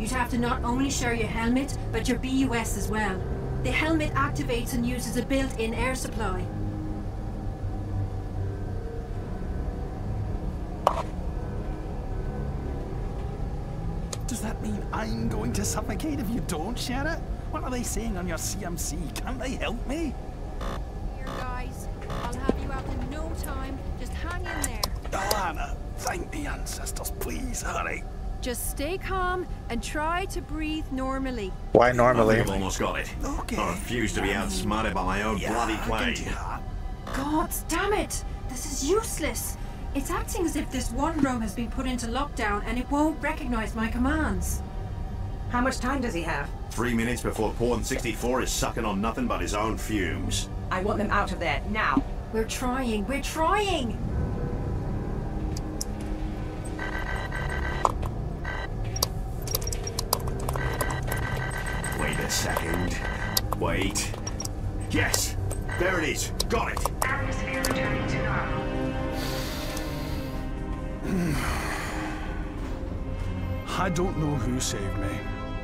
You'd have to not only share your helmet, but your BUS as well. The helmet activates and uses a built-in air supply. Does that mean I'm going to suffocate if you don't share it? What are they saying on your CMC? Can't they help me? Here, guys. I'll have you out in no time. Just hang in there. Alana, thank the ancestors. Please hurry. Just stay calm and try to breathe normally. Why I normally? think I've almost got it. Okay. I refuse to be outsmarted by my own bloody plane. God damn it! This is useless. It's acting as if this one room has been put into lockdown and it won't recognize my commands. How much time does he have? 3 minutes before Pawn 64 is sucking on nothing but his own fumes. I want them out of there, now. We're trying. We're trying! Wait a second. Wait. Yes! There it is. Got it. Atmosphere returning to normal. I don't know who saved me,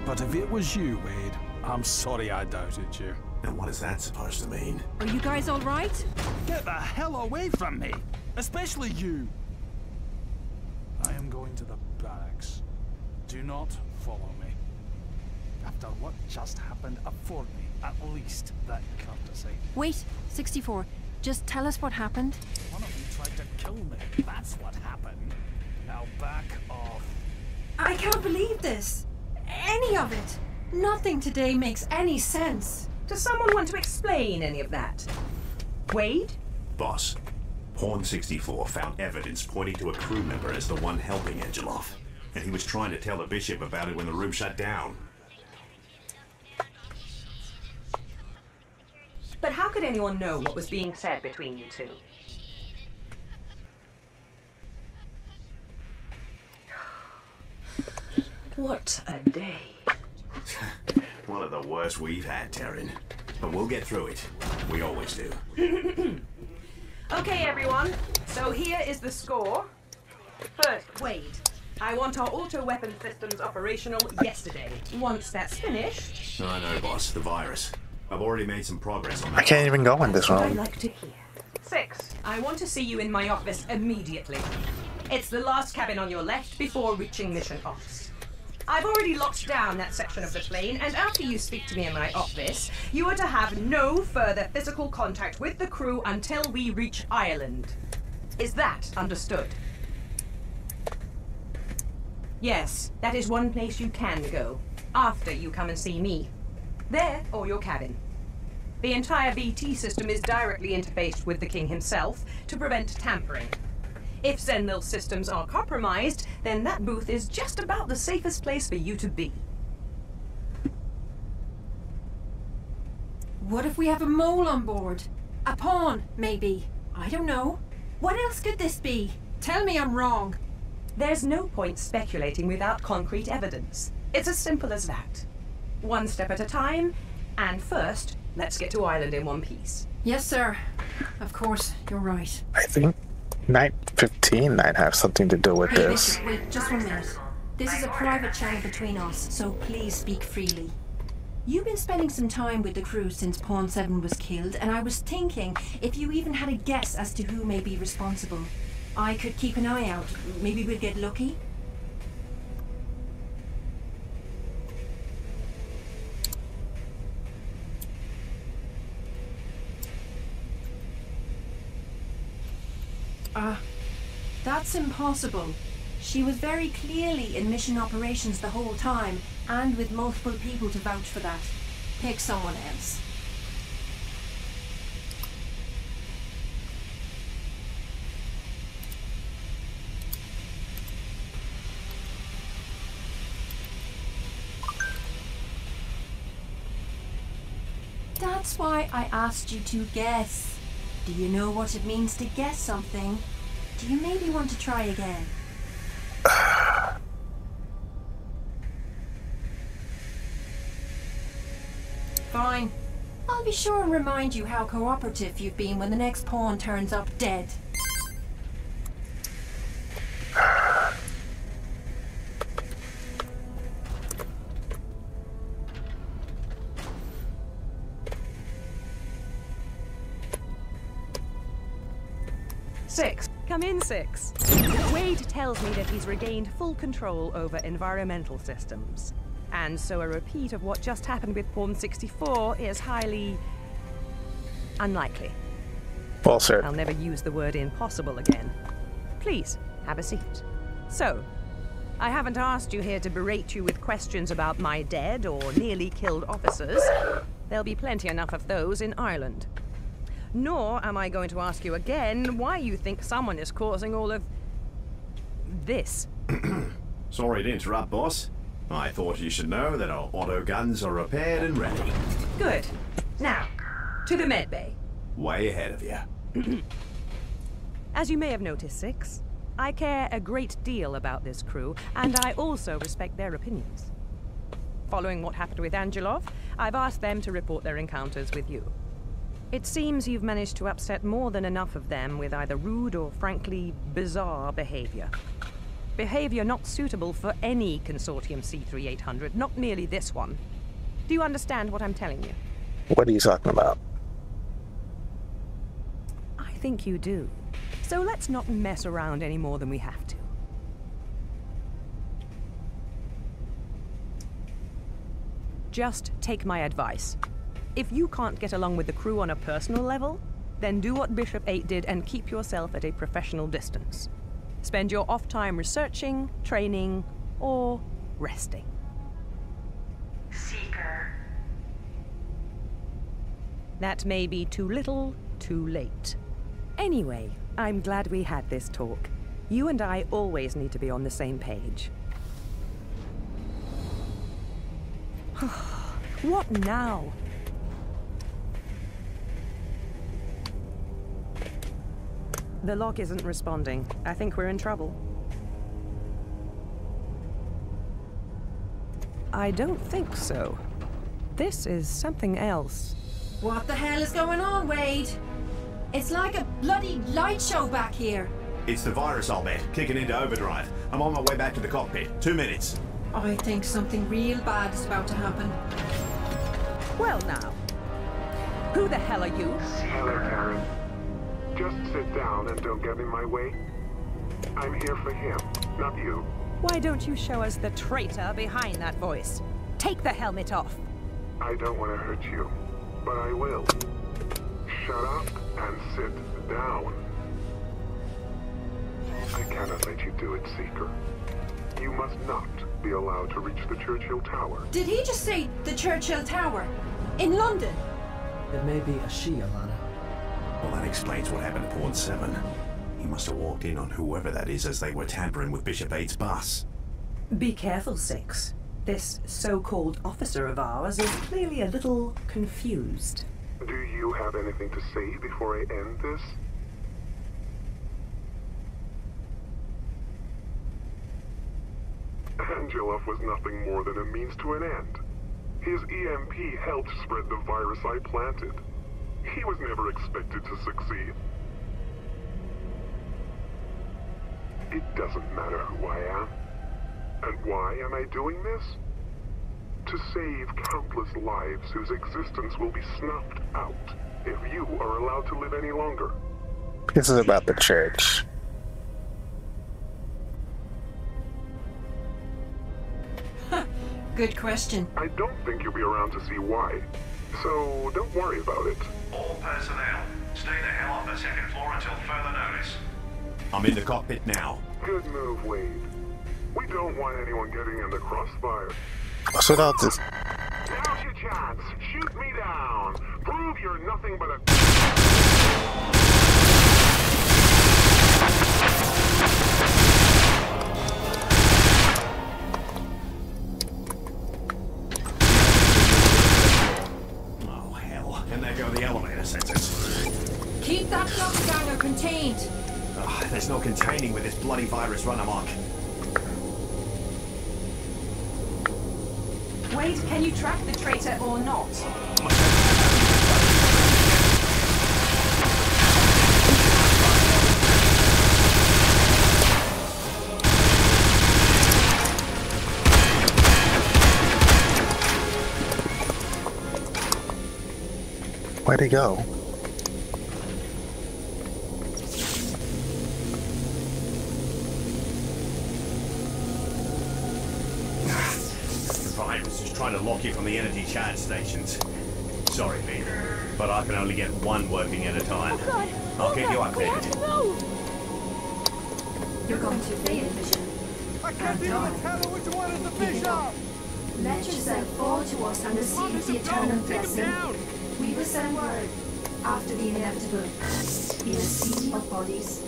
but if it was you, Wade, I'm sorry I doubted you. And what is that supposed to mean? Are you guys all right? Get the hell away from me! Especially you! I am going to the barracks. Do not follow me. After what just happened, afford me at least that courtesy. Wait, 64. Just tell us what happened. One of you tried to kill me. That's what happened. Now back off. I can't believe this. Any of it. Nothing today makes any sense. Does someone want to explain any of that? Wade? Boss, Pawn 64 found evidence pointing to a crew member as the one helping Angelov. And he was trying to tell the bishop about it when the room shut down. But how could anyone know what was being said between you two? What a day. One of the worst we've had, Terran. But we'll get through it. We always do. Okay, everyone. So here is the score. First, Wade. I want our auto-weapon systems operational yesterday. Once that's finished... I know, boss. The virus. I've already made some progress on that. I can't even go in this That's what room. I like to hear. 6. I want to see you in my office immediately. It's the last cabin on your left before reaching mission ops. I've already locked down that section of the plane, and after you speak to me in my office, you are to have no further physical contact with the crew until we reach Ireland. Is that understood? Yes, that is one place you can go, after you come and see me. There, or your cabin. The entire BT system is directly interfaced with the King himself to prevent tampering. If Zenlil's systems are compromised, then that booth is just about the safest place for you to be. What if we have a mole on board? A pawn, maybe. I don't know. What else could this be? Tell me I'm wrong. There's no point speculating without concrete evidence. It's as simple as that. One step at a time, and first, let's get to Ireland in one piece. Yes, sir. Of course, you're right. I think Night 15 might have something to do with Hey, this. Bishop, wait, just 1 minute. This is a private channel between us, so please speak freely. You've been spending some time with the crew since Pawn 7 was killed, and I was thinking if you even had a guess as to who may be responsible. I could keep an eye out. Maybe we'd get lucky. That's impossible. She was very clearly in mission operations the whole time, and with multiple people to vouch for that. Pick someone else. That's why I asked you to guess. Do you know what it means to guess something? Do you maybe want to try again? Fine. I'll be sure and remind you how cooperative you've been when the next pawn turns up dead. Six. Come in, 6. Wade tells me that he's regained full control over environmental systems. And so a repeat of what just happened with Pawn 64 is highly unlikely. Well, sir. I'll never use the word impossible again. Please, have a seat. So, I haven't asked you here to berate you with questions about my dead or nearly killed officers. There'll be plenty enough of those in Ireland. Nor am I going to ask you again why you think someone is causing all of this. Sorry to interrupt, boss. I thought you should know that our auto guns are repaired and ready. Good. Now, to the medbay. Way ahead of you. As you may have noticed, Six, I care a great deal about this crew, and I also respect their opinions. Following what happened with Angelov, I've asked them to report their encounters with you. It seems you've managed to upset more than enough of them with either rude or frankly bizarre behavior. Behavior not suitable for any Consortium C3800, not merely this one. Do you understand what I'm telling you? What are you talking about? I think you do. So let's not mess around any more than we have to. Just take my advice. If you can't get along with the crew on a personal level, then do what Bishop 8 did and keep yourself at a professional distance. Spend your off time researching, training, or resting. Seeker. That may be too little, too late. Anyway, I'm glad we had this talk. You and I always need to be on the same page. What now? The lock isn't responding. I think we're in trouble. I don't think so. This is something else. What the hell is going on, Wade? It's like a bloody light show back here. It's the virus, I'll bet, kicking into overdrive. I'm on my way back to the cockpit. 2 minutes. I think something real bad is about to happen. Well now, who the hell are you? Hello, Karen. Just sit down and don't get in my way. I'm here for him, not you. Why don't you show us the traitor behind that voice? Take the helmet off. I don't want to hurt you, but I will. Shut up and sit down. I cannot let you do it, Seeker. You must not be allowed to reach the Churchill Tower. Did he just say the Churchill Tower? In London? It may be a she, Alana. Well, that explains what happened to Pawn 7. He must have walked in on whoever that is as they were tampering with Bishop 8's bus. Be careful, Six. This so-called officer of ours is clearly a little confused. Do you have anything to say before I end this? Angelov was nothing more than a means to an end. His EMP helped spread the virus I planted. He was never expected to succeed. It doesn't matter who I am. And why am I doing this? To save countless lives whose existence will be snuffed out if you are allowed to live any longer. This is about the church. Good question. I don't think you'll be around to see why. So don't worry about it. All personnel, stay the hell off the second floor until further notice. I'm in the cockpit now. Good move, Wade. We don't want anyone getting in the crossfire. So now this. Now's your chance. Shoot me down. Prove you're nothing but a... And there go the elevator sensors. Keep that doppelganger contained. Ugh, there's no containing with this bloody virus run amok. Wade, can you track the traitor or not? Where'd he go? The virus lock you from the energy charge stations. Sorry, Pete, but I can only get one working at a time. Oh God! I'll keep you updated. You're going to fail, Bishop. I can't even tell which one is the bishop! Let yourself fall to us and receive the eternal blessing. We will send word after the inevitable in a sea of bodies.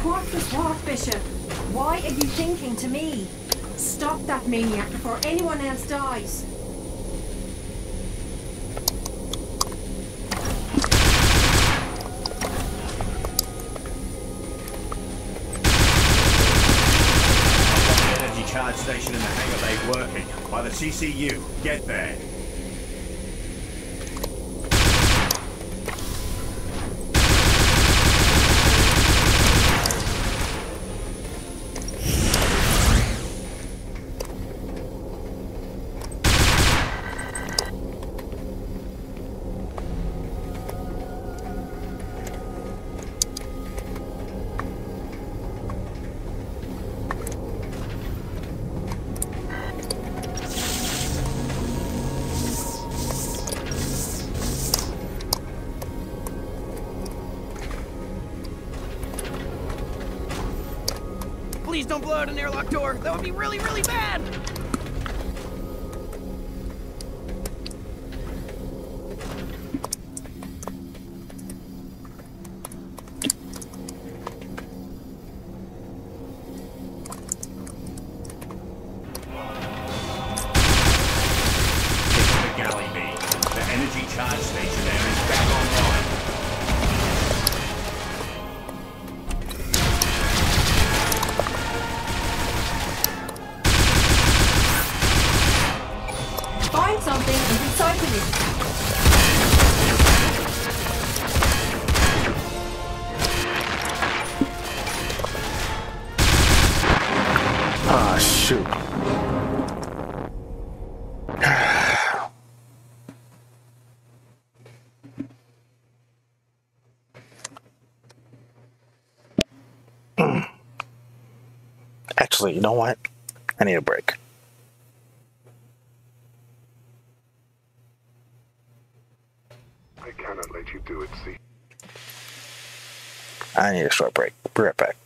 What was what, Bishop? Why are you thinking to me? Stop that maniac before anyone else dies. Charge station in the hangar bay working. By the CCU. Get there. Please don't blow out an airlock door. That would be really, really bad. The galley beam. The energy charge station there is back online. Find something and recycle it. Ah, shoot. Actually, you know what? I need a break. I cannot let you do it, see? I need a short break. Be right back.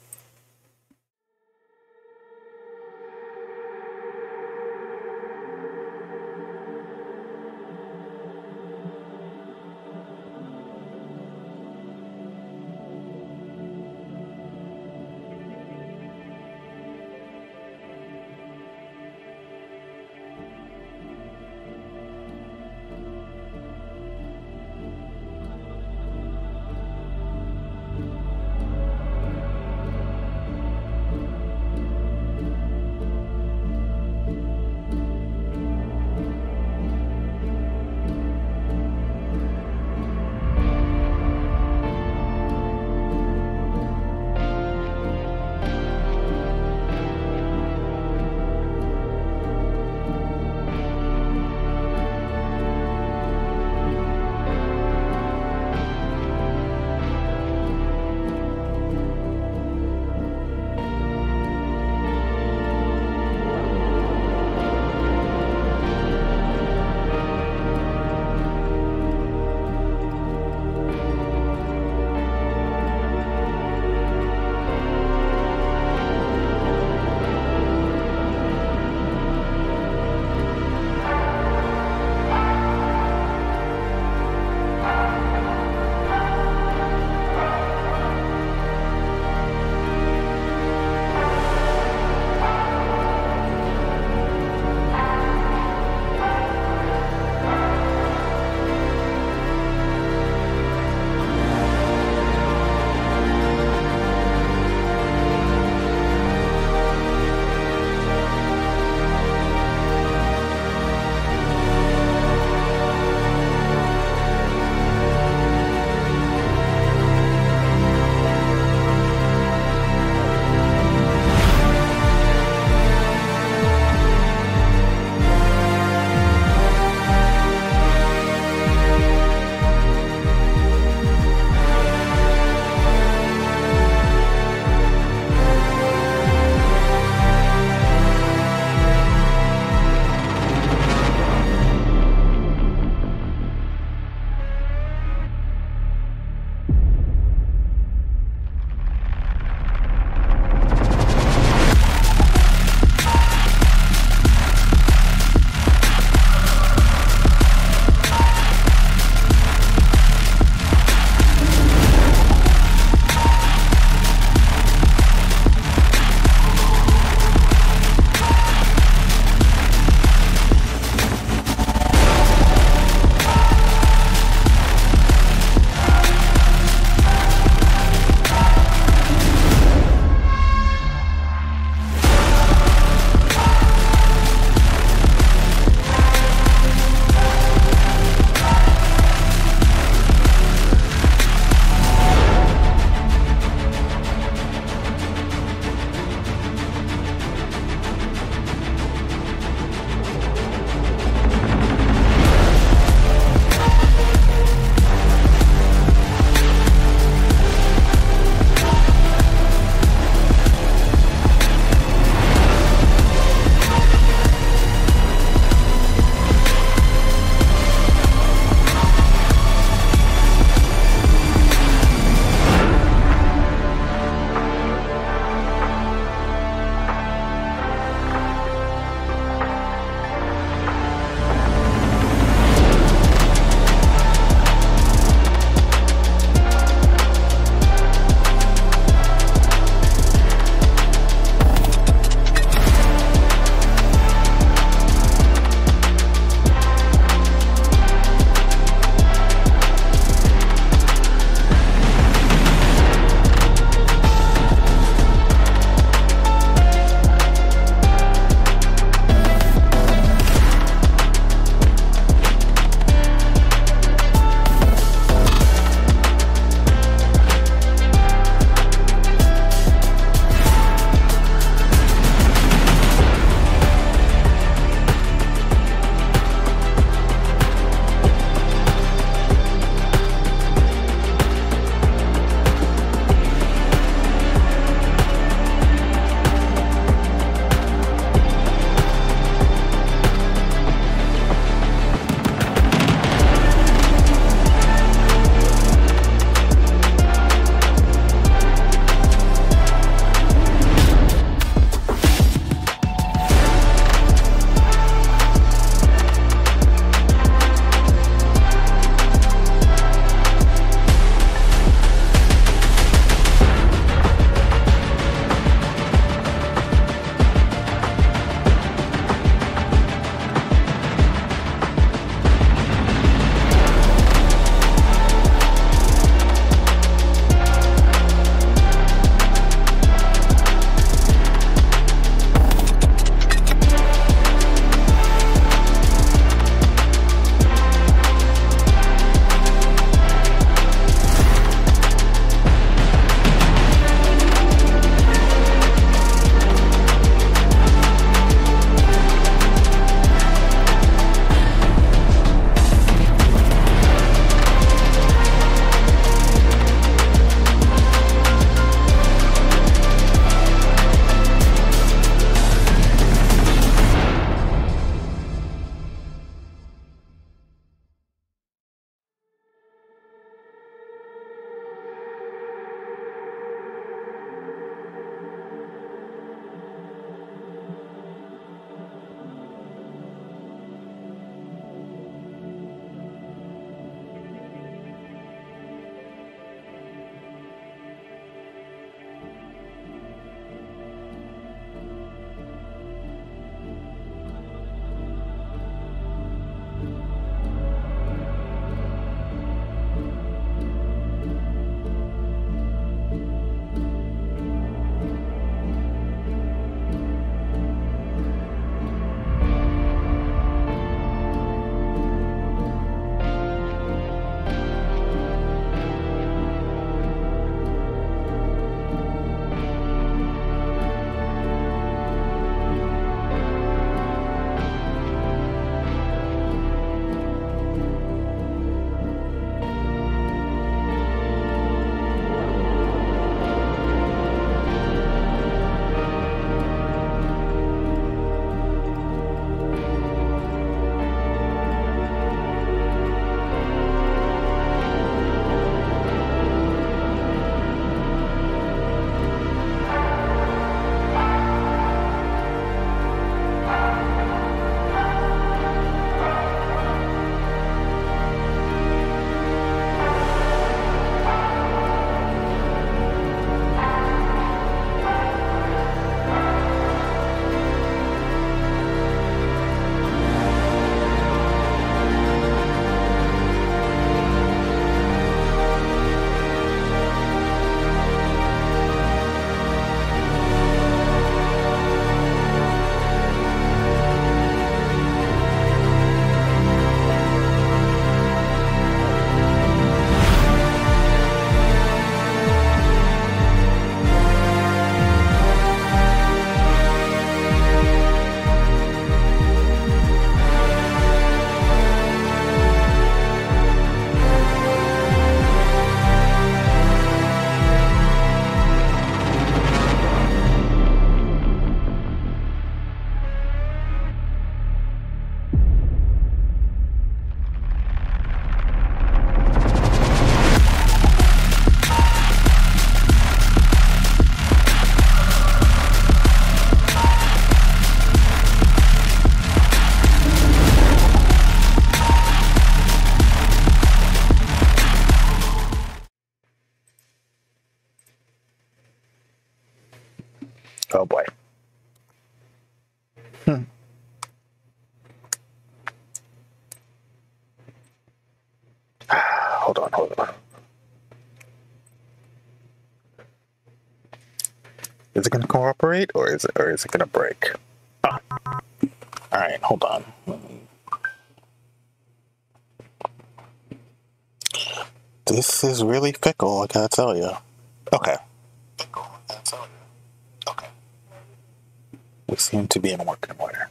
Oh boy. Hold on. Is it going to cooperate, or is it going to break? Oh. All right, hold on. This is really fickle, I gotta tell you. Okay. We seem to be in working order.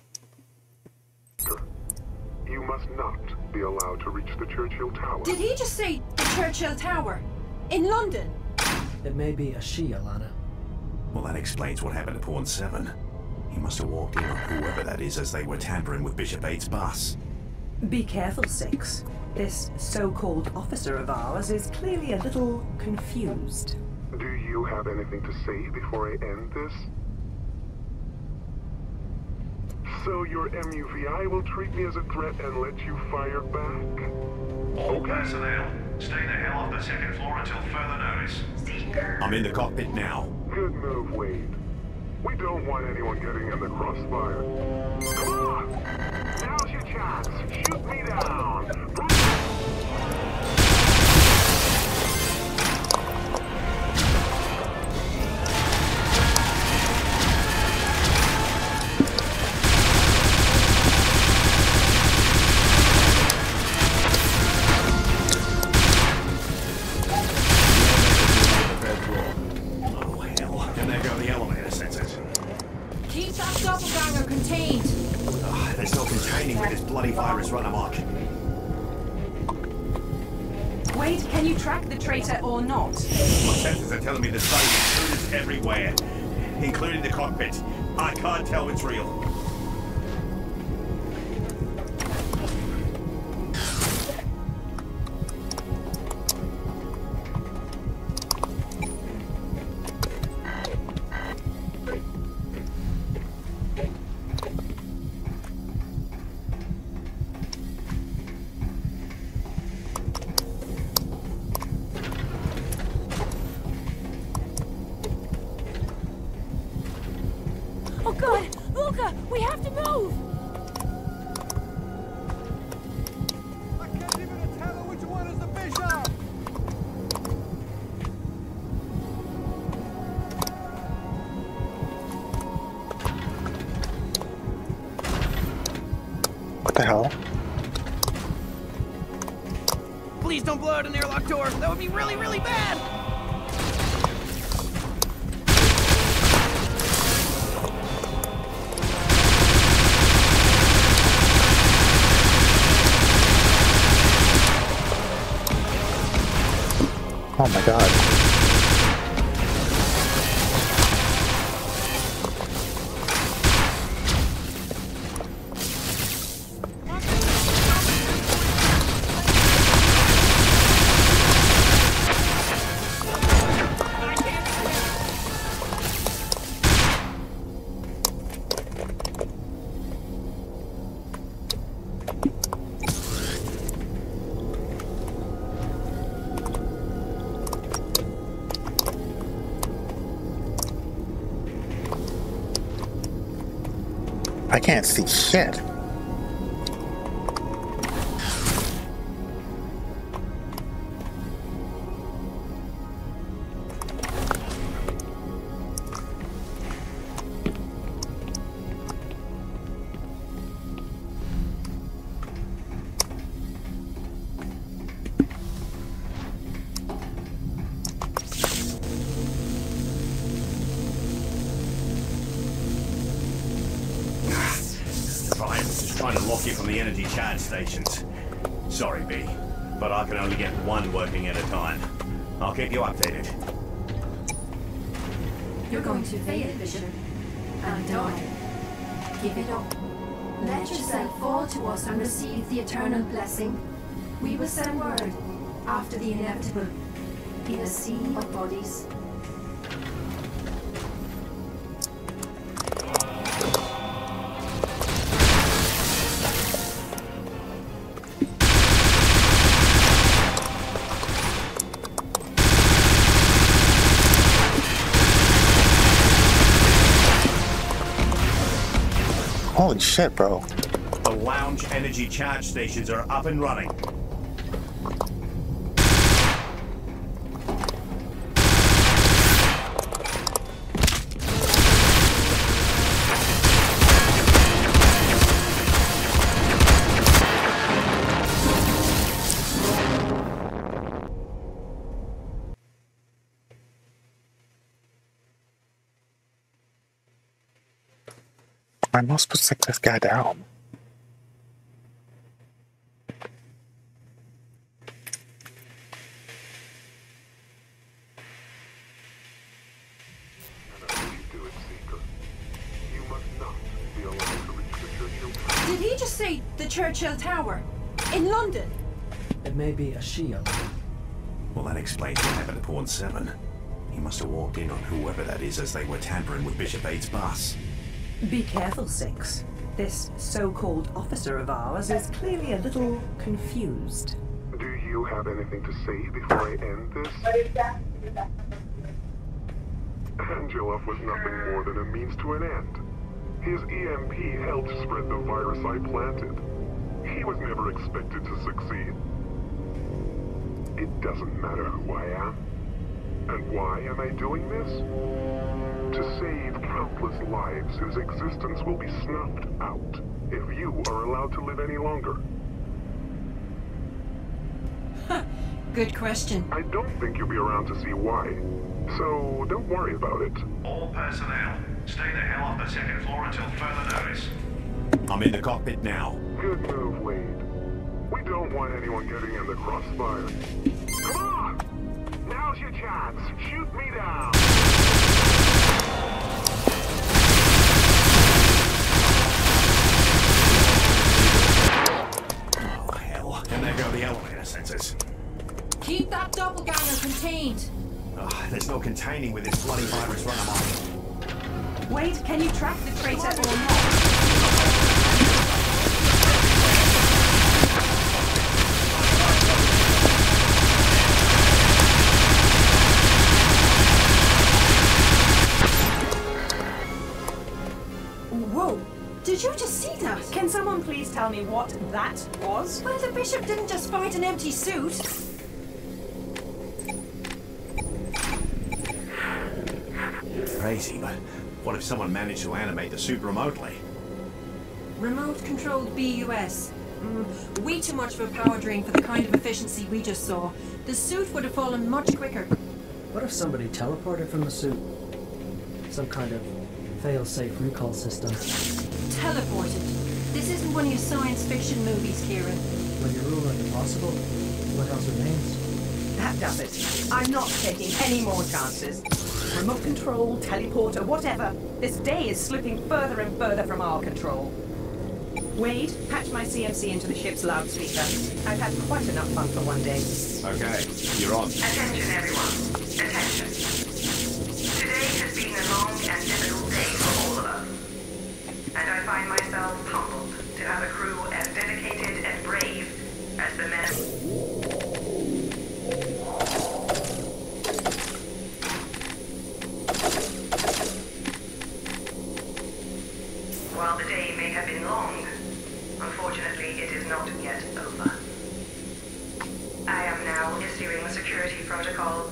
You must not be allowed to reach the Churchill Tower. Did he just say the Churchill Tower? In London? It may be a she, Alana. Well, that explains what happened to Pawn 7. He must have walked in on whoever that is as they were tampering with Bishop 8's bus. Be careful, Six. This so-called officer of ours is clearly a little confused. Do you have anything to say before I end this? So your MUVI will treat me as a threat and let you fire back? All personnel, stay the hell off the second floor until further notice. I'm in the cockpit now. Good move, Wade. We don't want anyone getting in the crossfire. Come on! Now's your chance. Shoot me down. Bloody virus run amok. Wade, can you track the traitor or not? My sensors are telling me there's bloody intruders everywhere, including the cockpit. I can't tell what's real. What the hell? Please don't blow out an airlock door. That would be really, really bad. Oh my god. I can't see shit. Trying to lock you from the energy charge stations. Sorry, B, but I can only get one working at a time. I'll keep you updated. You're going to fail, Bishop. And die. Give it up. Let yourself fall to us and receive the eternal blessing. We will send word after the inevitable in a sea of bodies. Holy shit, bro. The lounge energy charge stations are up and running. I'm not supposed to take this guy down. Did he just say the Churchill Tower? In London? It may be a shield. Well, that explains what happened at Pawn 7. He must have walked in on whoever that is as they were tampering with Bishop 8's bus. Be careful, Six. This so-called officer of ours is clearly a little confused. Do you have anything to say before I end this? Angelov was nothing more than a means to an end. His EMP helped spread the virus I planted. He was never expected to succeed. It doesn't matter who I am. And why am I doing this? To save countless lives whose existence will be snuffed out if you are allowed to live any longer. Good question. I don't think you'll be around to see why. So don't worry about it. All personnel, stay the hell off the second floor until further notice. I'm in the cockpit now. Good move, Wade. We don't want anyone getting in the crossfire. Come on! Now's your chance. Shoot me down. Oh, hell. And there go the elevator sensors. Keep that doppelganger contained. Oh, there's no containing with this bloody virus run amok. Wade, can you track the traitor or not? Whoa! Did you just see that? Can someone please tell me what that was? Well, the bishop didn't just fight an empty suit. Crazy, but what if someone managed to animate the suit remotely? Remote-controlled BUS. Way too much of a power drain for the kind of efficiency we just saw. The suit would have fallen much quicker. What if somebody teleported from the suit? Some kind of fail-safe recall system. Teleported. This isn't one of your science fiction movies, Kieran. When you rule it impossible, what else remains? That does it. I'm not taking any more chances. Remote control, teleporter, whatever. This day is slipping further and further from our control. Wade, patch my CMC into the ship's loudspeaker. I've had quite enough fun for one day. Okay, you're on. Attention, everyone. Attention. Today has been a long and difficult day for all of us. And I find myself humbled to have a crew as dedicated and brave as the men. While the day may have been long, unfortunately it is not yet over. I am now issuing the security protocol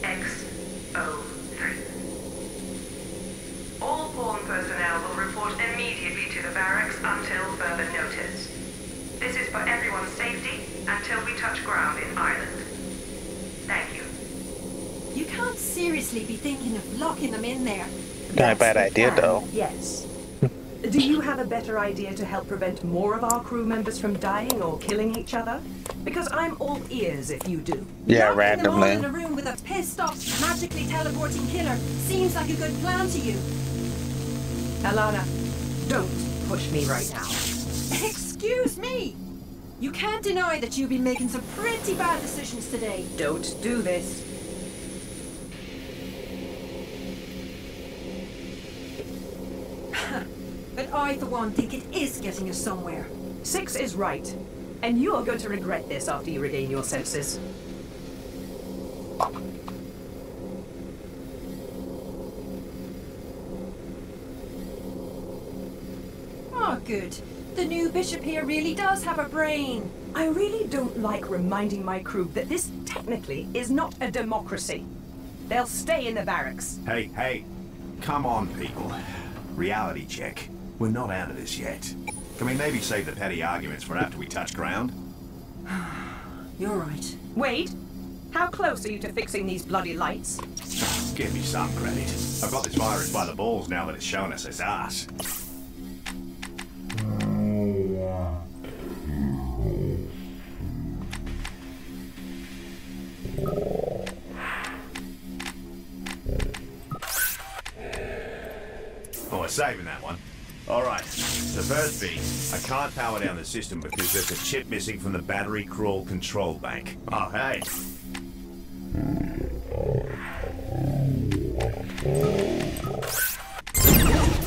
X03. All pawn personnel will report immediately to the barracks until further notice. This is for everyone's safety until we touch ground in Ireland. Thank you. You can't seriously be thinking of locking them in there. Not a bad idea, though. Yes. Do you have a better idea to help prevent more of our crew members from dying or killing each other? Because I'm all ears if you do. Yeah, Locking them all randomly. in a room with a pissed-off, magically teleporting killer seems like a good plan to you. Alana, don't push me right now. Excuse me! You can't deny that you've been making some pretty bad decisions today. Don't do this. But I, for one, think it is getting us somewhere. Six is right. And you are going to regret this after you regain your senses. Oh, good. The new bishop here really does have a brain. I really don't like reminding my crew that this technically is not a democracy. They'll stay in the barracks. Hey, come on, people. Reality check. We're not out of this yet. Can we maybe save the petty arguments for after we touch ground? You're right. Wade, how close are you to fixing these bloody lights? Give me some credit. I've got this virus by the balls now that it's shown us its ass. Oh, we're saving that one. Alright, the first thing, I can't power down the system because there's a chip missing from the battery crawl control bank. Oh, hey.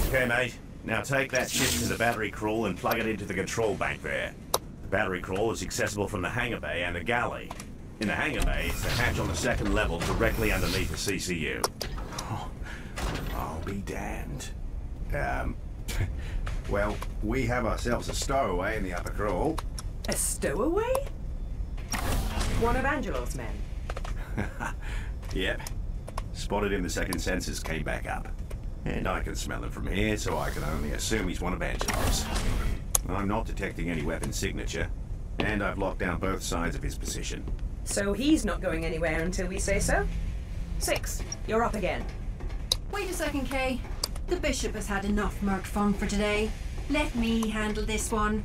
Okay, mate. Now take that chip to the battery crawl and plug it into the control bank there. The battery crawl is accessible from the hangar bay and the galley. In the hangar bay, it's the hatch on the second level directly underneath the CCU. Oh, I'll be damned. Well, we have ourselves a stowaway in the upper crawl. A stowaway? One of Angelo's men. Yep. Spotted him the second sensors came back up. And I can smell him from here, so I can only assume he's one of Angelo's. I'm not detecting any weapon signature, and I've locked down both sides of his position. So he's not going anywhere until we say so? 6, you're up again. Wait a second, Kay. The bishop has had enough merc fun for today. Let me handle this one.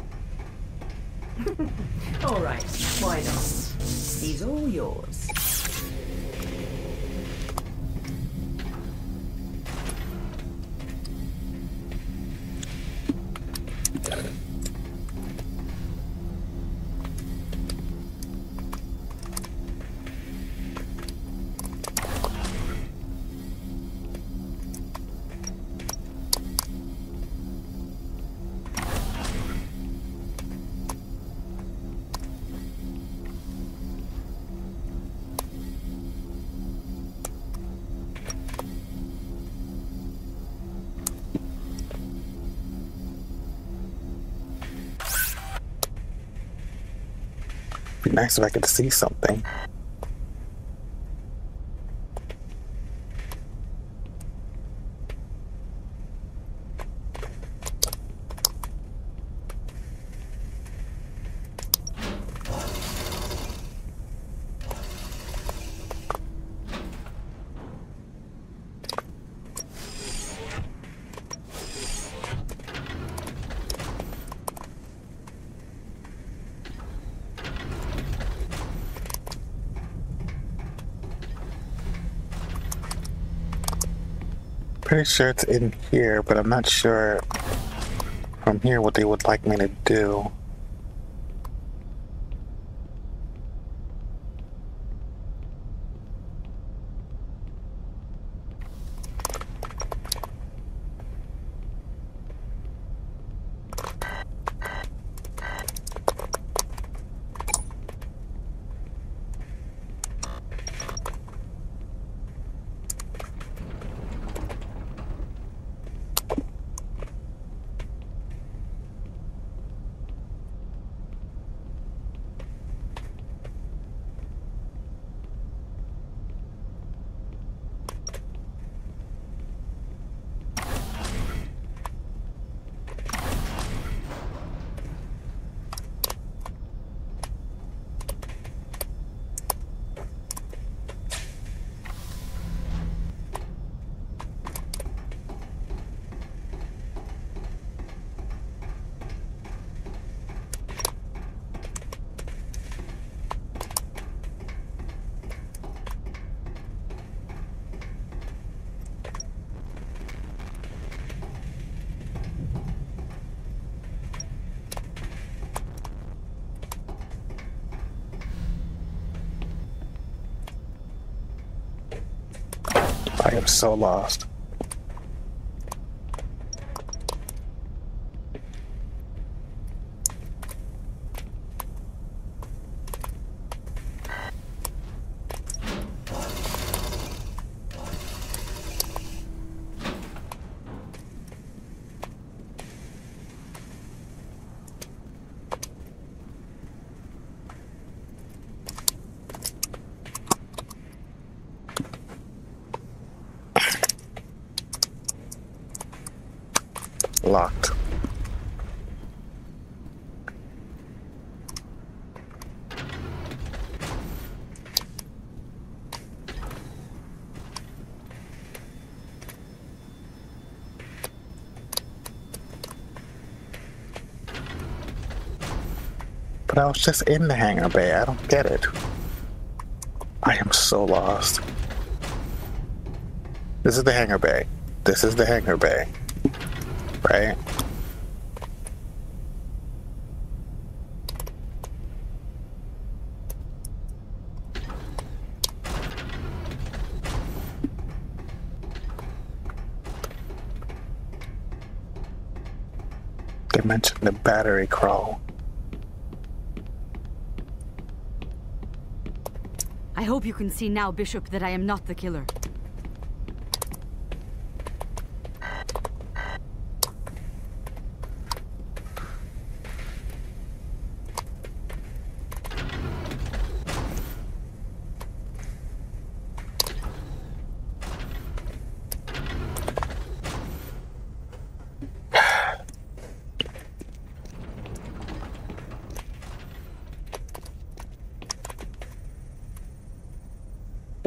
All right, why not? He's all yours. Be nice if I could see something. Pretty sure it's in here, but I'm not sure from here what they would like me to do. I am so lost. I was just in the hangar bay. I don't get it. I am so lost. This is the hangar bay. This is the hangar bay. Right? They mentioned the battery crawl. I hope you can see now, Bishop, that I am not the killer.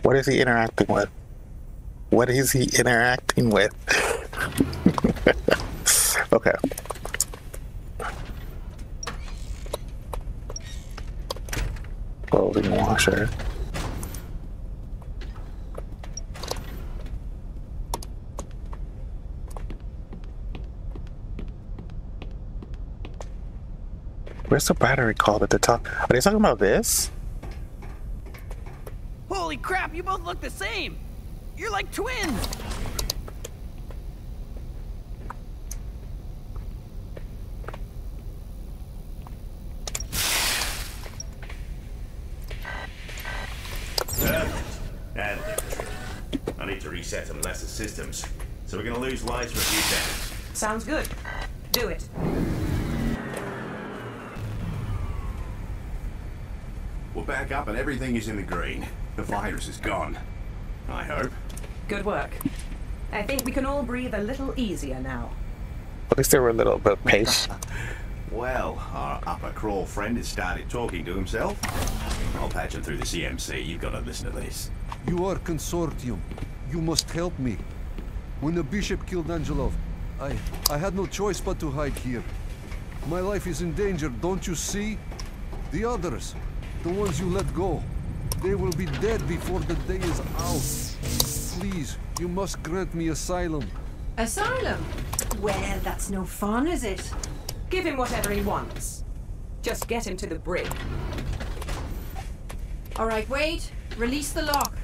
What is he interacting with? What is he interacting with? Okay. Clothing washer. Where's the battery called at the top? Are they talking about this? Holy crap, you both look the same! You're like twins! That'll do the trick. I need to reset some lesser systems, so we're gonna lose lights for a few seconds. Sounds good. Do it. We're back up and everything is in the green. The virus is gone. I hope. Good work. I think we can all breathe a little easier now. At least they were a little bit patient. Well, our upper crawl friend has started talking to himself. I'll patch him through the CMC. You've got to listen to this. You are Consortium. You must help me. When the bishop killed Angelov, I had no choice but to hide here. My life is in danger, don't you see? The others, the ones you let go, they will be dead before the day is out. Please, you must grant me asylum. Asylum? Well, that's no fun, is it? Give him whatever he wants. Just get him to the brig. All right, wait. Release the lock.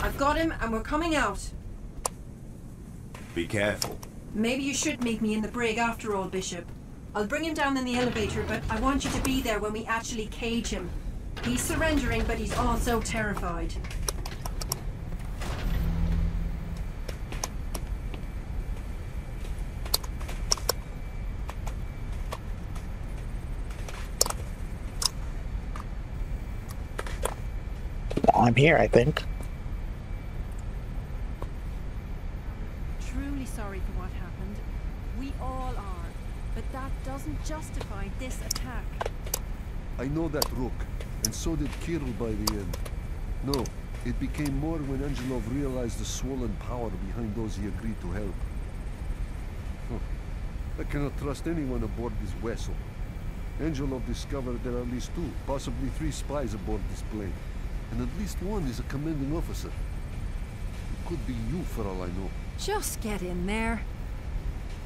I've got him and we're coming out. Be careful. Maybe you should meet me in the brig after all, Bishop. I'll bring him down in the elevator, but I want you to be there when we actually cage him. He's surrendering, but he's also terrified. I'm here, I think. Truly sorry for what happened. We all are. But that doesn't justify this attack. I know that, Rook, and so did Kirill by the end. No, it became more when Angelov realized the swollen power behind those he agreed to help. I cannot trust anyone aboard this vessel. Angelov discovered there are at least 2, possibly 3 spies aboard this plane. And at least one is a commanding officer. It could be you for all I know. Just get in there.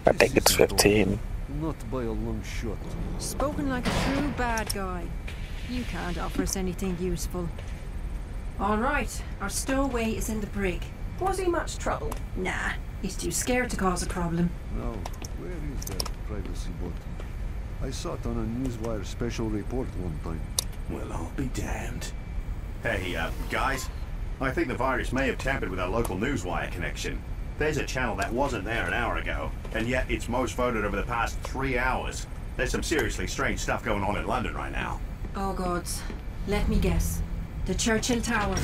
I think it's 15. Not by a long shot. Spoken like a true bad guy. You can't offer us anything useful. All right, our stowaway is in the brig. Was he much trouble? Nah, he's too scared to cause a problem. Now, where is that privacy button? I saw it on a Newswire special report one time. Well, I'll be damned. Hey, guys. I think the virus may have tampered with our local Newswire connection. There's a channel that wasn't there an hour ago, and yet it's most voted over the past 3 hours. There's some seriously strange stuff going on in London right now. Oh, gods. Let me guess. The Churchill Tower.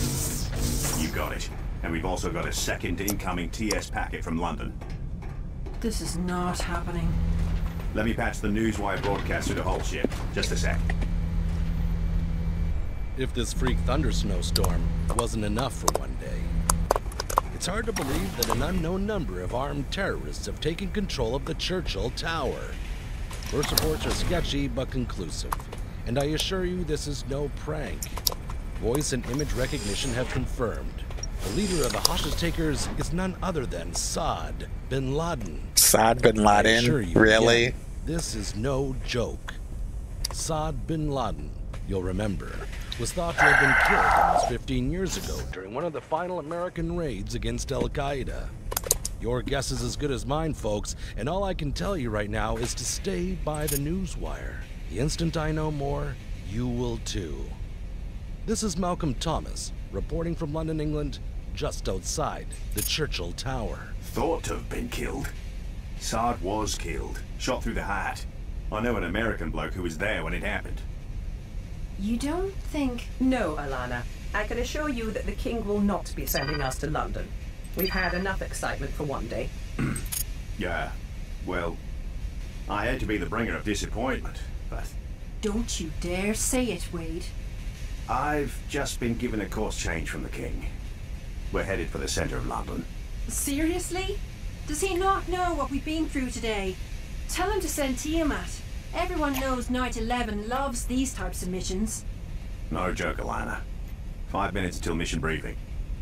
You got it. And we've also got a second incoming TS packet from London. This is not happening. Let me patch the Newswire broadcast through the whole ship. Just a sec. If this freak thunder snowstorm wasn't enough for one day, it's hard to believe that an unknown number of armed terrorists have taken control of the Churchill Tower. First reports are sketchy but conclusive. And I assure you this is no prank. Voice and image recognition have confirmed. The leader of the hostage takers is none other than Saad bin Laden. Saad bin Laden? Really? Again, this is no joke. Saad bin Laden, you'll remember, was thought to have been killed almost 15 years ago during one of the final American raids against Al-Qaeda. Your guess is as good as mine, folks, and all I can tell you right now is to stay by the newswire. The instant I know more, you will too. This is Malcolm Thomas, reporting from London, England, just outside the Churchill Tower. Thought to have been killed. Saad was killed, shot through the heart. I know an American bloke who was there when it happened. You don't think... No, Alana. I can assure you that the King will not be sending us to London. We've had enough excitement for one day. Yeah, well, I hate to be the bringer of disappointment, but... Don't you dare say it, Wade. I've just been given a course change from the King. We're headed for the centre of London. Seriously? Does he not know what we've been through today? Tell him to send Tiamat. Everyone knows Night 11 loves these types of missions. No joke, Alana. 5 minutes until mission briefing.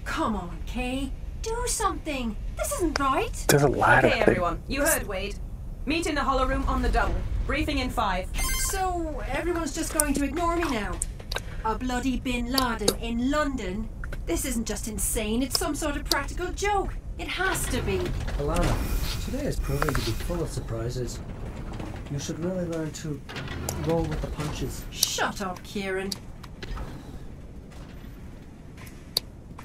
Come on, Kay. Do something. This isn't right. There's a lot Okay, everyone. You heard Wade. Meet in the hollow room on the double. Briefing in 5. So, everyone's just going to ignore me now? A bloody bin Laden in London? This isn't just insane, it's some sort of practical joke. It has to be. Alana, today is proving to be full of surprises. You should really learn to roll with the punches. Shut up, Kieran.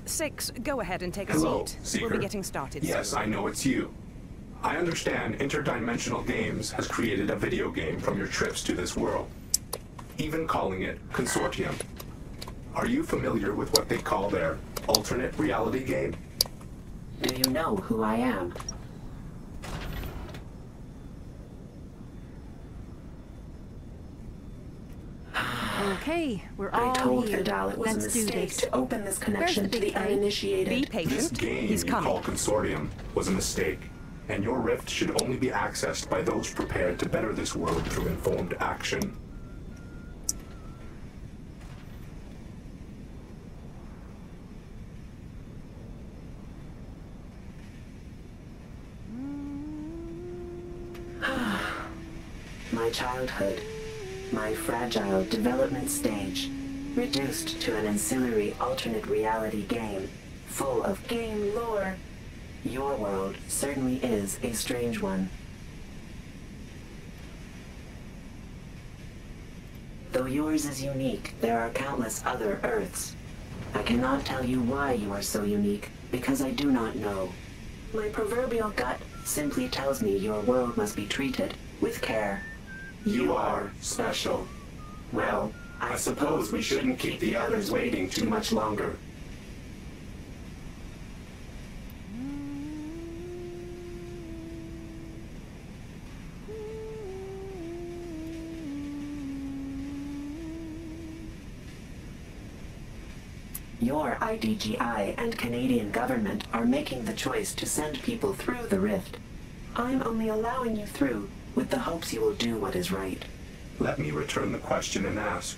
6, go ahead and take a Hello, seat. Seeker. We'll be getting started. Yes, I know it's you. I understand Interdimensional Games has created a video game from your trips to this world, even calling it Consortium. Are you familiar with what they call their alternate reality game? Do you know who I am? Okay, we're I all told here. Vidal it was Let's a do mistake this. to open this connection to the uninitiated. Be patient. This game He's you coming. call Consortium was a mistake, and your rift should only be accessed by those prepared to better this world through informed action. My childhood, my fragile development stage, reduced to an ancillary alternate reality game, full of game lore. Your world certainly is a strange one. Though yours is unique, there are countless other Earths. I cannot tell you why you are so unique, because I do not know. My proverbial gut simply tells me your world must be treated with care. You are special. Well, I suppose we shouldn't keep the others waiting too much longer. Your IDGI and Canadian government are making the choice to send people through the rift. I'm only allowing you through with the hopes you will do what is right. Let me return the question and ask.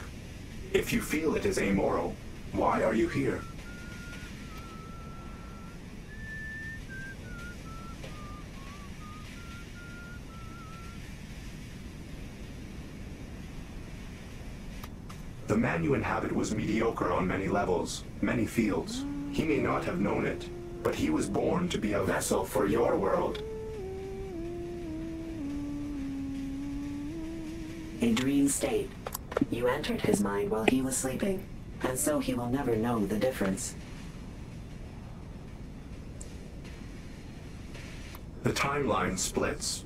If you feel it is amoral, why are you here? The man you inhabit was mediocre on many levels, many fields. He may not have known it, but he was born to be a vessel for your world. A dream state. You entered his mind while he was sleeping, and so he will never know the difference. The timeline splits.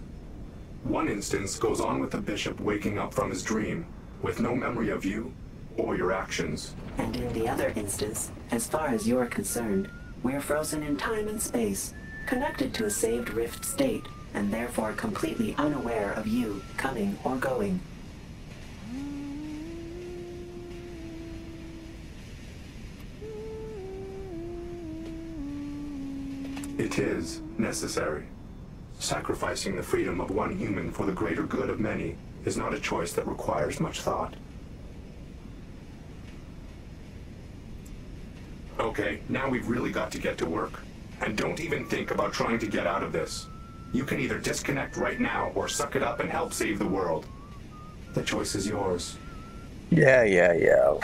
One instance goes on with the bishop waking up from his dream, with no memory of you or your actions. And in the other instance, as far as you're concerned, we're frozen in time and space, connected to a saved rift state, and therefore completely unaware of you coming or going. It is necessary. Sacrificing the freedom of one human for the greater good of many is not a choice that requires much thought. Okay, now we've really got to get to work. And don't even think about trying to get out of this. You can either disconnect right now or suck it up and help save the world. The choice is yours. Yeah.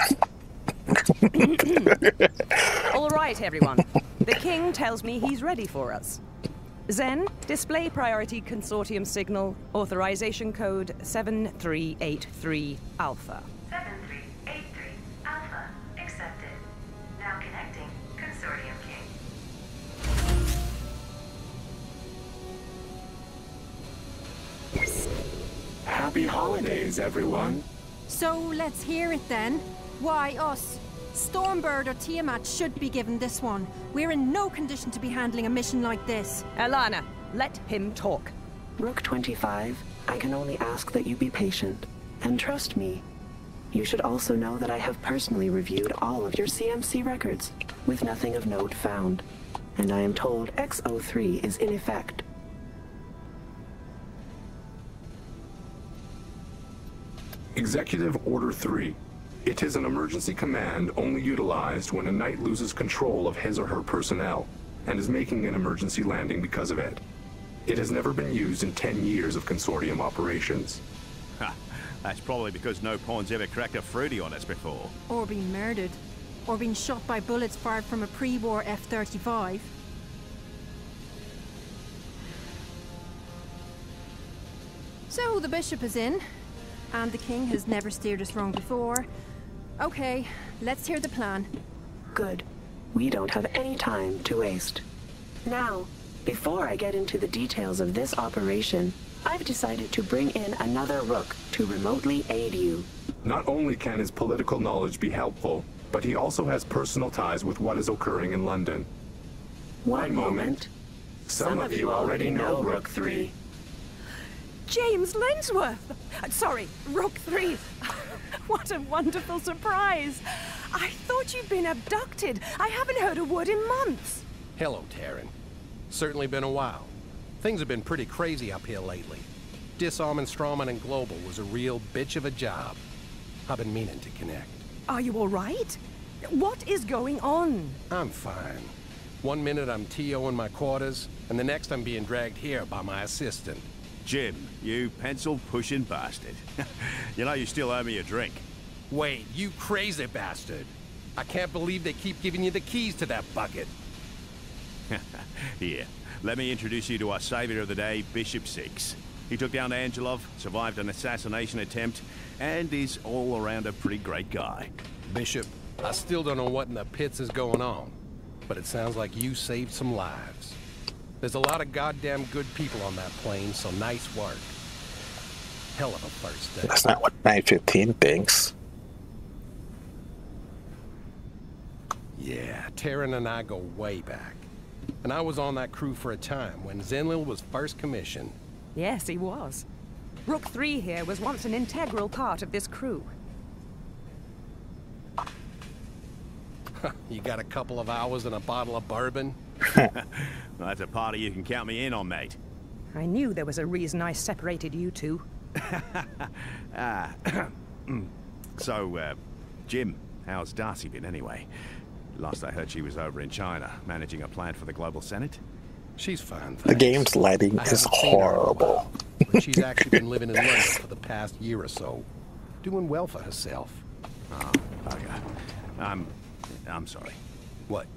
All right, everyone. The king tells me he's ready for us. Zen, display priority consortium signal, authorization code 7383 Alpha. 7383 Alpha. Accepted. Now connecting Consortium King. Happy holidays, everyone. So let's hear it then. Why us? Stormbird or Tiamat should be given this one. We're in no condition to be handling a mission like this. Alana, let him talk. Rook 25, I can only ask that you be patient and trust me. You should also know that I have personally reviewed all of your CMC records, with nothing of note found. And I am told X03 is in effect. Executive Order 3. It is an emergency command only utilized when a knight loses control of his or her personnel and is making an emergency landing because of it. It has never been used in 10 years of Consortium operations. Ha! That's probably because no pawn's ever cracked a fruity on us before. Or been murdered. Or been shot by bullets fired from a pre-war F-35. So the bishop is in, and the king has never steered us wrong before. Okay, let's hear the plan. Good. We don't have any time to waste. Now, before I get into the details of this operation, I've decided to bring in another Rook to remotely aid you. Not only can his political knowledge be helpful, but he also has personal ties with what is occurring in London. One moment. Some of you already know Rook 3. James Lensworth! Sorry, Rook 3. What a wonderful surprise. I thought you'd been abducted. I haven't heard a word in months. Hello, Taryn. Certainly been a while. Things have been pretty crazy up here lately. Disarming Strawman and Global was a real bitch of a job. I've been meaning to connect. Are you all right? What is going on? I'm fine. One minute I'm TO in my quarters, and the next I'm being dragged here by my assistant. Jim, you pencil-pushing bastard. You know you still owe me a drink. Wait, you crazy bastard. I can't believe they keep giving you the keys to that bucket. Here, let me introduce you to our savior of the day, Bishop 6. He took down Angelov, survived an assassination attempt, and is all around a pretty great guy. Bishop, I still don't know what in the pits is going on, but it sounds like you saved some lives. There's a lot of goddamn good people on that plane, so nice work. Hell of a first day. That's not what 915 thinks. Yeah, Taryn and I go way back. And I was on that crew for a time when Zenlil was first commissioned. Yes, he was. Rook 3 here was once an integral part of this crew. You got a couple of hours and a bottle of bourbon? Well, that's a party you can count me in on, mate. I knew there was a reason I separated you two. So, Jim, how's Darcy been anyway? Last I heard she was over in China, managing a plan for the Global Senate. She's fine, thanks. The game's lighting is horrible. But she's actually been living in London for the past year or so. Doing well for herself. Oh, bugger. I'm sorry. What?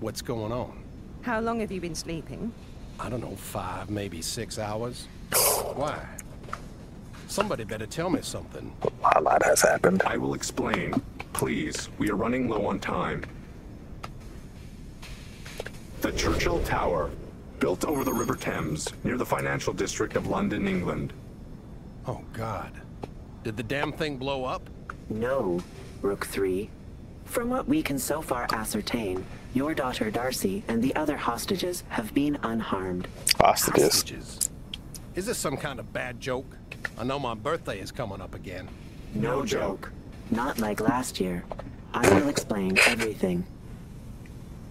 What's going on? How long have you been sleeping? I don't know, 5, maybe 6 hours. Why? Somebody better tell me something. A lot has happened. I will explain. Please, we are running low on time. The Churchill Tower, built over the River Thames, near the financial district of London, England. Oh, God. Did the damn thing blow up? No, Rook 3. From what we can so far ascertain, your daughter Darcy and the other hostages have been unharmed. Hostages? Is this some kind of bad joke? I know my birthday is coming up again. No joke. Not like last year. I will explain everything.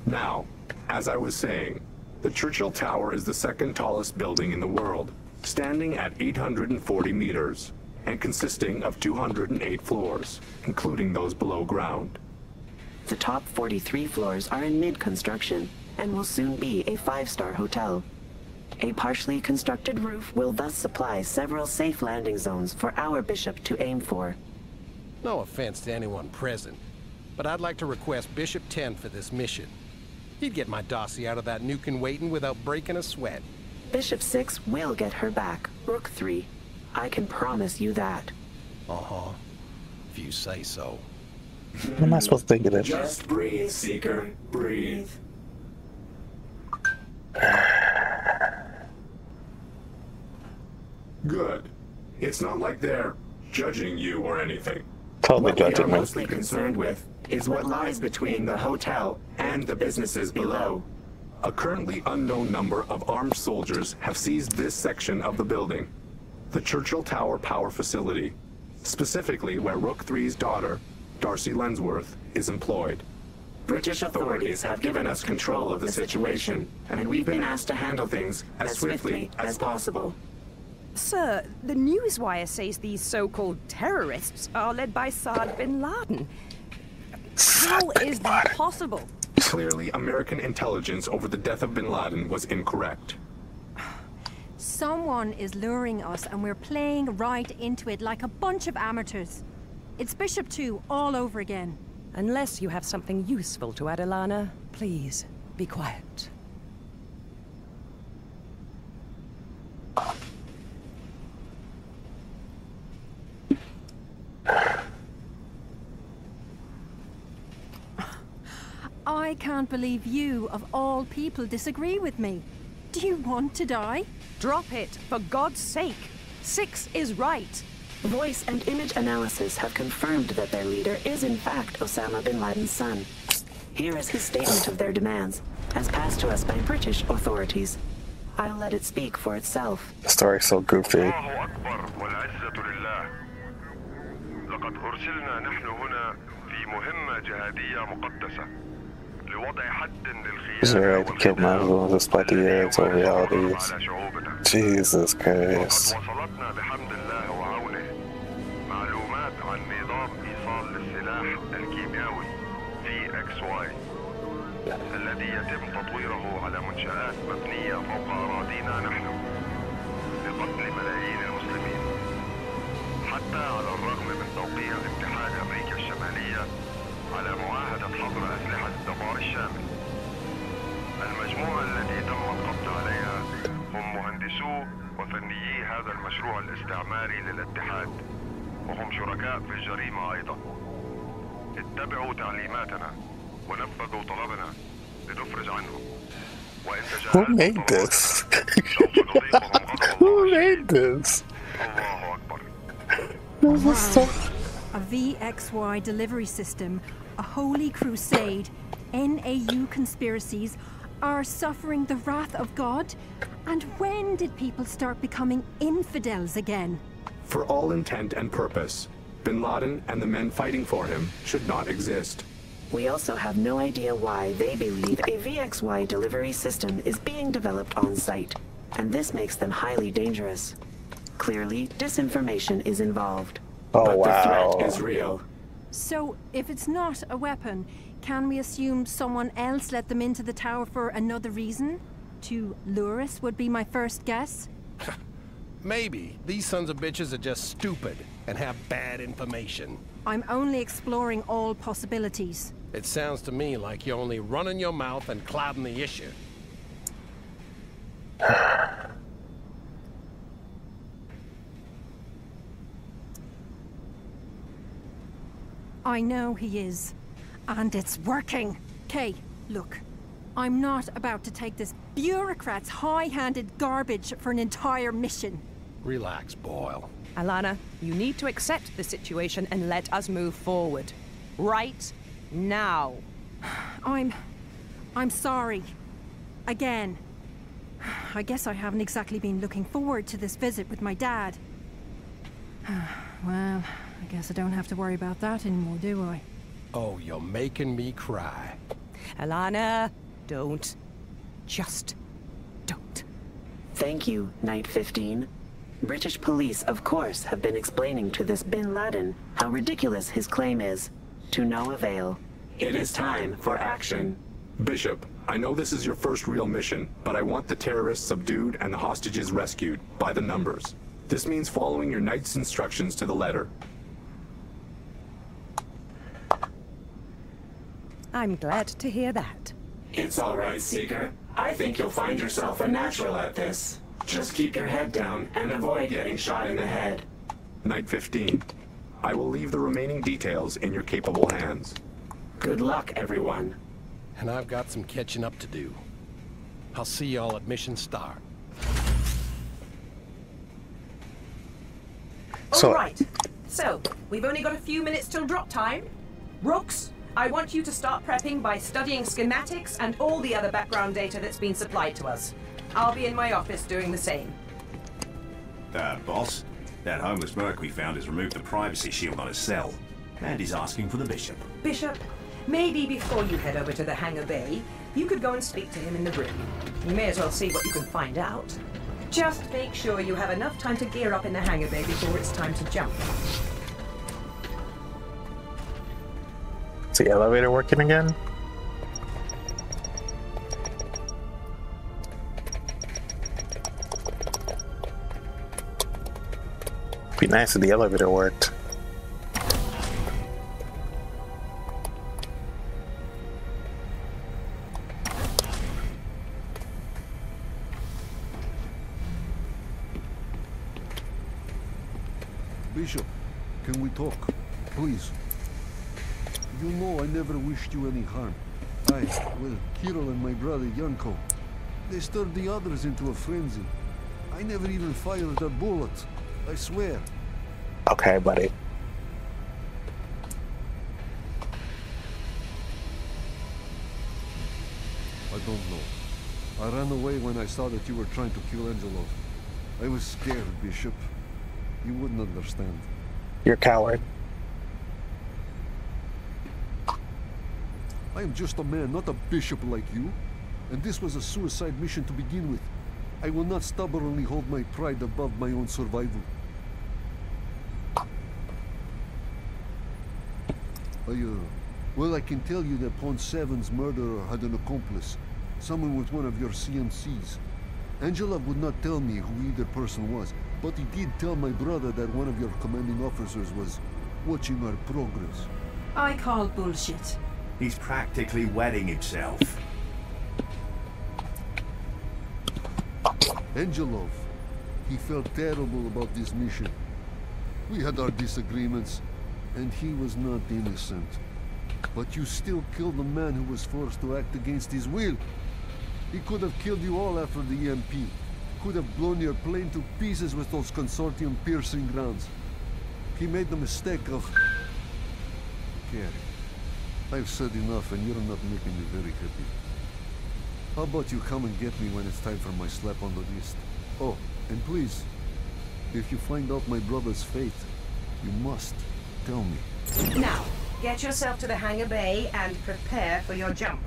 Now, as I was saying, the Churchill Tower is the second tallest building in the world, standing at 840 meters, and consisting of 208 floors, including those below ground. The top 43 floors are in mid-construction and will soon be a 5-star hotel. A partially constructed roof will thus supply several safe landing zones for our bishop to aim for. No offense to anyone present, but I'd like to request Bishop 10 for this mission. He'd get my dossier out of that nuke and waiting without breaking a sweat. Bishop 6 will get her back, Rook 3. I can promise you that. Uh-huh. If you say so. What am I supposed to think of this? Just breathe, Seeker. Breathe. Good. It's not like they're judging you or anything. Totally What we are judging me. mostly concerned with is what lies between the hotel and the businesses below. A currently unknown number of armed soldiers have seized this section of the building, the Churchill Tower Power Facility, specifically where Rook 3's daughter, Darcy Lensworth, is employed. British authorities have given us control of the situation, and we've been asked to handle things as swiftly as possible. Sir, the newswire says these so-called terrorists are led by Saad bin Laden. How is that possible? Clearly, American intelligence over the death of bin Laden was incorrect. Someone is luring us and we're playing right into it like a bunch of amateurs. It's Bishop 2 all over again. Unless you have something useful to add, Alana, please be quiet. I can't believe you, of all people, disagree with me. Do you want to die? Drop it, for God's sake. 6 is right. Voice and image analysis have confirmed that their leader is in fact Osama bin Laden's son. Here is his statement of their demands, as passed to us by British authorities. I'll let it speak for itself. The story's so goofy. لقد أرسلنا نحن هنا في مهمة جهادية مقدسة لوضع حد He's للخيانة ready to kill Muslims despite the years of realities. Jesus Christ. وصلتنا بحمد الله وعونه معلومات عن نظام إيصال للسلاح الكيميائي VXY الذي يتم تطويره على منشآت مبنية فوق أراضينا نحن لقتل ملايين المسلمين. حتى على الرغم من توقيع اتحاد أمريكا الشمالية على معاهدة حظر أسلحة الدمار الشامل. المجموعة التي تم القبض عليها هم مهندسو وفنيي هذا المشروع الاستعماري للاتحاد، وهم شركاء في الجريمة أيضا. اتبعوا تعليماتنا ونفذوا طلبنا لنفرج عنهم. Who made this? Who made this? Wow. A VXY delivery system, a holy crusade, NAU conspiracies are suffering the wrath of God? And when did people start becoming infidels again? For all intent and purpose, bin Laden and the men fighting for him should not exist. We also have no idea why they believe a VXY delivery system is being developed on site, and this makes them highly dangerous. Clearly, disinformation is involved. Oh, but wow. the threat is real. So, if it's not a weapon, can we assume someone else let them into the tower for another reason? To lure us would be my first guess. Maybe. These sons of bitches are just stupid and have bad information. I'm only exploring all possibilities. It sounds to me like you're only running your mouth and clouding the issue. I know he is. And it's working. Kay, look. I'm not about to take this bureaucrat's high-handed garbage for an entire mission. Relax, Boyle. Alana, you need to accept the situation and let us move forward. Right now. I'm sorry. Again. I guess I haven't exactly been looking forward to this visit with my dad. Well, I guess I don't have to worry about that anymore, do I? Oh, you're making me cry. Alana, don't. Just don't. Thank you, Night 15. British police, of course, have been explaining to this bin Laden how ridiculous his claim is, to no avail. It is time for action. Bishop, I know this is your first real mission, but I want the terrorists subdued and the hostages rescued, by the numbers. This means following your knight's instructions to the letter. I'm glad to hear that. It's all right, Seeker. I think you'll find yourself a natural at this. Just keep your head down and avoid getting shot in the head. Knight 15. I will leave the remaining details in your capable hands. Good luck, everyone. And I've got some catching up to do. I'll see y'all at mission start. So, all right. So, we've only got a few minutes till drop time. Rooks, I want you to start prepping by studying schematics and all the other background data that's been supplied to us. I'll be in my office doing the same. Boss, that homeless merc we found has removed the privacy shield on his cell. And he's asking for the Bishop. Bishop, maybe before you head over to the hangar bay, you could go and speak to him in the room. You may as well see what you can find out. Just make sure you have enough time to gear up in the hangar bay before it's time to jump. is the elevator working again? Be nice if the elevator worked. Bishop, can we talk? Please. You know I never wished you any harm. Well, Kirill and my brother Yanko, they stirred the others into a frenzy. I never even fired a bullet. I swear. Okay, buddy. I don't know. I ran away when I saw that you were trying to kill Angelov. I was scared, Bishop. You wouldn't understand. You're a coward. I am just a man, not a bishop like you. And this was a suicide mission to begin with. I will not stubbornly hold my pride above my own survival. Well, I can tell you that Pawn 7's murderer had an accomplice. Someone with one of your CMCs. Angela would not tell me who either person was, but he did tell my brother that one of your commanding officers was watching our progress. I call bullshit. He's practically wetting himself. Angelov, he felt terrible about this mission. We had our disagreements, and he was not innocent. But you still killed a man who was forced to act against his will. He could have killed you all after the EMP. Could have blown your plane to pieces with those Consortium piercing rounds. He made the mistake of... Carrie, I've said enough and you're not making me very happy. How about you come and get me when it's time for my slap on the wrist? Oh, and please, if you find out my brother's fate, you must tell me. Now, get yourself to the hangar bay and prepare for your jump.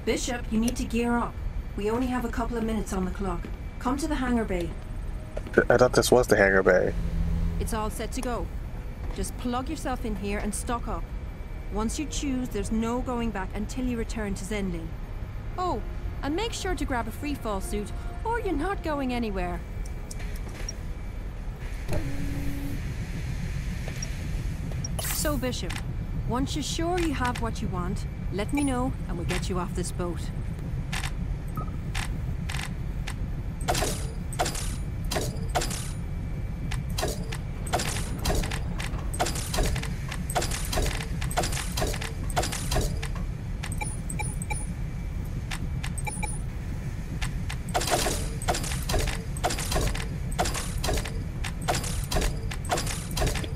Bishop, you need to gear up. We only have a couple of minutes on the clock. Come to the hangar bay. I thought this was the hangar bay. It's all set to go. Just plug yourself in here and stock up. Once you choose, there's no going back until you return to Zendling. Oh, and make sure to grab a free fall suit, or you're not going anywhere. So, Bishop, once you're sure you have what you want, let me know and we'll get you off this boat.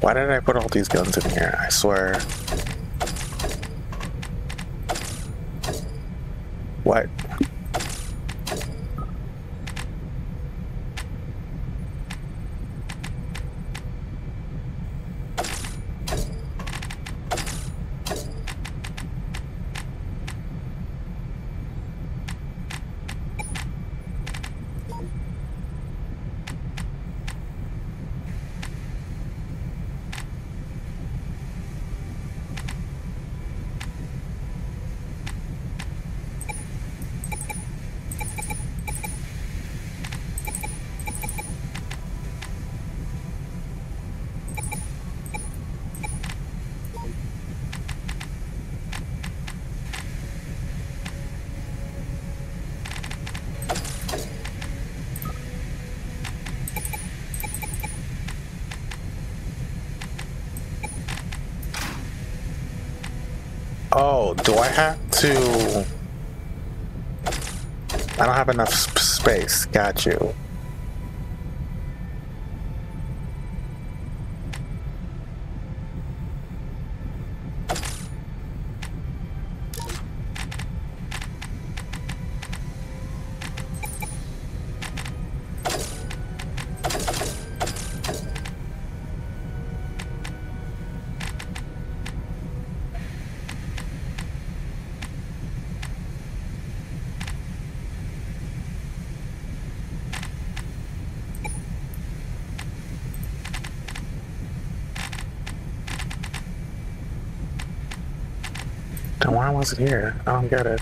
Why did I put all these guns in here? I swear. What? Oh, do I have to? I don't have enough space. Got you. Then why was it here? I don't get it.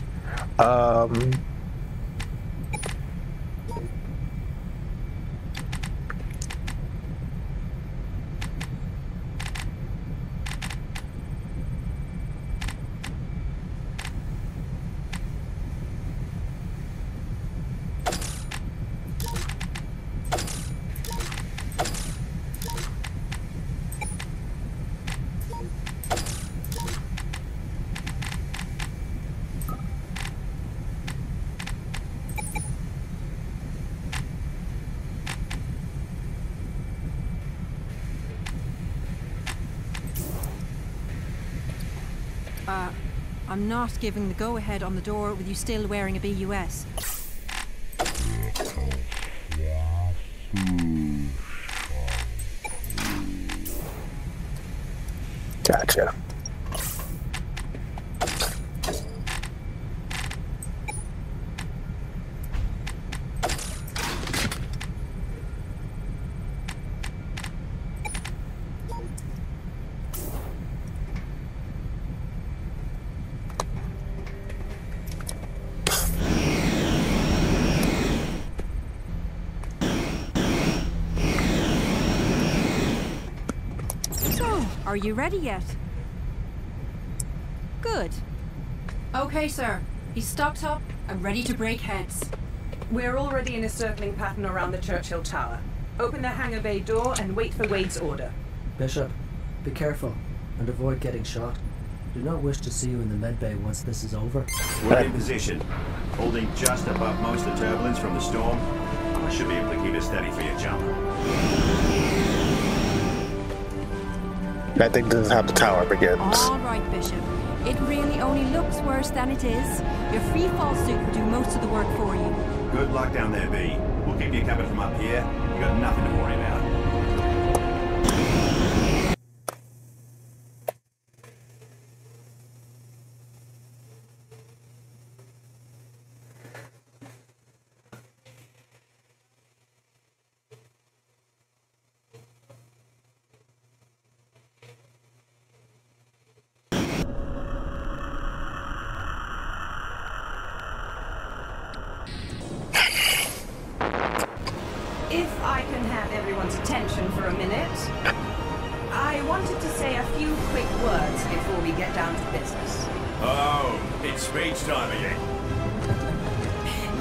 I'm not giving the go-ahead on the door with you still wearing a BUS. Gotcha. Are you ready yet? Good. Okay, sir. He's stocked up and ready to break heads. We're already in a circling pattern around the Churchill Tower. Open the hangar bay door and wait for Wade's order. Bishop, be careful and avoid getting shot. Do not wish to see you in the medbay once this is over. We're in position, holding just above most of the turbulence from the storm. I should be able to keep it steady for your jump. I think this is how the tower begins. All right, Bishop. It really only looks worse than it is. Your free fall suit will do most of the work for you. Good luck down there, B. We'll keep you covered from up here. You got nothing to worry about. If I can have everyone's attention for a minute, I wanted to say a few quick words before we get down to business. Oh, it's speech time again.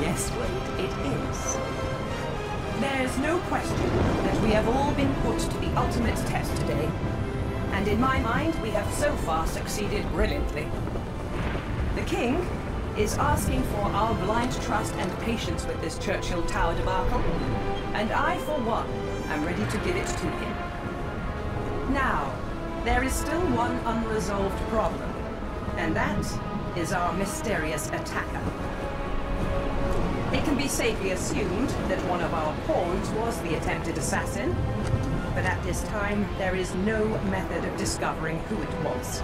Yes, Wade, it is. There's no question that we have all been put to the ultimate test today. And in my mind, we have so far succeeded brilliantly. The King is asking for our blind trust and patience with this Churchill Tower debacle, and I, for one, am ready to give it to him. Now, there is still one unresolved problem, and that is our mysterious attacker. It can be safely assumed that one of our pawns was the attempted assassin, but at this time, there is no method of discovering who it was.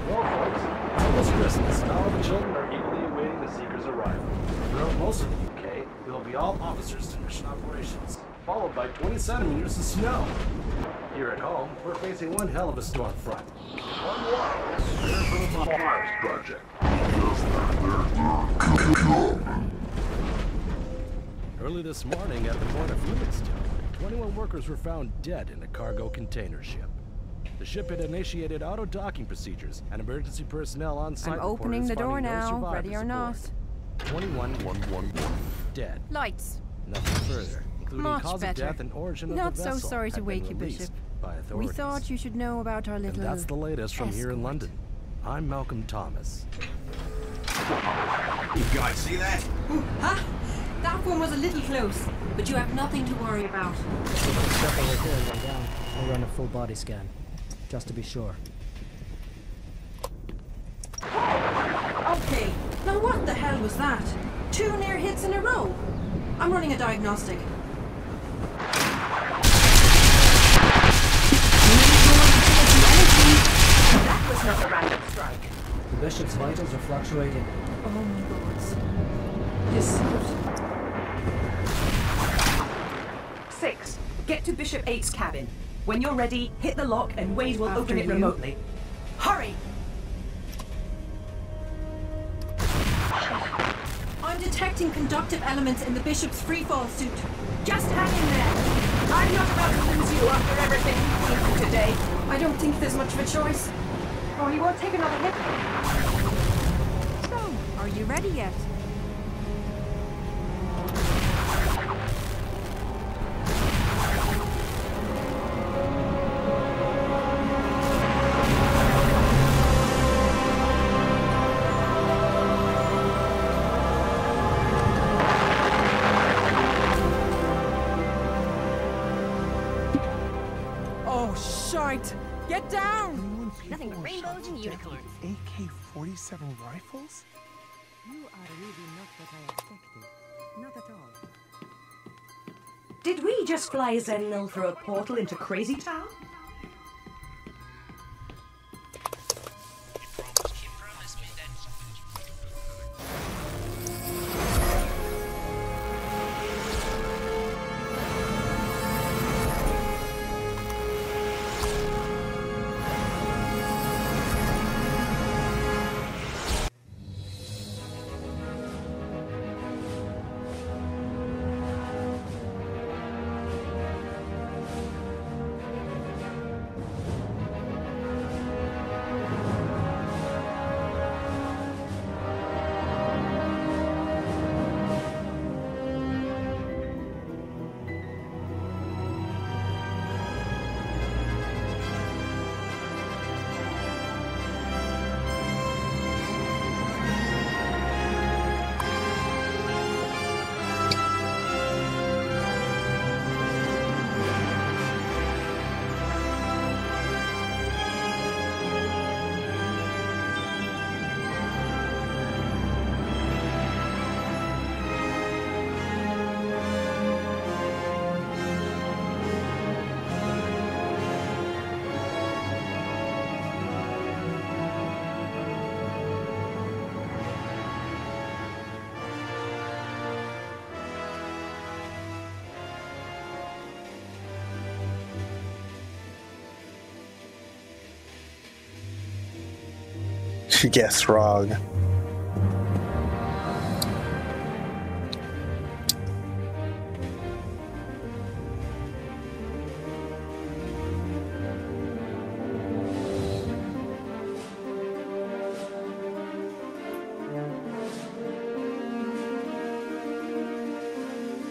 Well, folks, it's almost Christmas, and all the children are eagerly awaiting the Seeker's arrival. Throughout most of the UK, we will be all officers to mission operations, followed by 20 centimeters of snow. Here at home, we're facing one hell of a storm front. One more, prepare for the Mars Project. Early this morning at the port of Felixstowe, 21 workers were found dead in a cargo container ship. The ship had initiated auto-docking procedures, and emergency personnel on site I'm opening the door now, ready or not. 21,111 dead. Lights. Nothing further, including Much cause better. of death and origin Not of the so vessel. sorry to had wake been you, released Bishop. by authorities. We thought you should know about our little And that's the latest from here in escort. London. I'm Malcolm Thomas. You guys see that? Huh? That one was a little close, but you have nothing to worry about. Step over here and lay down. I'll run a full body scan, just to be sure. Okay, now what the hell was that? 2 near hits in a row. I'm running a diagnostic. That was not a random strike. The bishop's vitals are fluctuating. Oh my god. This. 6. Get to Bishop 8's cabin. When you're ready, hit the lock and Wade will open it remotely. Hurry! I'm detecting conductive elements in the bishop's freefall suit. Just hang in there. I'm not about to lose you after everything you've been through today. I don't think there's much of a choice. Oh, you won't take another hit. So, are you ready yet? Oh, shite! Get down! Nothing but rainbows and unicorns. AK-47 rifles? You are really not what I expected. Not at all. Did we just fly Zenlil through a portal into Crazy Town? She guessed wrong.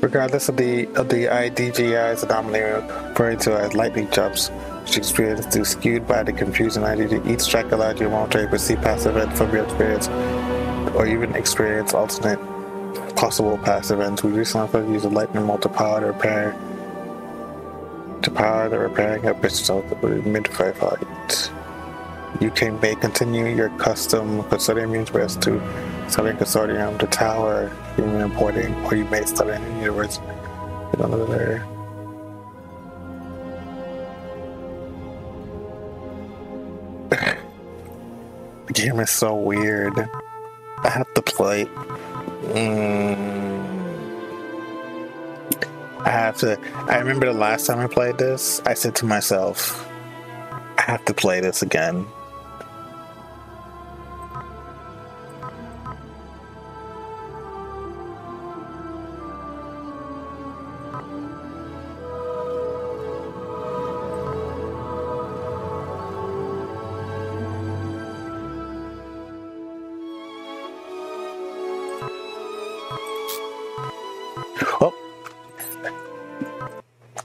Regardless of the IDGI's anomaly referred to as lightning jumps, which experience is skewed by the confusing IDG. Each track allows you to perceive past events from your experience, or even experience alternate possible past events. We recently used a lightning bolt to power the repairing of bishop mid-fight. You may continue your custom Consortium universe to Southern Consortium, the tower, even importing, or you may start a new universe with another. The game is so weird. I have to play. I remember the last time I played this, I said to myself, I have to play this again. Well,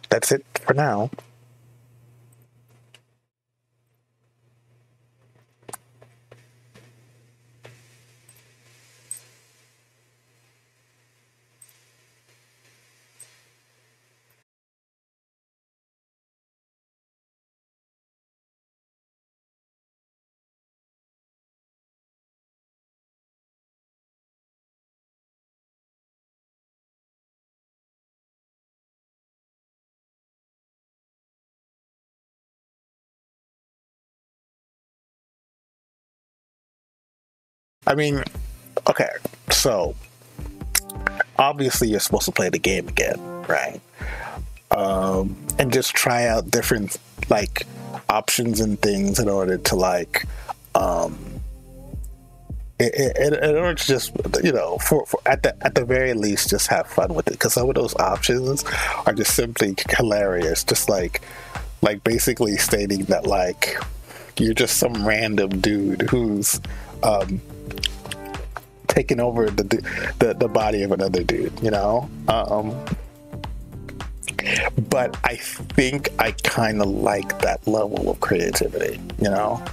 that's it for now. I mean, okay, so obviously you're supposed to play the game again, right? And just try out different like options and things in order to like in order to just, you know, for at the very least just have fun with it, because some of those options are just simply hilarious. Just like basically stating that like you're just some random dude who's taking over the body of another dude, you know. But I think I kind of like that level of creativity, you know.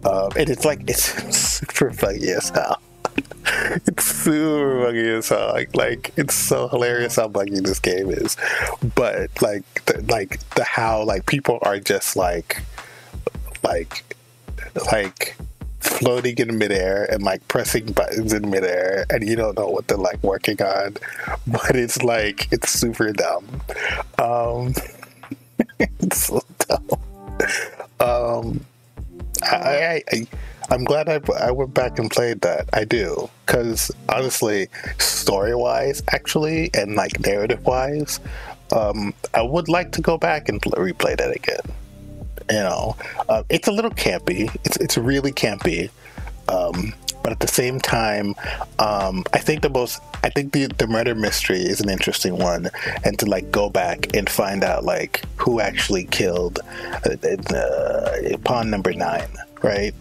And it's like, it's super funny as hell. It's super funny as hell. Like it's so hilarious how buggy this game is. But like the how like people are just like floating in midair and like pressing buttons in midair, and you don't know what they're like working on, but it's like it's super dumb. It's so dumb. I'm glad I went back and played that. I do, because honestly, story-wise, actually, and like narrative-wise, I would like to go back and replay that again. You know, it's a little campy. It's really campy, but at the same time, I think the murder mystery is an interesting one, and to like go back and find out like who actually killed pawn number 9, right?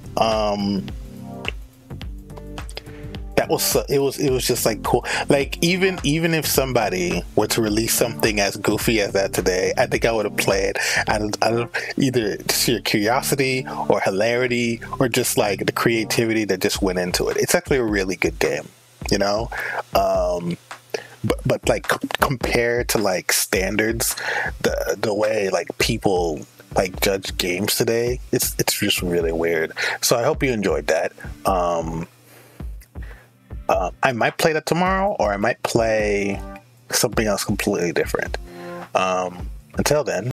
That was it was just like cool. Like even if somebody were to release something as goofy as that today, I think I would have played out of either sheer curiosity or hilarity or just like the creativity that just went into it. It's actually a really good game, you know. But like compared to like standards, the way like people like judge games today, it's just really weird. So I hope you enjoyed that. I might play that tomorrow, or I might play something else completely different. Until then,